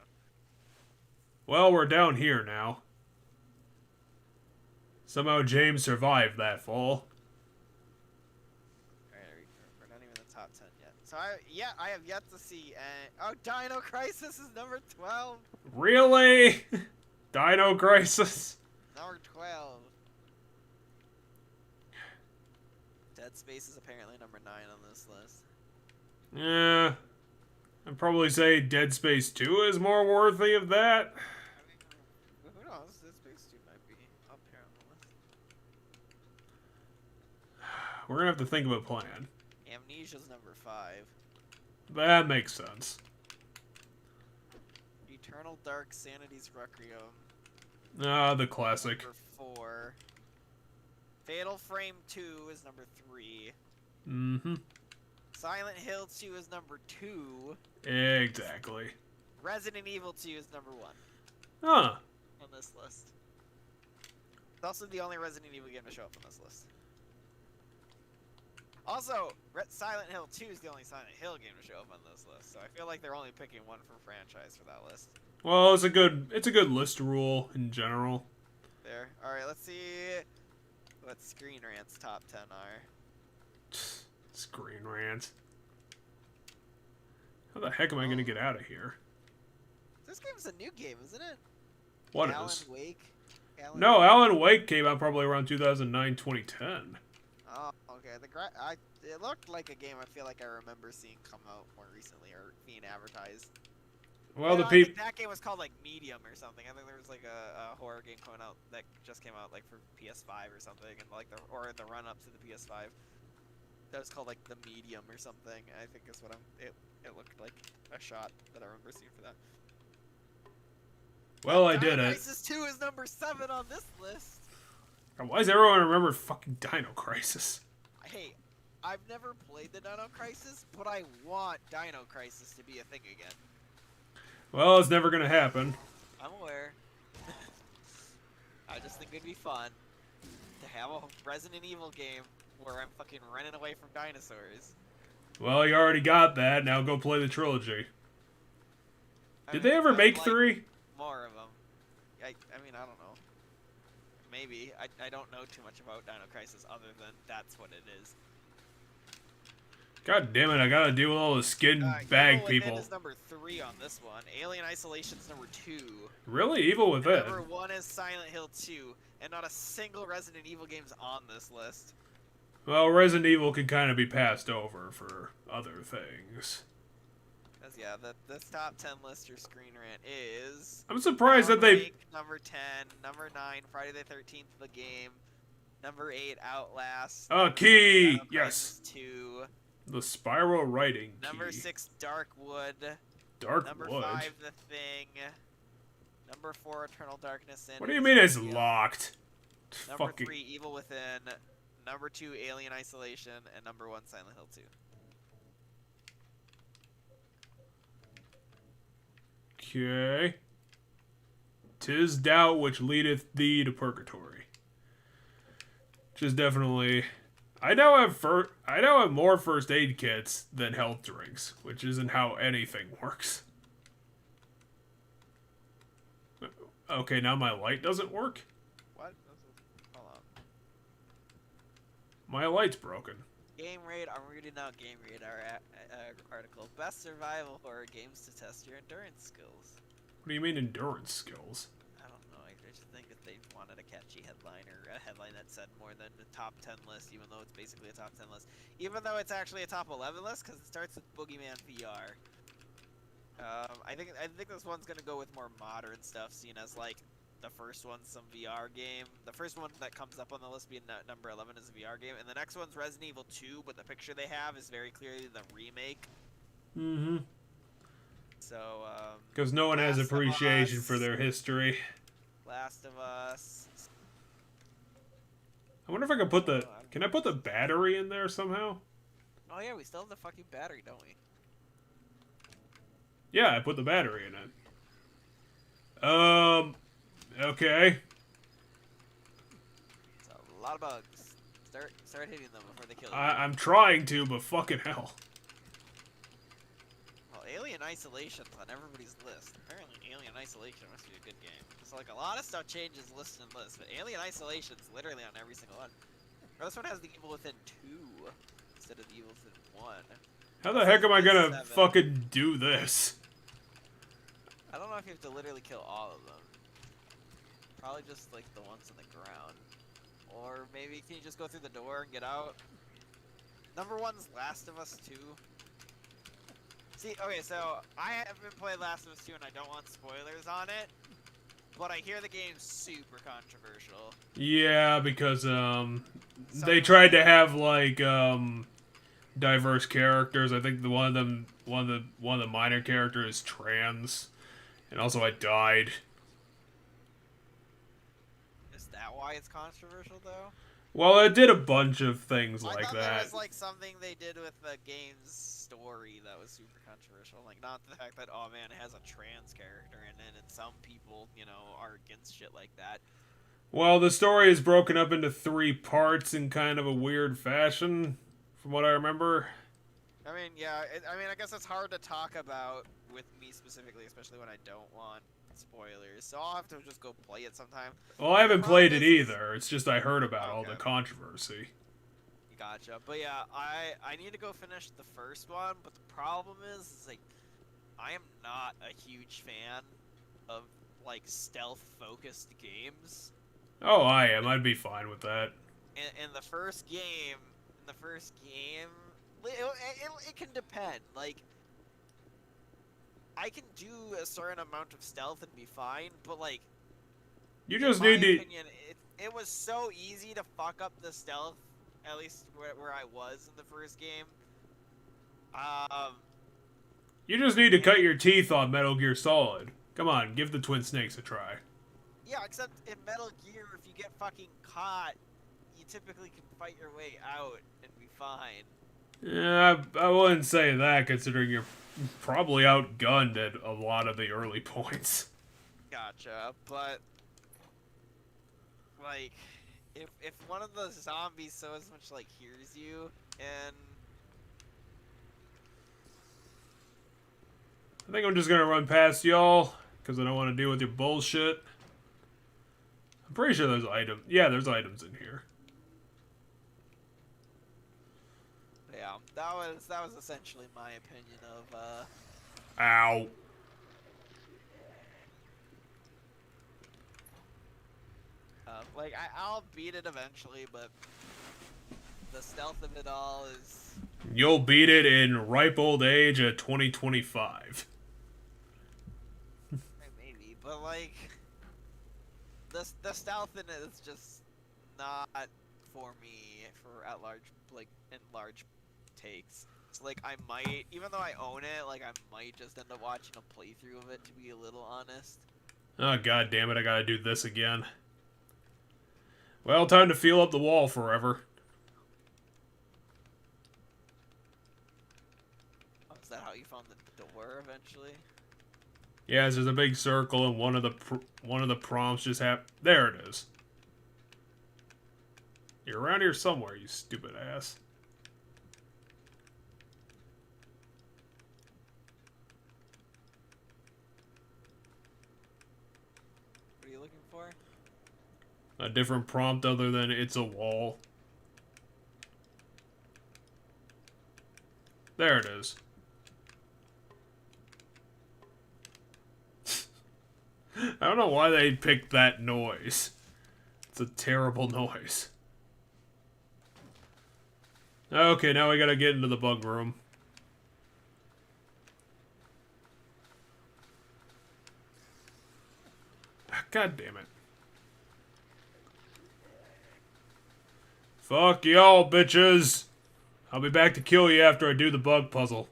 Well, we're down here now. Somehow James survived that fall. We're not even in the top 10 yet. So I have yet to see. Oh, Dino Crisis is number 12. Really? Dino Crisis? Number 12. Dead Space is apparently number 9 on this list. Yeah. I'd probably say Dead Space 2 is more worthy of that. I mean, who knows? Dead Space 2 might be up here on the list. We're gonna have to think of a plan. Amnesia's number 5. That makes sense. Eternal Dark Sanity's Requiem. Ah, the classic. Number 4. Fatal Frame 2 is number 3. Mm-hmm. Silent Hill 2 is number 2. Exactly. Resident Evil 2 is number 1 Huh. on this list. It's also the only Resident Evil game to show up on this list. Also, Silent Hill 2 is the only Silent Hill game to show up on this list, so I feel like they're only picking one from franchise for that list. Well, it's a good list rule in general. There. Alright, let's see what Screen Rant's top 10 are. Screen Rant. How the heck am I gonna get out of here? This game's a new game, isn't it? What Alan is? Wake? No, Alan Wake came out probably around 2009, 2010. Oh, okay. It looked like a game I feel like I remember seeing come out more recently or being advertised. Well, the I people. think that game was called like Medium or something. I think there was like a horror game coming out that just came out like for PS5 or something, and like the run up to the PS5. That was called like the medium or something. I think is what it looked like a shot that I remember seeing for that. Well, I Dino did it. Crisis 2 is number 7 on this list. Why does everyone remember fucking Dino Crisis? Hey, I've never played the Dino Crisis, but I want Dino Crisis to be a thing again. Well, it's never gonna happen. I'm aware. I just think it'd be fun to have a Resident Evil game where I'm fucking running away from dinosaurs. Well, you already got that. Now go play the trilogy. Did they ever make 3? More of them. I mean, I don't know. Maybe. I don't know too much about Dino Crisis other than that's what it is. God damn it, I gotta deal with all the skin bag Evil people. Within is number 3 on this one. Alien Isolation's number 2. Really? Evil Within? Number 1 is Silent Hill 2. And not a single Resident Evil game's on this list. Well, Resident Evil can kind of be passed over for other things. Because, yeah, this top 10 list your Screen Rant is... I'm surprised that they... Number 10. Number 9, Friday the 13th, the game. Number 8, Outlast. Key! Dino Yes. Crisis 2. The spiral writing key. Number 6, Darkwood. Darkwood? Number 5, The Thing. Number 4, Eternal Darkness. What do you mean it's locked? Number Fucking... 3, Evil Within. Number 2, Alien Isolation. And number 1, Silent Hill 2. Okay. 'Tis doubt which leadeth thee to purgatory. Which is definitely... I now have more first aid kits than health drinks, which isn't how anything works. Okay, now my light doesn't work? What? Hold on. My light's broken. Game Raid, I'm reading out Game Raid, our article. Best survival horror games to test your endurance skills. What do you mean endurance skills? I don't know, I just think that they wanted a catchy headline, or a headline that said more than the top 10 list, even though it's basically a top 10 list. Even though it's actually a top 11 list, because it starts with Boogeyman VR. I think this one's gonna go with more modern stuff, seeing as like the first one's some VR game. The first one that comes up on the list being number 11 is a VR game, and the next one's Resident Evil 2, but the picture they have is very clearly the remake. Mm-hmm. So, because no one has appreciation for their history. Last of Us. I wonder if I can put the... Can I put the battery in there somehow? Oh yeah, we still have the fucking battery, don't we? Yeah, I put the battery in it. Okay. It's a lot of bugs. Start hitting them before they kill you. I'm trying to, but fucking hell. Well, Alien Isolation's on everybody's list. Apparently, Alien Isolation must be a good game. So, like, a lot of stuff changes list and list, but Alien Isolation's literally on every single one. Or this one has the Evil Within 2 instead of the Evil Within 1. How the heck am I gonna fucking do this? I don't know if you have to literally kill all of them. Probably just, like, the ones on the ground. Or maybe, can you just go through the door and get out? Number 1's Last of Us 2. See, okay, so I haven't played Last of Us 2 and I don't want spoilers on it, but I hear the game's super controversial. Yeah, because they tried to have like diverse characters. I think one of the minor characters is trans, and also I died. Is that why it's controversial though? Well, it did a bunch of things like I thought that. there was like something they did with the game's story that was super controversial. Like, not the fact that, oh man, it has a trans character in it, and some people, you know, are against shit like that. Well, the story is broken up into 3 parts in kind of a weird fashion, from what I remember. I mean, yeah, I guess it's hard to talk about with me specifically, especially when I don't want spoilers. So I'll have to just go play it sometime. Well, I haven't played it either. It's just I heard about all the controversy. Gotcha. But yeah, I need to go finish the first one, but the problem is like, I am not a huge fan of, like, stealth-focused games. Oh, I am. I'd be fine with that. In the first game, it can depend. Like, I can do a certain amount of stealth and be fine, but, like, you just in my need to... opinion, it was so easy to fuck up the stealth at least where I was in the first game. Um, You just need to cut your teeth on Metal Gear Solid. Come on, give the Twin Snakes a try. yeah, except in Metal Gear, if you get fucking caught, you typically can fight your way out and be fine. Yeah, I wouldn't say that, considering you're probably outgunned at a lot of the early points. Gotcha, but like, if one of the zombies so as much like hears you and I think I'm just gonna run past y'all, because I don't want to deal with your bullshit. I'm pretty sure there's items. Yeah, there's items in here. yeah, that was essentially my opinion of Ow. like I'll beat it eventually, but the stealth of it all is You'll beat it in ripe old age at 2025. maybe, but like the stealth in it is just not for me for at large like in large takes. So like I might, even though I own it, like I might just end up watching a playthrough of it to be a little honest. Oh, god damn it, I gotta do this again. Well, time to feel up the wall forever. Oh, is that how you found the door eventually? Yeah, there's a big circle, and one of the prompts just there it is. You're around here somewhere, you stupid ass. What are you looking for? A different prompt other than it's a wall. There it is. I don't know why they picked that noise. It's a terrible noise. Okay, now we gotta get into the bug room. God damn it. Fuck y'all, bitches. I'll be back to kill you after I do the bug puzzle.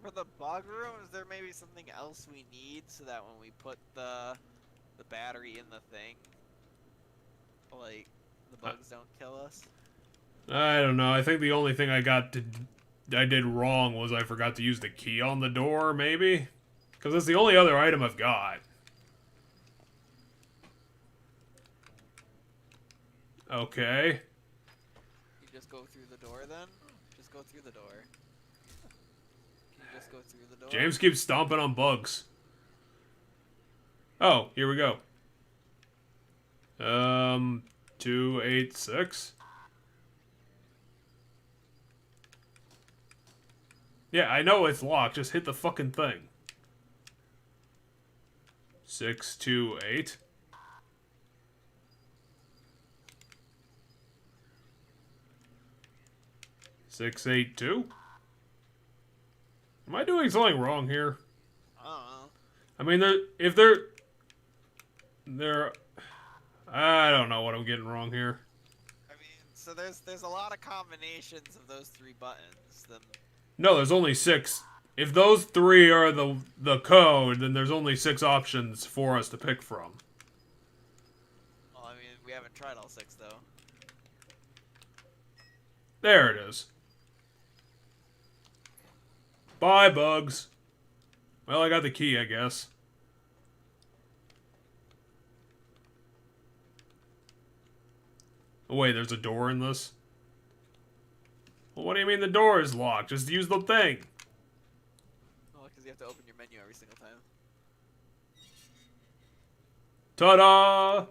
For the bug room, is there maybe something else we need so that when we put the battery in the thing, like, the bugs don't kill us? I don't know. I think the only thing I did wrong was I forgot to use the key on the door, maybe? Because it's the only other item I've got. Okay. You just go through the door then? Just go through the door. Can you just go through the door? James keeps stomping on bugs. Oh, here we go. 286. Yeah, I know it's locked. Just hit the fucking thing. 628. 682. Am I doing something wrong here? I don't know. I mean, I don't know what I'm getting wrong here. I mean, so there's a lot of combinations of those three buttons. No, there's only 6. If those 3 are the code, then there's only 6 options for us to pick from. Well, I mean, we haven't tried all 6 though. There it is. Bye, bugs. Well, I got the key, I guess. Oh, wait, there's a door in this? Well, what do you mean the door is locked? Just use the thing. Oh, because you have to open your menu every single time. Ta-da!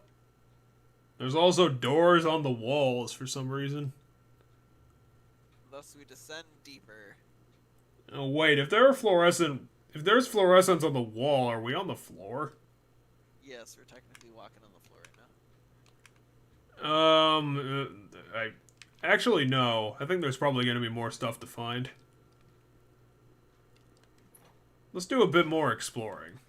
There's also doors on the walls for some reason. Thus we descend deeper. Oh, wait, if there's fluorescence on the wall, are we on the floor? Yes, we're technically walking on the floor right now. Actually, no. I think there's probably going to be more stuff to find. Let's do a bit more exploring.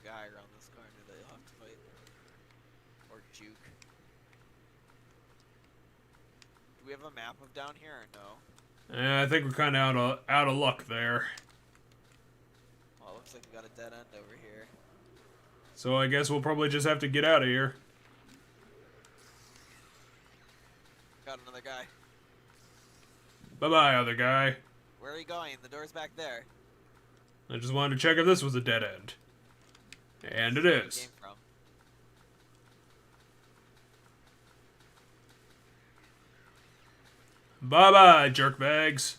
guy around this corner that you'll have to fight. Or juke. Do we have a map of down here or no? Yeah, I think we're kind of out of luck there. Well, it looks like we got a dead end over here. So I guess we'll probably just have to get out of here. Got another guy. Bye-bye, other guy. Where are you going? The door's back there. I just wanted to check if this was a dead end. And it is. Came from. Bye-bye, jerkbags.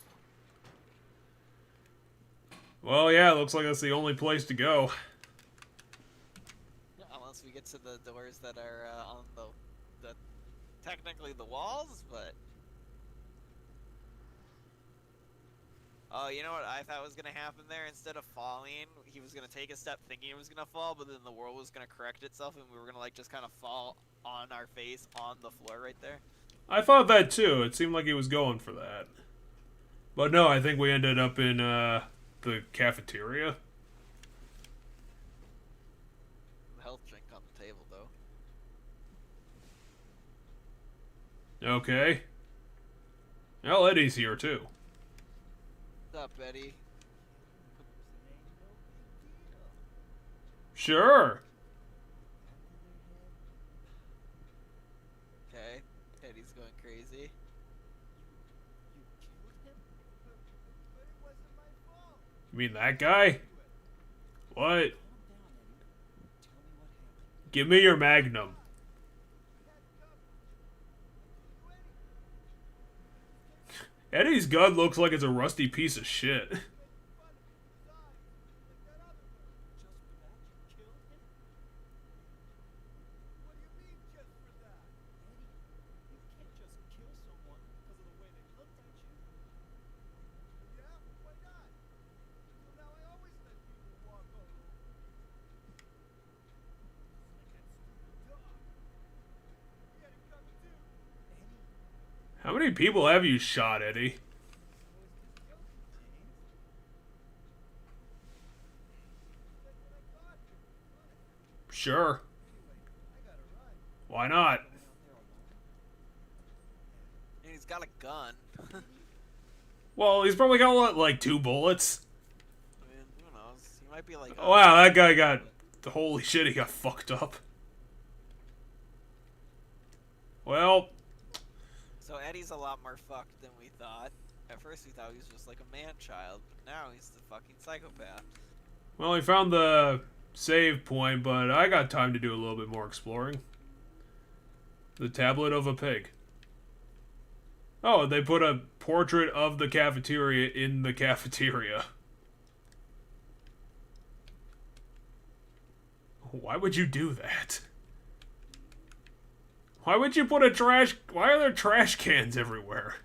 Well, yeah, looks like that's the only place to go. Unless we get to the doors that are on the technically the walls, but... Oh, you know what I thought was gonna happen there? Instead of falling, he was gonna take a step thinking he was gonna fall, but then the world was gonna correct itself and we were gonna like just kind of fall on our face on the floor right there. I thought that too. It seemed like he was going for that. But no, I think we ended up in the cafeteria. Health drink on the table though. Okay. Well, Eddie's here too. What's up, Eddie? Sure. Okay, Eddie's going crazy. You mean that guy? What? Give me your magnum. Eddie's gun looks like it's a rusty piece of shit. How many people have you shot, Eddie? Sure. Why not? And he's got a gun. Well, he's probably got, what, like 2 bullets? I mean, who knows? He might be like... Oh, wow, that guy got... Holy shit, he got fucked up. Well... So Eddie's a lot more fucked than we thought. At first we thought he was just like a man-child, but now he's the fucking psychopath. Well, he found the save point, but I got time to do a little bit more exploring. The tablet of a pig. Oh, they put a portrait of the cafeteria in the cafeteria. Why would you do that? Why would you put a trash... Why are there trash cans everywhere?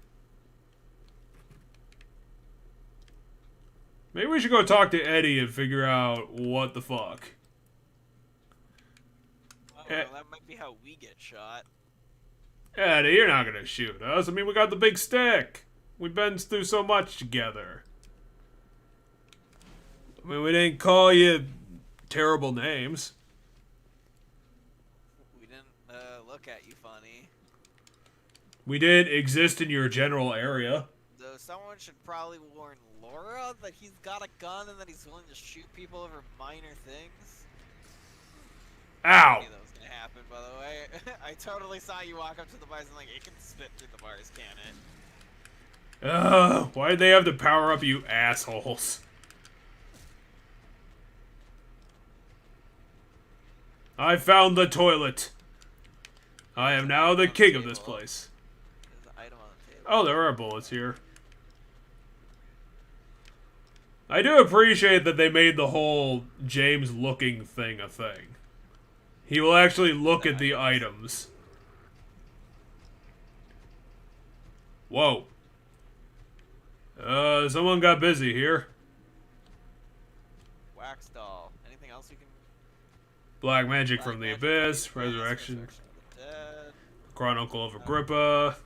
Maybe we should go talk to Eddie and figure out what the fuck. Well, that might be how we get shot. Eddie, you're not gonna shoot us. I mean, we got the big stick. We've been through so much together. I mean, we didn't call you terrible names. We didn't look at you funny. We did exist in your general area. Though someone should probably warn Laura that he's got a gun and that he's willing to shoot people over minor things. Ow! I knew that was gonna happen, by the way. I totally saw you walk up to the bars and like, it can spit through the bars, can it? Why'd they have to power up, you assholes? I found the toilet. I am now the king of this place. There's an item on the table. Oh, there are bullets here. I do appreciate that they made the whole James looking thing a thing. He will actually look at the items. Whoa. Someone got busy here. Wax doll. Anything else you can... Black magic Black from the magic abyss, from the abyss, resurrection, resurrection of the dead, chronicle of Agrippa.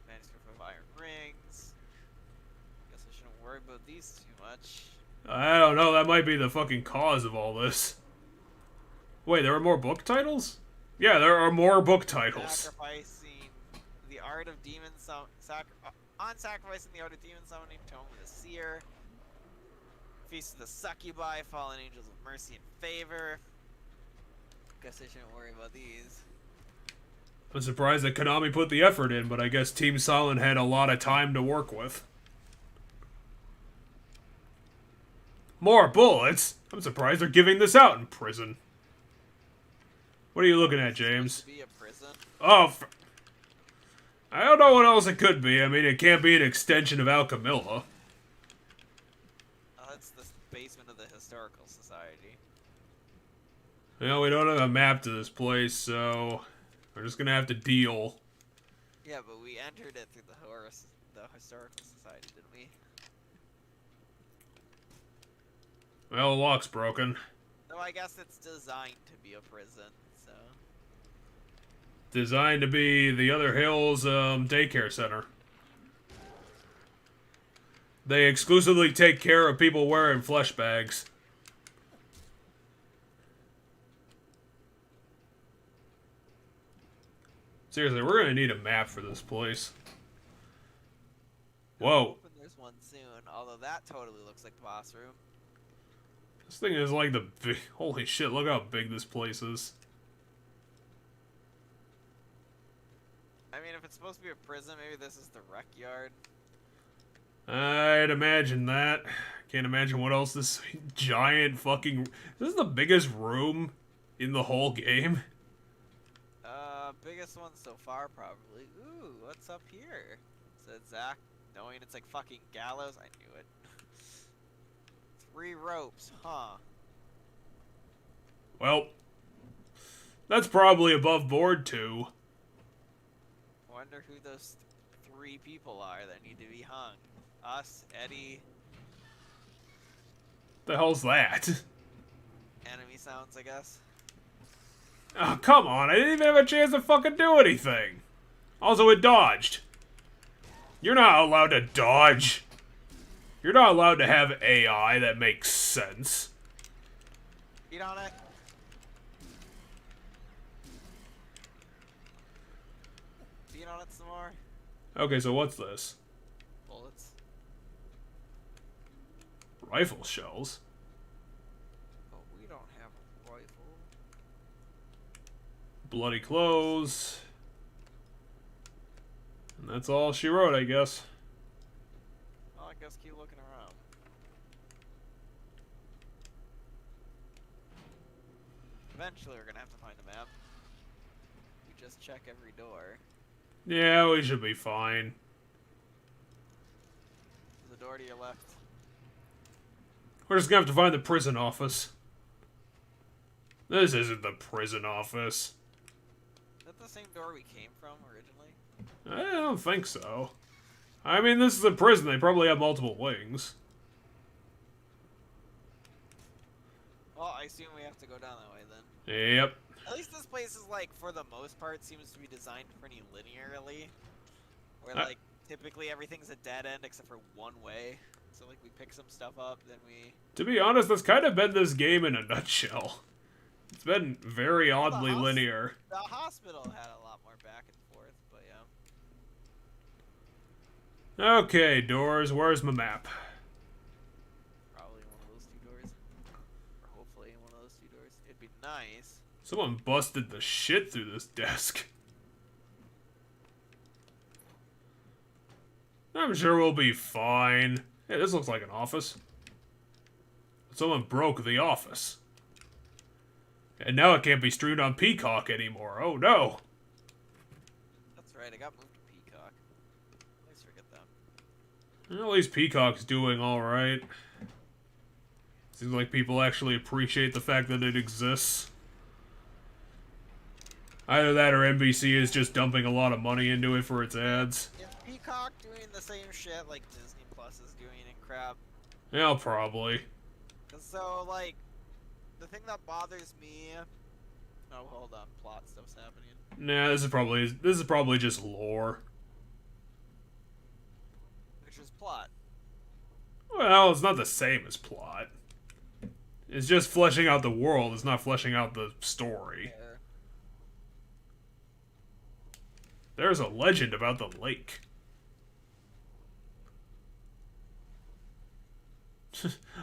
manuscript of iron rings. Guess I shouldn't worry about these too much. I don't know, that might be the fucking cause of all this. Wait, there are more book titles? Yeah, there are more book titles. Sacrificing the art of demon on sacrificing the art of demon summoning, Tome of the Seer, Feast of the Succubi, Fallen Angels of Mercy and Favor. Guess I shouldn't worry about these. I'm surprised that Konami put the effort in, but I guess Team Silent had a lot of time to work with. More bullets? I'm surprised they're giving this out in prison. What are you looking at, James? Be a prison? Oh, I don't know what else it could be. I mean, it can't be an extension of Alchemilla. That's the basement of the Historical Society. Well, we don't have a map to this place, so we're just gonna have to deal. Yeah, but we entered it through the Historical Society, didn't we? Well, the lock's broken. So I guess it's designed to be a prison, so... Designed to be the Other Hills daycare center. They exclusively take care of people wearing flesh bags. Seriously, we're gonna need a map for this place. Whoa. There's one soon, although that totally looks like the boss room. This thing is like the big... Holy shit, look how big this place is. I mean, if it's supposed to be a prison, maybe this is the rec yard. I'd imagine that. Can't imagine what else this giant fucking... This is the biggest room in the whole game. Biggest one so far, probably. Ooh, what's up here? Said Zach, knowing it's like fucking gallows. I knew it. 3 ropes, huh? Well, that's probably above board too. Wonder who those 3 people are that need to be hung. Us, Eddie. The hell's that? Enemy sounds, I guess. Oh, come on. I didn't even have a chance to fucking do anything. Also, it dodged. You're not allowed to dodge. You're not allowed to have AI that makes sense. Beat on it. Beat on it some more. Okay, so what's this? Bullets. Rifle shells? But we don't have a rifle. Bloody clothes. And that's all she wrote, I guess. Well, I guess keep looking around. Eventually we're gonna have to find a map. We just check every door. Yeah, we should be fine. The door to your left. We're just gonna have to find the prison office. This isn't the prison office. Is that the same door we came from originally? I don't think so. I mean, this is a prison. They probably have multiple wings. Well, I assume we have to go down that way then. Yep. At least this place is, like, for the most part, seems to be designed pretty linearly. Where, like, typically everything's a dead end except for one way. So, like, we pick some stuff up, then we... To be honest, that's kind of been this game in a nutshell. It's been very oddly linear. The hospital had a lot more back and forth, but yeah. Okay, doors. Where's my map? Probably in one of those 2 doors. Or hopefully in one of those 2 doors. It'd be nice. Someone busted the shit through this desk. I'm sure we'll be fine. Hey, this looks like an office. Someone broke the office. And now it can't be streamed on Peacock anymore. Oh no. That's right, I got moved to Peacock. I always forget that. Well, at least Peacock's doing alright. Seems like people actually appreciate the fact that it exists. Either that or NBC is just dumping a lot of money into it for its ads. Is Peacock doing the same shit like Disney Plus is doing and crap? Yeah, probably. So, like, the thing that bothers me... Oh, hold on. Plot stuff's happening. Nah, this is probably just lore. Which is plot. Well, it's not the same as plot. It's just fleshing out the world. It's not fleshing out the story. Yeah. There's a legend about the lake.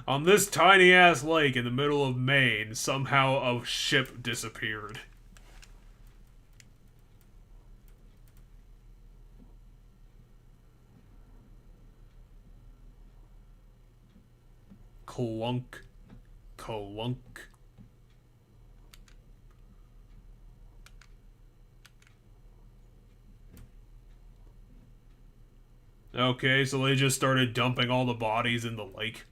On this tiny-ass lake in the middle of Maine, somehow a ship disappeared. Clunk. Clunk. Okay, so they just started dumping all the bodies in the lake.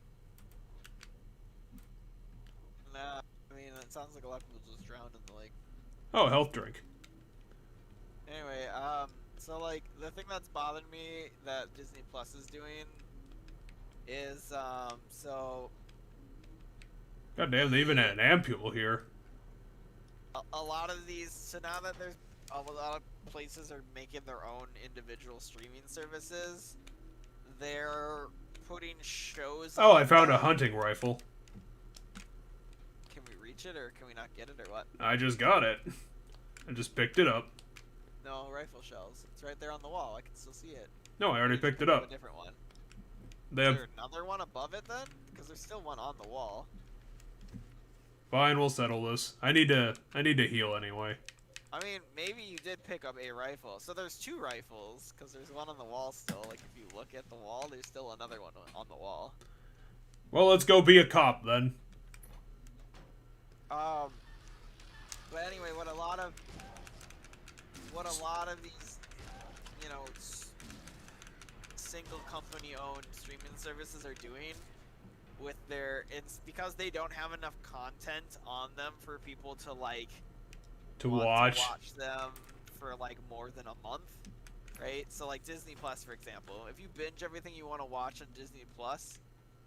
Nah, I mean, it sounds like a lot of people just drowned in the lake. Oh, health drink. Anyway, so like the thing that's bothered me that Disney Plus is doing is so God damn, they even had an ampule here. a lot of these, so now that there's a lot of places are making their own individual streaming services, they're putting shows Oh, on I found a them. hunting rifle. Can we reach it or can we not get it or what? I just got it. I just picked it up. No, rifle shells. It's right there on the wall. I can still see it. No, I already picked it A up. different one. They Is have... there another one above it then? Because there's still one on the wall. Fine, we'll settle this. I need to heal anyway. I mean, maybe you did pick up a rifle. So there's two rifles, because there's one on the wall still. Like, if you look at the wall, there's still another one on the wall. Well, let's go be a cop then. But anyway, what a lot of these, you know, single company owned streaming services are doing with their, it's because they don't have enough content on them for people to like To want watch. to watch them for like more than a month, right? So like Disney Plus, for example, if you binge everything you want to watch on Disney Plus,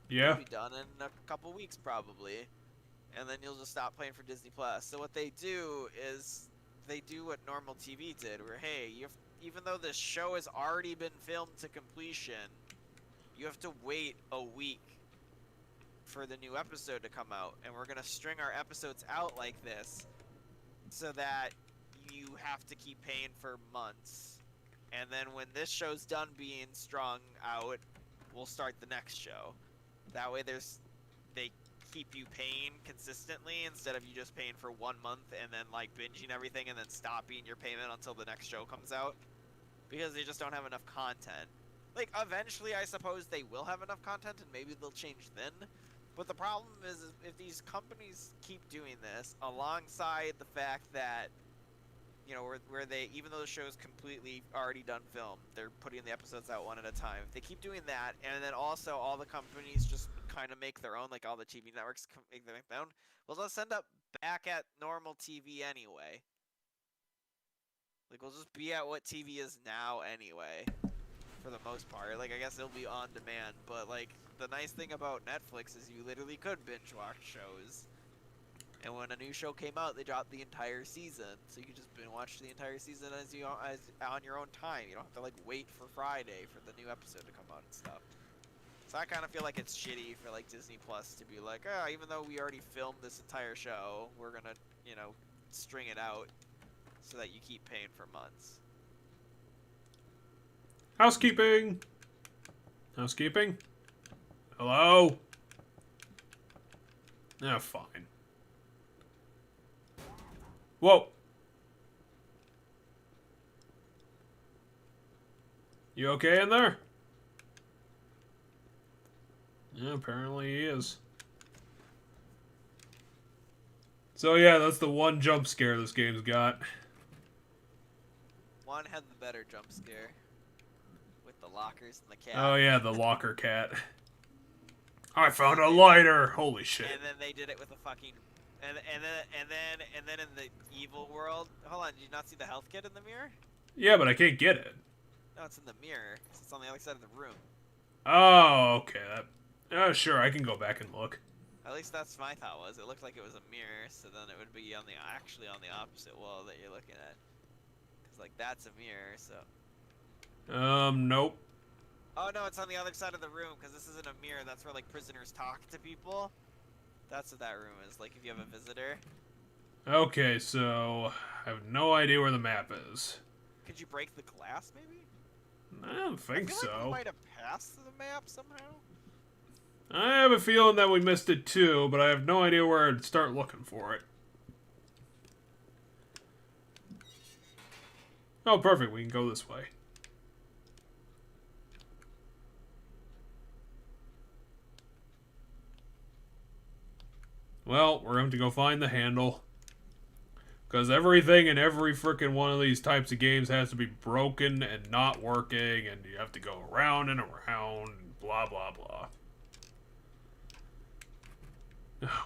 Yeah. it'll be done in a couple weeks probably, and then you'll just stop paying for Disney Plus. So what they do is they do what normal TV did, where hey, even though this show has already been filmed to completion, you have to wait a week for the new episode to come out, and we're gonna string our episodes out like this so that you have to keep paying for months, and then when this show's done being strung out, we'll start the next show. That way they keep you paying consistently instead of you just paying for 1 month and then like binging everything and then stopping your payment until the next show comes out, because they just don't have enough content. Like eventually I suppose they will have enough content and maybe they'll change then. But the problem is if these companies keep doing this alongside the fact that, you know, where they, even though the show's completely already done film, they're putting the episodes out one at a time. If they keep doing that, and then also all the companies just kind of make their own, like all the TV networks make their own, we'll just end up back at normal TV anyway. Like, we'll just be at what TV is now anyway, for the most part. Like, I guess it'll be on demand, but like, the nice thing about Netflix is you literally could binge watch shows. And when a new show came out, they dropped the entire season, so you could just binge watch the entire season as on your own time. You don't have to like wait for Friday for the new episode to come out and stuff. So I kind of feel like it's shitty for like Disney Plus to be like, oh, even though we already filmed this entire show, we're gonna, you know, string it out so that you keep paying for months. Housekeeping. Housekeeping. Hello. Ah, fine. Whoa. You okay in there? Yeah, apparently he is. So yeah, that's the one jump scare this game's got. One had the better jump scare with the lockers and the cat. Oh yeah, the locker cat. I found a lighter. Holy shit. And then they did it with a fucking, and then in the evil world. Hold on, did you not see the health kit in the mirror? Yeah, but I can't get it. No, it's in the mirror. It's on the other side of the room. Oh, okay. Sure, I can go back and look. At least that's my thought was. It looked like it was a mirror, so then it would be on the actually on the opposite wall that you're looking at. Cause like that's a mirror, so. Nope. Oh no, it's on the other side of the room because this isn't a mirror. That's where like prisoners talk to people. That's what that room is. Like if you have a visitor. Okay, so I have no idea where the map is. Could you break the glass maybe? I don't think I feel like we so. might have passed the map somehow. I have a feeling that we missed it too, but I have no idea where I'd start looking for it. Oh, perfect. We can go this way. Well, we're going to go find the handle. Because everything in every freaking one of these types of games has to be broken and not working, and you have to go around and around, and blah, blah, blah.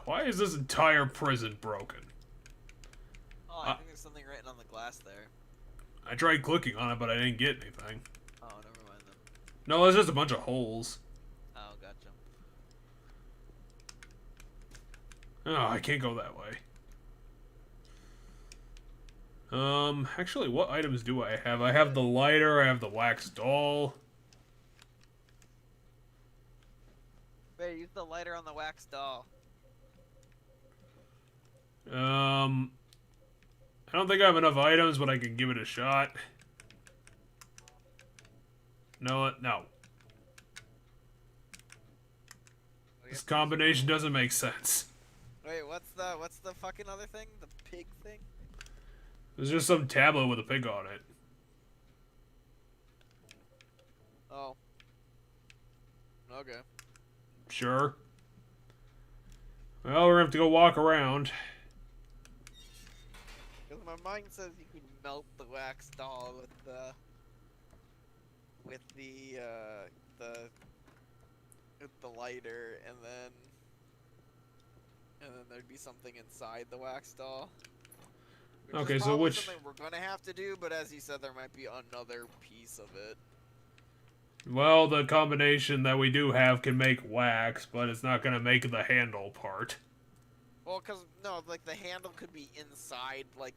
Why is this entire prison broken? Oh, I think there's something written on the glass there. I tried clicking on it, but I didn't get anything. Oh, never mind then. No, there's just a bunch of holes. Oh, gotcha. Oh, I can't go that way. Actually, what items do I have? I have the lighter, I have the wax doll. Wait, use the lighter on the wax doll. I don't think I have enough items, but I can give it a shot. No. This combination doesn't make sense. Wait, what's the fucking other thing? The pig thing? There's just some tablet with a pig on it. Oh. Okay. Sure. Well, we're gonna have to go walk around. Because my mind says you can melt the wax doll with the lighter, and then there'd be something inside the wax doll. Okay, so which... something we're gonna have to do, but as you said, there might be another piece of it. Well, the combination that we do have can make wax, but it's not gonna make the handle part. Well, cause no, like the handle could be inside, like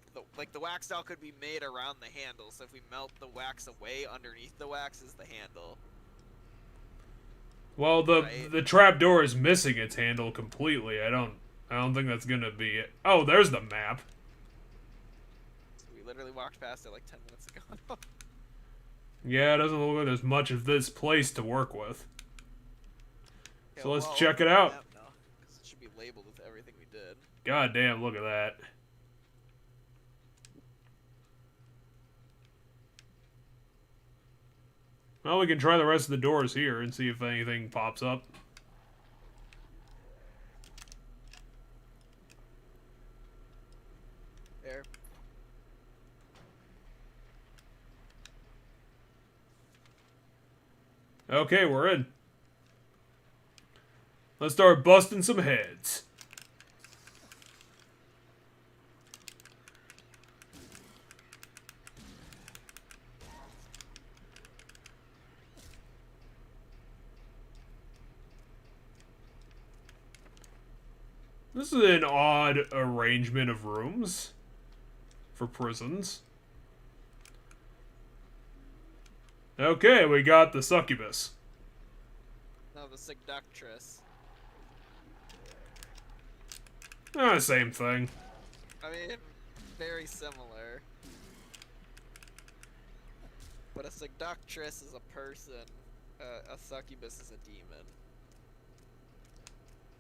the wax doll could be made around the handle. So if we melt the wax away, underneath the wax is the handle. Well, the trapdoor is missing its handle completely. I don't think that's gonna be it. Oh, there's the map. So we literally walked past it like 10 minutes ago. Yeah, it doesn't look like there's much of this place to work with. Okay, So let's well, check it open the out. map now, 'cause it should be labeled with everything we did. God damn, look at that. Well, we can try the rest of the doors here and see if anything pops up. There. Okay, we're in. Let's start busting some heads. This is an odd arrangement of rooms for prisons. Okay, we got the succubus. No, the seductress. Ah, same thing. I mean, very similar. But a seductress is a person. A succubus is a demon.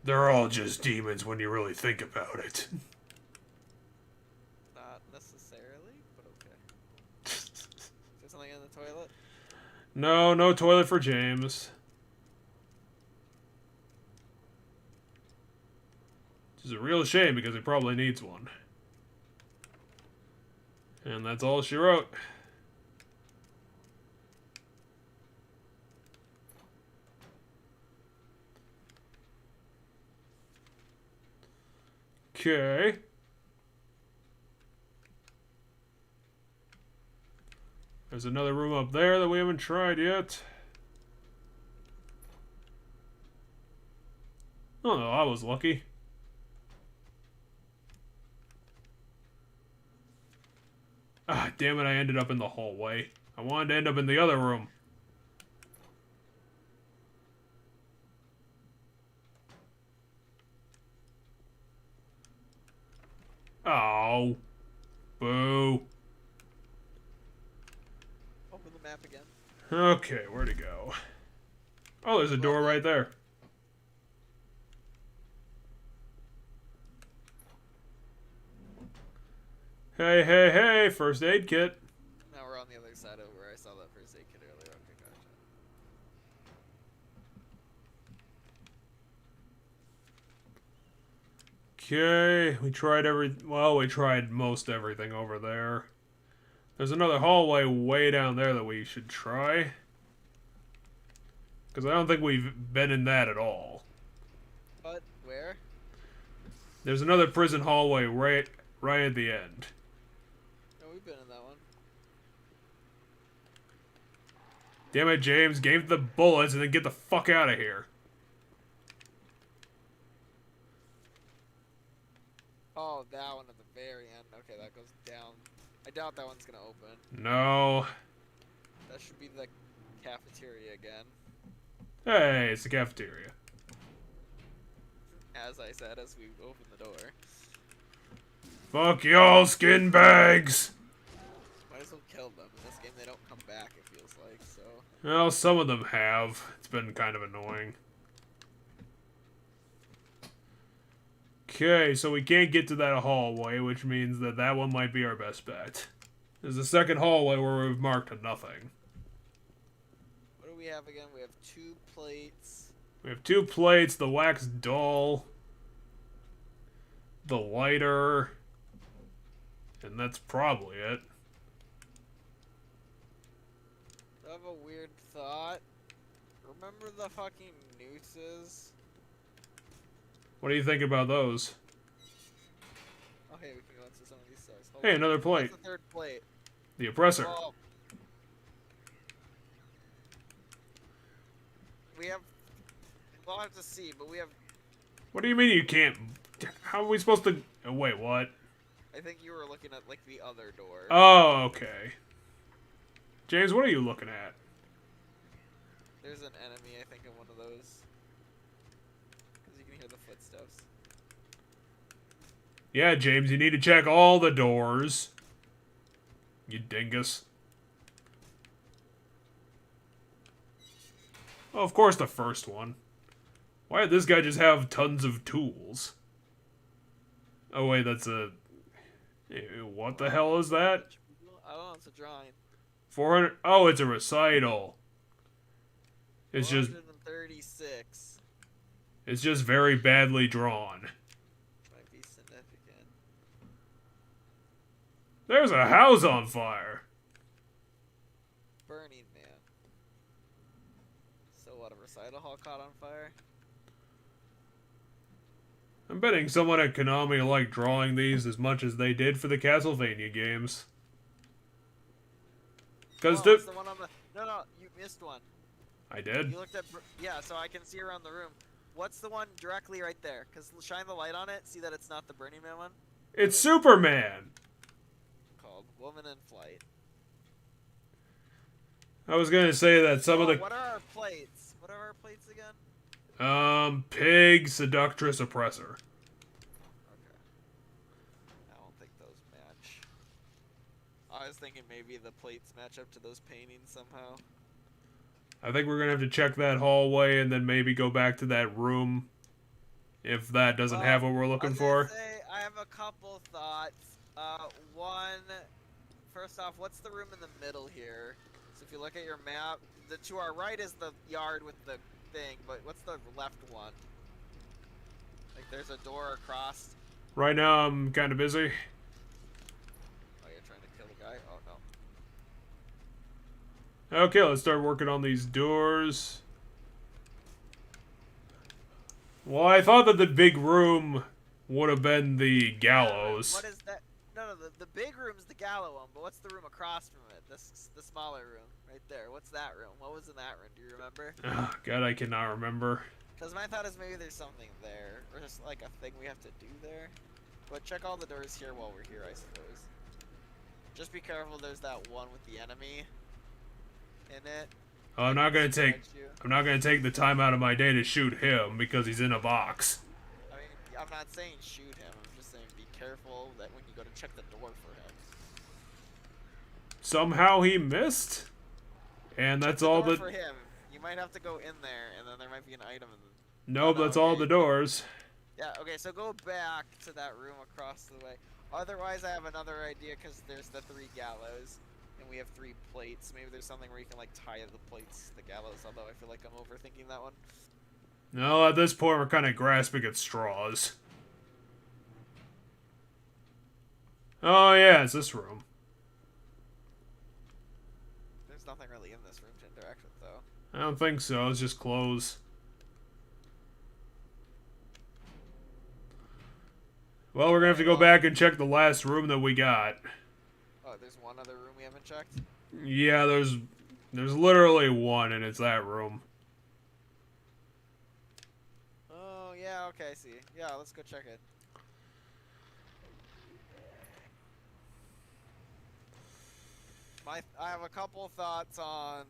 They're all just demons when you really think about it. Not necessarily, but okay. Is there something in the toilet? No, no toilet for James. Which is a real shame because he probably needs one. And that's all she wrote. Okay. There's another room up there that we haven't tried yet. Oh no, I was lucky. Ah, damn it, I ended up in the hallway. I wanted to end up in the other room. Oh. Boo. Open the map again. Okay, where'd it go? Oh, there's a door right there. Hey, hey, hey, first aid kit. Now we're on the other side of where I saw that first aid kit earlier. Okay, gotcha. Okay, we tried most everything over there. There's another hallway way down there that we should try. Because I don't think we've been in that at all. But where? There's another prison hallway right at the end. No, we've been in that one. Damn it, James. Gave the bullets and then get the fuck out of here. Oh, that one at the very end. Okay, that goes down. I doubt that one's gonna open. No. That should be the cafeteria again. Hey, it's the cafeteria. As I said, as we open the door. Fuck y'all, skin bags! Might as well kill them. In this game, they don't come back, it feels like, so... Well, some of them have. It's been kind of annoying. Okay, so we can't get to that hallway, which means that that one might be our best bet. There's a second hallway where we've marked nothing. What do we have again? We have 2 plates. We have 2 plates, the wax doll, the lighter, and that's probably it. I have a weird thought. Remember the fucking nooses? What do you think about those? Okay, we can go into some of these cells. Hold Hey, on. another plate. What's the 3rd plate? The oppressor. Oh. We have... We'll have to see, but we have... What do you mean you can't? How are we supposed to... Oh, wait, what? I think you were looking at, like, the other door. Oh, okay. James, what are you looking at? There's an enemy, I think, in one of those. Because you can hear the footsteps. Yeah, James, you need to check all the doors. You dingus. Oh, of course the first one. Why did this guy just have tons of tools? Oh, wait, that's a... What the hell is that? I don't know, it's a drawing. 400... Oh, it's a recital. It's just... 436. It's just very badly drawn. Might be significant. There's a house on fire. Burning Man. So what, a recital hall caught on fire? I'm betting someone at Konami liked drawing these as much as they did for the Castlevania games. Because oh, it's the one on the... No, you missed one. I did? You looked at... Yeah, so I can see around the room. What's the one directly right there? Because shine the light on it, see that it's not the Burning Man one? It's Superman! Called Woman in Flight. I was gonna say that some of the... What are our plates? What are our plates again? Pig, Seductress, Oppressor. Okay. I don't think those match. I was thinking maybe the plates match up to those paintings somehow. I think we're gonna have to check that hallway and then maybe go back to that room. If that doesn't have what we're looking for. I have a couple thoughts. One, first off, what's the room in the middle here? So if you look at your map, to our right is the yard with the thing, but what's the left one? Like there's a door across. Right now I'm kind of busy. Oh, you're trying to kill the guy? Oh, no. Okay, let's start working on these doors. Well, I thought that the big room would have been the gallows. What is that? No, the big room's the gallows one, but what's the room across from it? The smaller room, right there. What's that room? What was in that room? Do you remember? Oh, God, I cannot remember. Because my thought is maybe there's something there, or just like a thing we have to do there. But check all the doors here while we're here, I suppose. Just be careful. There's that one with the enemy in it. Oh, I'm not gonna take the time out of my day to shoot him because he's in a box. I mean, I'm not saying shoot him. I'm just saying be careful that when you go to check the door for him. Somehow he missed? And that's all Door the... for him. You might have to go in there, and then there might be an item. Nope, that's all the doors. Yeah, okay, so go back to that room across the way. Otherwise, I have another idea, because there's the 3 gallows, and we have 3 plates. Maybe there's something where you can, like, tie the plates to the gallows, although I feel like I'm overthinking that one. No, at this point, we're kind of grasping at straws. Oh, yeah, it's this room. There's nothing really in this room to interact with, though. I don't think so. It's just clothes. Well, we're gonna have to go back and check the last room that we got. Oh, there's one other room we haven't checked? Yeah, there's literally one, and it's that room. Oh, yeah, okay, I see. Yeah, let's go check it. I have a couple thoughts on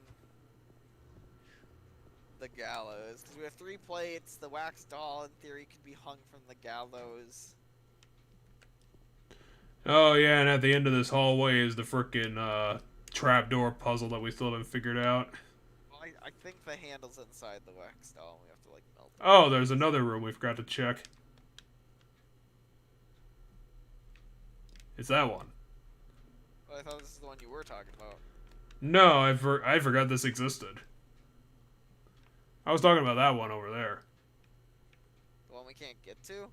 the gallows. Because we have 3 plates, the wax doll, in theory, could be hung from the gallows. Oh, yeah, and at the end of this hallway is the frickin' trapdoor puzzle that we still haven't figured out. Well, I think the handle's inside the wax doll. We have to, like, melt it. Oh, there's another room we forgot to check. It's that one. Well, I thought this is the one you were talking about. No, I forgot this existed. I was talking about that one over there. The one we can't get to?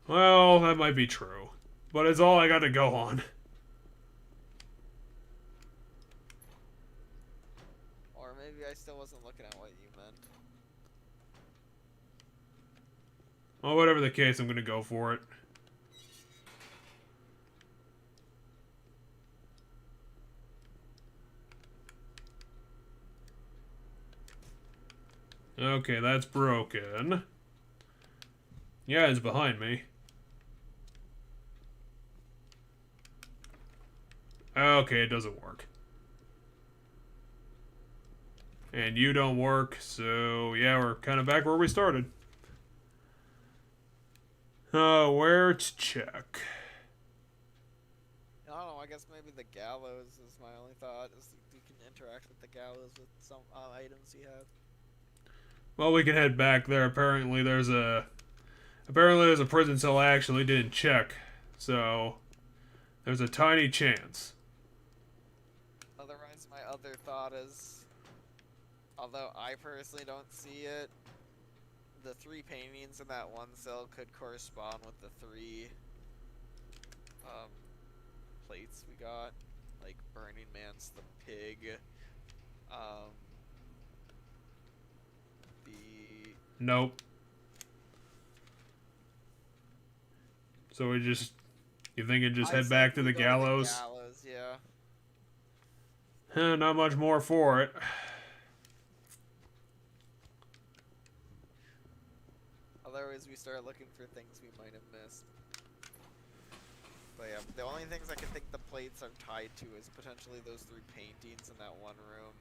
Well, that might be true. But it's all I got to go on. Or maybe I still wasn't looking at what you meant. Well, whatever the case, I'm going to go for it. Okay, that's broken. Yeah, it's behind me. Okay, it doesn't work. And you don't work, so yeah, we're kind of back where we started. Where to check? I don't know, I guess maybe the gallows is my only thought, is you can interact with the gallows with some items you have. Well, we can head back there. Apparently there's a prison cell I actually didn't check. So there's a tiny chance. Otherwise, my other thought is, although I personally don't see it, the 3 paintings in that one cell could correspond with the 3 plates we got, like Burning Man's the pig, Nope. So we just... You think it just head back to the gallows? To the gallows, yeah. Not much more for it. Otherwise, we start looking for things we might have missed. But yeah, the only things I can think the plates are tied to is potentially those 3 paintings in that one room.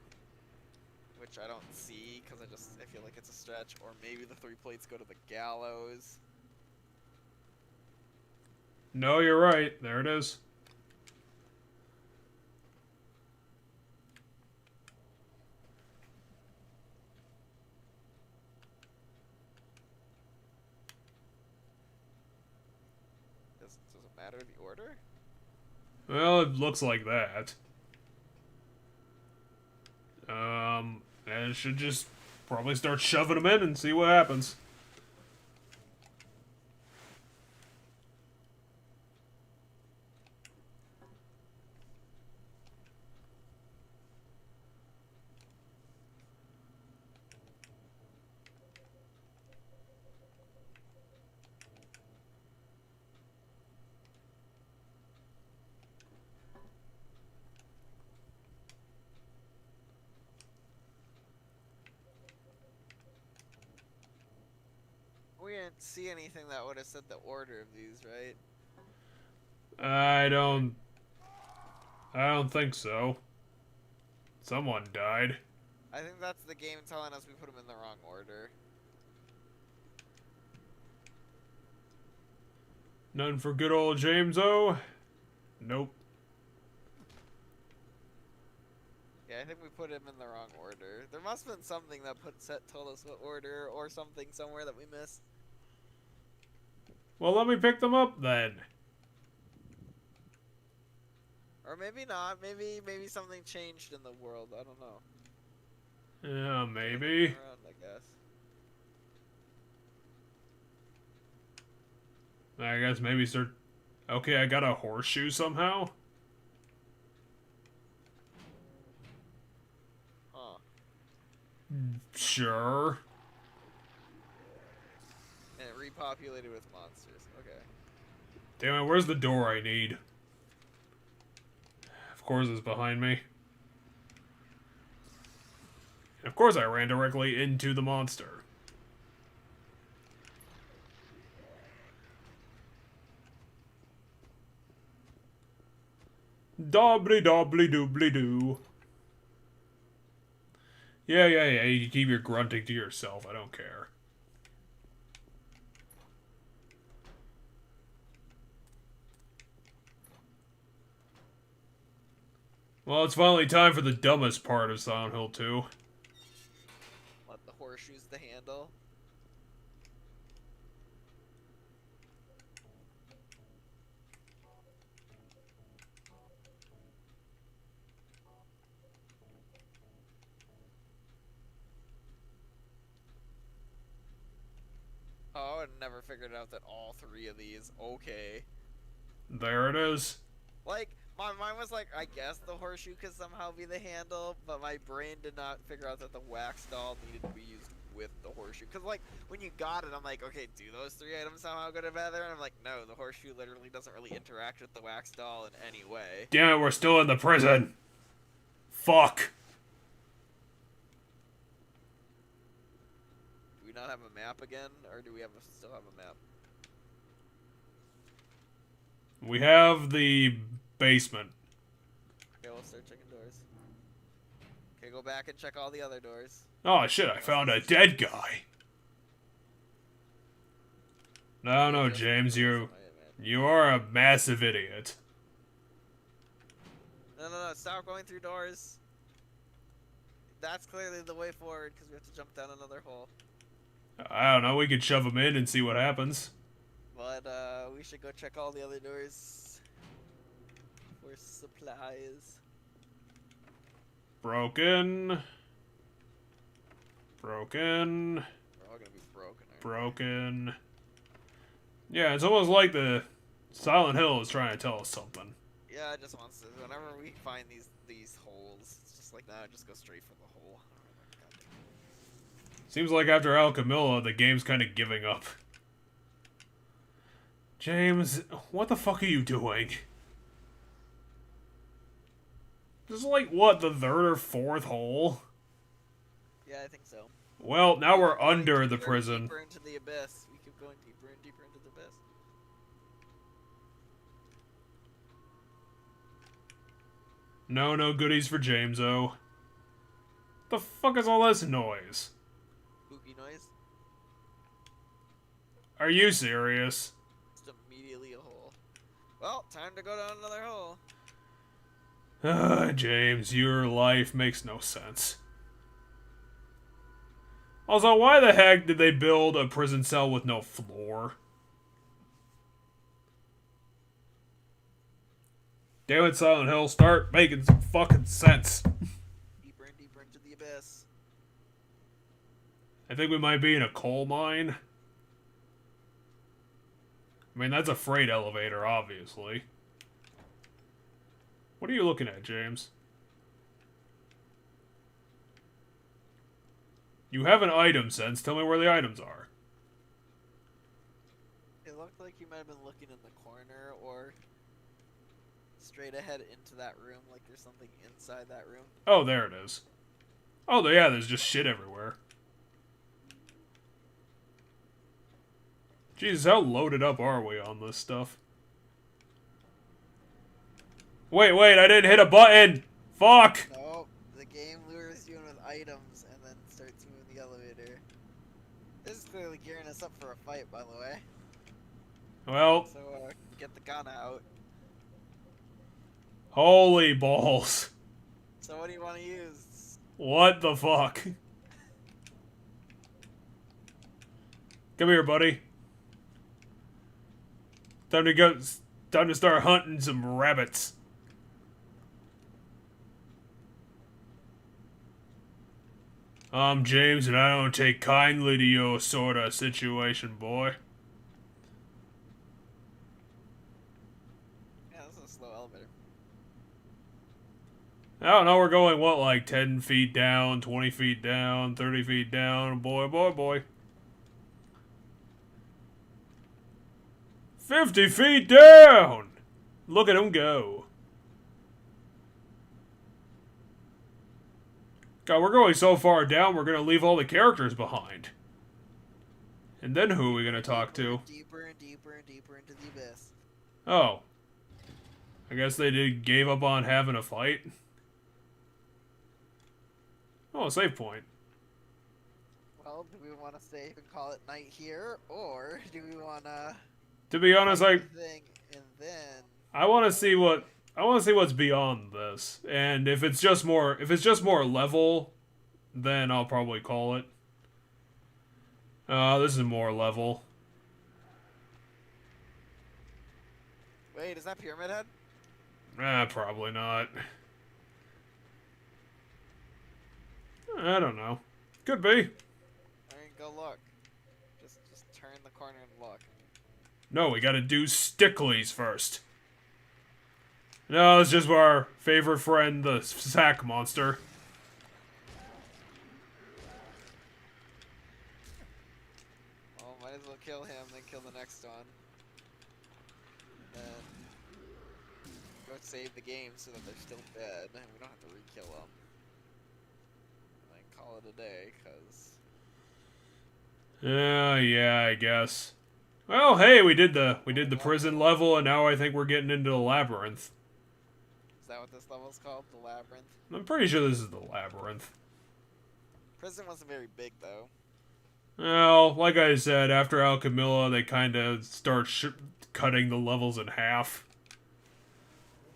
Which I don't see, because I feel like it's a stretch. Or maybe the 3 plates go to the gallows. No, you're right. There it is. Does it matter the order? Well, it looks like that. And it should just probably start shoving them in and see what happens. We didn't see anything that would have said the order of these, right? I don't think so. Someone died. I think that's the game telling us we put them in the wrong order. None for good old James-O? Nope. Yeah, I think we put him in the wrong order. There must have been something that told us what order or something somewhere that we missed. Well, let me pick them up then. Or maybe not. Maybe something changed in the world. I don't know. Yeah, maybe. Around, I guess. Maybe start... Okay, I got a horseshoe somehow? Huh. Sure. And it repopulated with monsters. Okay. Damn it, where's the door I need? Of course it's behind me. And of course I ran directly into the monster. Dobbly dobbly doobly doo. Yeah, you can keep your grunting to yourself, I don't care. Well, it's finally time for the dumbest part of Silent Hill 2. Let the horseshoes the handle. Oh, I never figured out that all three of these. Okay. There it is. Like, my mind was like, I guess the horseshoe could somehow be the handle, but my brain did not figure out that the wax doll needed to be used with the horseshoe. Because, like, when you got it, I'm like, okay, do those three items somehow go together? And I'm like, no, the horseshoe literally doesn't really interact with the wax doll in any way. Damn it, we're still in the prison. Fuck. Do we not have a map again, or do we still have a map? We have the basement. Okay, we'll start checking doors. Okay, go back and check all the other doors. Oh shit, I found a dead guy. No, James, you are a massive idiot. No, stop going through doors. That's clearly the way forward, because we have to jump down another hole. I don't know, we could shove him in and see what happens. But, we should go check all the other doors for supplies. Broken. We're all gonna be broken. Broken. Yeah, it's almost like the Silent Hill is trying to tell us something. Yeah, it just wants to. Whenever we find these holes, it's just like, nah, just go straight for the hole. Seems like after Alchemilla, the game's kind of giving up. James, what the fuck are you doing? This is like, what, the third or fourth hole? Yeah, I think so. Well, now we're under the prison. Deeper into the abyss. We keep going deeper and deeper into the abyss. No goodies for James-O. The fuck is all this noise? Spooky noise. Are you serious? Just immediately a hole. Well, time to go down another hole. James, your life makes no sense. Also, why the heck did they build a prison cell with no floor? Damn it, Silent Hill, start making some fucking sense. Deeper and deeper into the abyss. I think we might be in a coal mine. I mean, that's a freight elevator, obviously. What are you looking at, James? You have an item sense. Tell me where the items are. It looked like you might have been looking in the corner or straight ahead into that room, like there's something inside that room. Oh, there it is. Oh, yeah, there's just shit everywhere. Jesus, how loaded up are we on this stuff? Wait, I didn't hit a button! Fuck! No, the game lures you in with items and then starts moving the elevator. This is clearly gearing us up for a fight, by the way. Well, So, get the gun out. holy balls. So what do you want to use? What the fuck? Come here, buddy. Time to go. Time to start hunting some rabbits. I'm James, and I don't take kindly to your sort of situation, boy. Yeah, this is a slow elevator. I don't know, we're going, what, like 10 feet down, 20 feet down, 30 feet down, boy, boy, boy. 50 feet down! Look at him go. God, we're going so far down, we're gonna leave all the characters behind. And then who are we gonna talk to? Deeper and deeper and deeper into the abyss. Oh. I guess they gave up on having a fight. Oh, a save point. Well, do we want to save and call it night here, or do we want to? To be honest, And then. I want to see what's beyond this, and if it's just more level, then I'll probably call it. This is more level. Wait, is that Pyramid Head? Probably not. I don't know. Could be. I mean, go look. Just turn the corner and look. No, we gotta do Stickleys first. No, it's just our favorite friend, the sack monster. Well, might as well kill him, then kill the next one. Then go save the game so that they're still dead, and we don't have to re-kill them. And then call it a day, cause. Yeah, I guess. Well, hey, we did the prison level, and now I think we're getting into the labyrinth. Is that what this level's called? The Labyrinth? I'm pretty sure this is the labyrinth. Prison wasn't very big, though. Well, like I said, after Alchemilla, they kind of start cutting the levels in half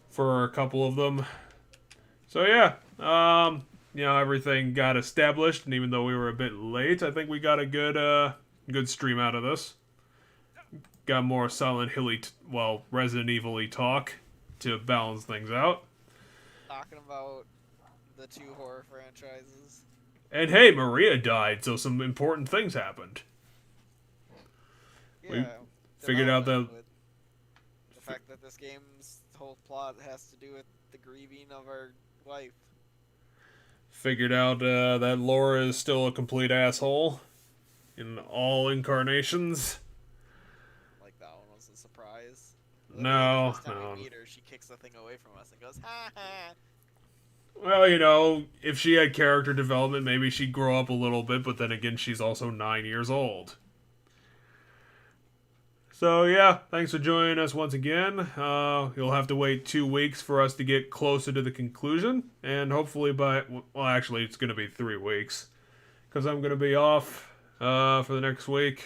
for a couple of them. So yeah, everything got established, and even though we were a bit late, I think we got a good stream out of this. Got more Silent Hilly, Resident Evil-y talk to balance things out. Talking about the 2 horror franchises. And hey, Maria died, so some important things happened. Yeah, we figured out that the fact that this game's whole plot has to do with the grieving of our wife. Figured out that Laura is still a complete asshole in all incarnations. Like that one was a surprise. No, the first time no. we meet her, she kicks the thing away from us and goes, ha ha. Well, if she had character development, maybe she'd grow up a little bit, but then again, she's also 9 years old. So, yeah, thanks for joining us once again. You'll have to wait 2 weeks for us to get closer to the conclusion, and hopefully actually, it's going to be 3 weeks, because I'm going to be off for the next week.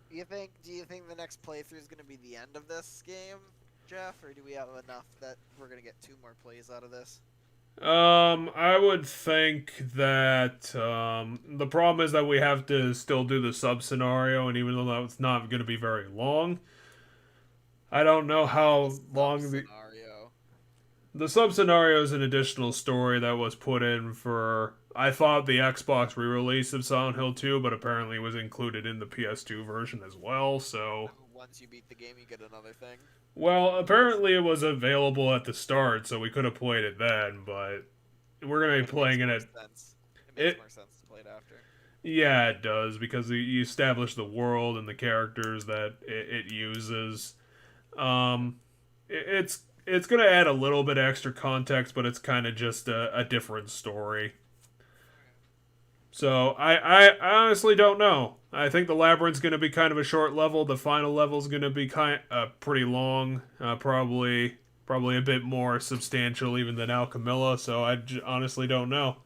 Do you think the next playthrough is going to be the end of this game, Jeff, or do we have enough that we're going to get 2 more plays out of this? I would think that the problem is that we have to still do the sub-scenario, and even though that's not going to be very long, I don't know how long the sub-scenario is an additional story that was put in for, I thought, the Xbox re-release of Silent Hill 2, but apparently was included in the PS2 version as well, so... Once you beat the game, you get another thing? Well, apparently it was available at the start, so we could have played it then, but we're going to be playing it at... It makes more sense to play it after. Yeah, it does, because you establish the world and the characters that it uses. It's going to add a little bit extra context, but it's kind of just a different story. So, I honestly don't know. I think the Labyrinth's going to be kind of a short level. The final level's going to be pretty long. Probably a bit more substantial even than Alchemilla, so I honestly don't know.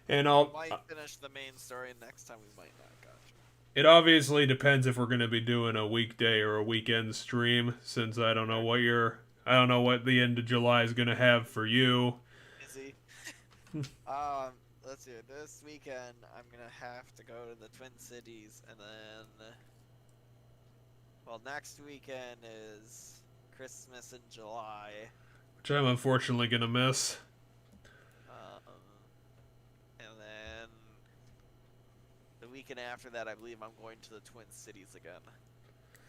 And We might finish the main story next time, we might not, gotcha. It obviously depends if we're going to be doing a weekday or a weekend stream, since I don't know what the end of July is going to have for you. Busy. Let's see. This weekend, I'm gonna have to go to the Twin Cities, and then, well, next weekend is Christmas in July. Which I'm unfortunately going to miss. And then the weekend after that, I believe I'm going to the Twin Cities again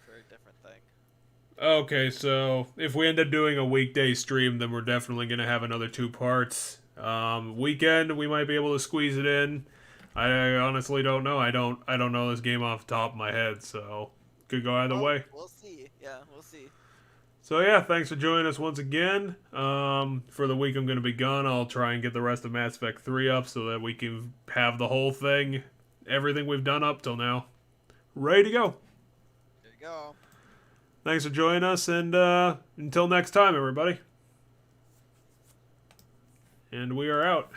for a different thing. Okay, so if we end up doing a weekday stream, then we're definitely going to have another 2 parts. Weekend, we might be able to squeeze it in. I honestly don't know. I don't know this game off the top of my head, so could go either way. We'll see. Yeah, we'll see. So yeah, thanks for joining us once again. For the week I'm going to be gone, I'll try and get the rest of Mass Effect 3 up so that we can have the whole thing, everything we've done up till now, ready to go. There you go. Thanks for joining us, and until next time, everybody. And we are out.